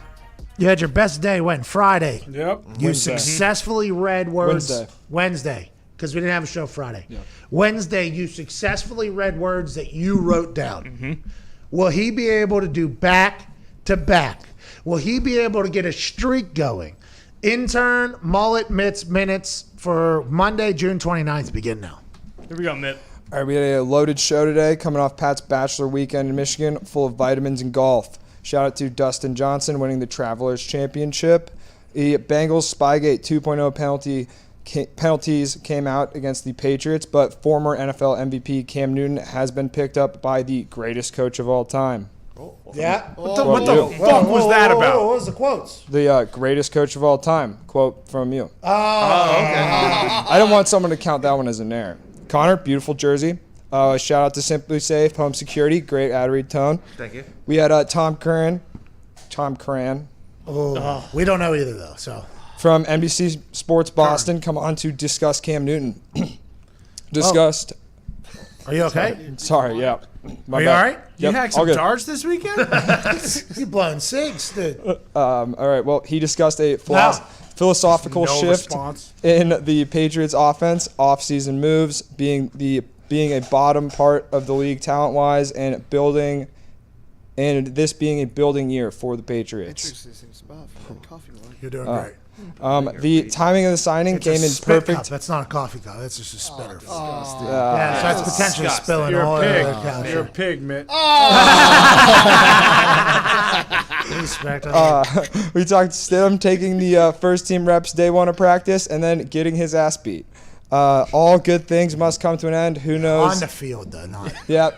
you had your best day when? Friday. Yep. You Wednesday. successfully read words. Wednesday. Because we didn't have a show Friday. Yep. Wednesday, you successfully read words that you wrote down. Will he be able to do back to back? Will he be able to get a streak going? Intern, mullet, minutes for Monday, June 29th. Begin now. Here we go, Mitt. All right, we had a loaded show today coming off Pat's Bachelor Weekend in Michigan, full of vitamins and golf. Shout out to Dustin Johnson winning the Travelers Championship. The Bengals Spygate 2.0 penalties came out against the Patriots, but former NFL MVP Cam Newton has been picked up by the greatest coach of all time. Yeah. What the fuck was that about? What was the quotes? The greatest coach of all time. Quote from you. Oh, okay. I don't want someone to count that one as an error. Connor, beautiful jersey. Shout out to Simply Safe Home Security. Great ad read tone. Thank you. We had Tom Curran. Oh, we don't know either, though. So From NBC Sports Boston, come on to discuss Cam Newton. Discussed Are you okay? Sorry, yeah. My Are you bad. all right? You Yep, hacked all some good. darts this weekend? You blowing cigs, dude. All right. Well, he discussed a philosophical No shift response. in the Patriots' offense, off-season moves, being a bottom part of the league talent-wise, and this being a building year for the Patriots. You're doing great. The timing of the signing It's came a in spit perfect. cup. That's not a coffee cup. That's just a spitter. Yeah, so that's potentially spilling You're oil. a pig. on the couch. You're a pig, Mitt. Respect. We talked Stidham taking the first team reps day one of practice and then getting his ass beat. All good things must come to an end. Who knows? On the field, though, not. Yeah,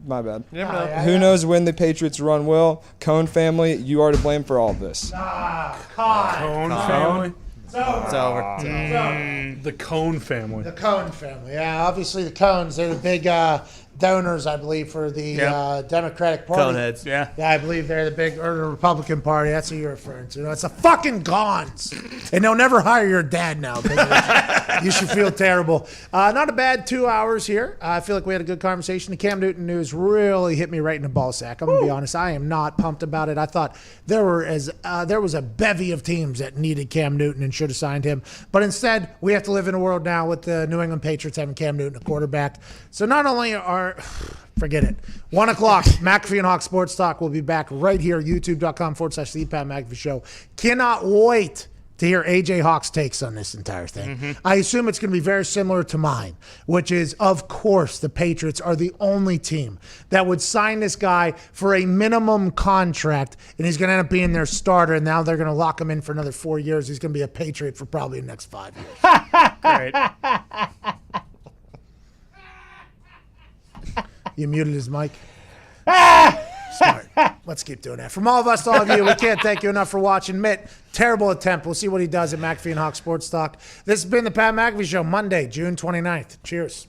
my bad. You never know. Who knows when the Patriots run will? Cone family, you are to blame for all of this. Cone family. It's over. The Cone family. The Cohn family. Yeah, obviously the Cohns, they're the big donors, I believe, for the Democratic Party. Coneheads. Yeah. Yeah, I believe they're the big, or the Republican Party. That's who you're referring to. No, it's the fucking Gons. And they'll never hire your dad now. You should feel terrible. Not a bad 2 hours here. I feel like we had a good conversation. The Cam Newton news really hit me right in the ball sack. I'm going to be honest. I am not pumped about it. I thought there was a bevy of teams that needed Cam Newton and should have signed him. But instead, we have to live in a world now with the New England Patriots having Cam Newton a quarterback. So not only are... Forget it. 1 o'clock, McAfee and Hawk Sports Talk will be back right here, youtube.com/The Pat McAfee Show. Cannot wait to hear AJ Hawk's takes on this entire thing. I assume it's going to be very similar to mine, which is, of course, the Patriots are the only team that would sign this guy for a minimum contract, and he's going to end up being their starter, and now they're going to lock him in for another 4 years. He's going to be a Patriot for probably the next 5 years. Great. You muted his mic. Smart. Let's keep doing that. From all of us to all of you, we can't thank you enough for watching. Mitt, terrible attempt. We'll see what he does at McAfee and Hawk Sports Talk. This has been the Pat McAfee Show, Monday, June 29th. Cheers.